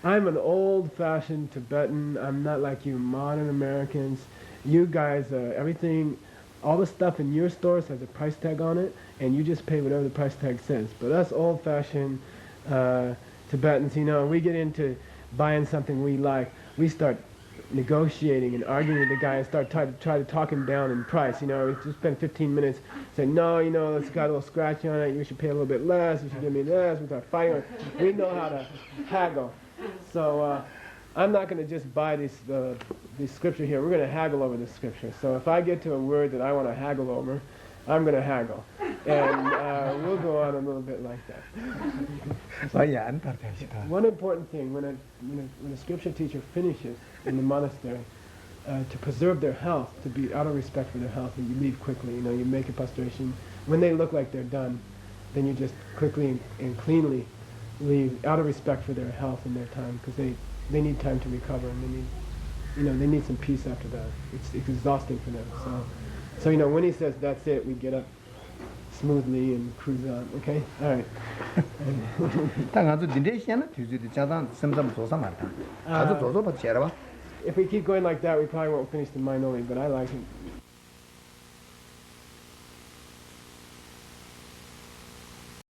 I'm an old-fashioned Tibetan. I'm not like you modern Americans. You guys, everything, all the stuff in your stores has a price tag on it, and you just pay whatever the price tag says. But us old-fashioned Tibetans, we get into buying something we like. We start negotiating and arguing with the guy and try to talk him down in price. We just spend 15 minutes saying, no, it's got a little scratch on it. You should pay a little bit less. You should give me less. We start fighting. We know how to haggle. So I'm not going to just buy this scripture here. We're going to haggle over this scripture. So if I get to a word that I want to haggle over, I'm going to haggle. And we'll go on a little bit like that. One important thing, when a scripture teacher finishes in the monastery, to preserve their health, to be out of respect for their health, and you leave quickly. You make a prostration. When they look like they're done, then you just quickly and cleanly leave out of respect for their health and their time, because they need time to recover, and they need some peace after that. It's exhausting for them. So when he says that's it, we get up smoothly and cruise on. Okay, all right. If we keep going like that, we probably won't finish the mind only. But I like it.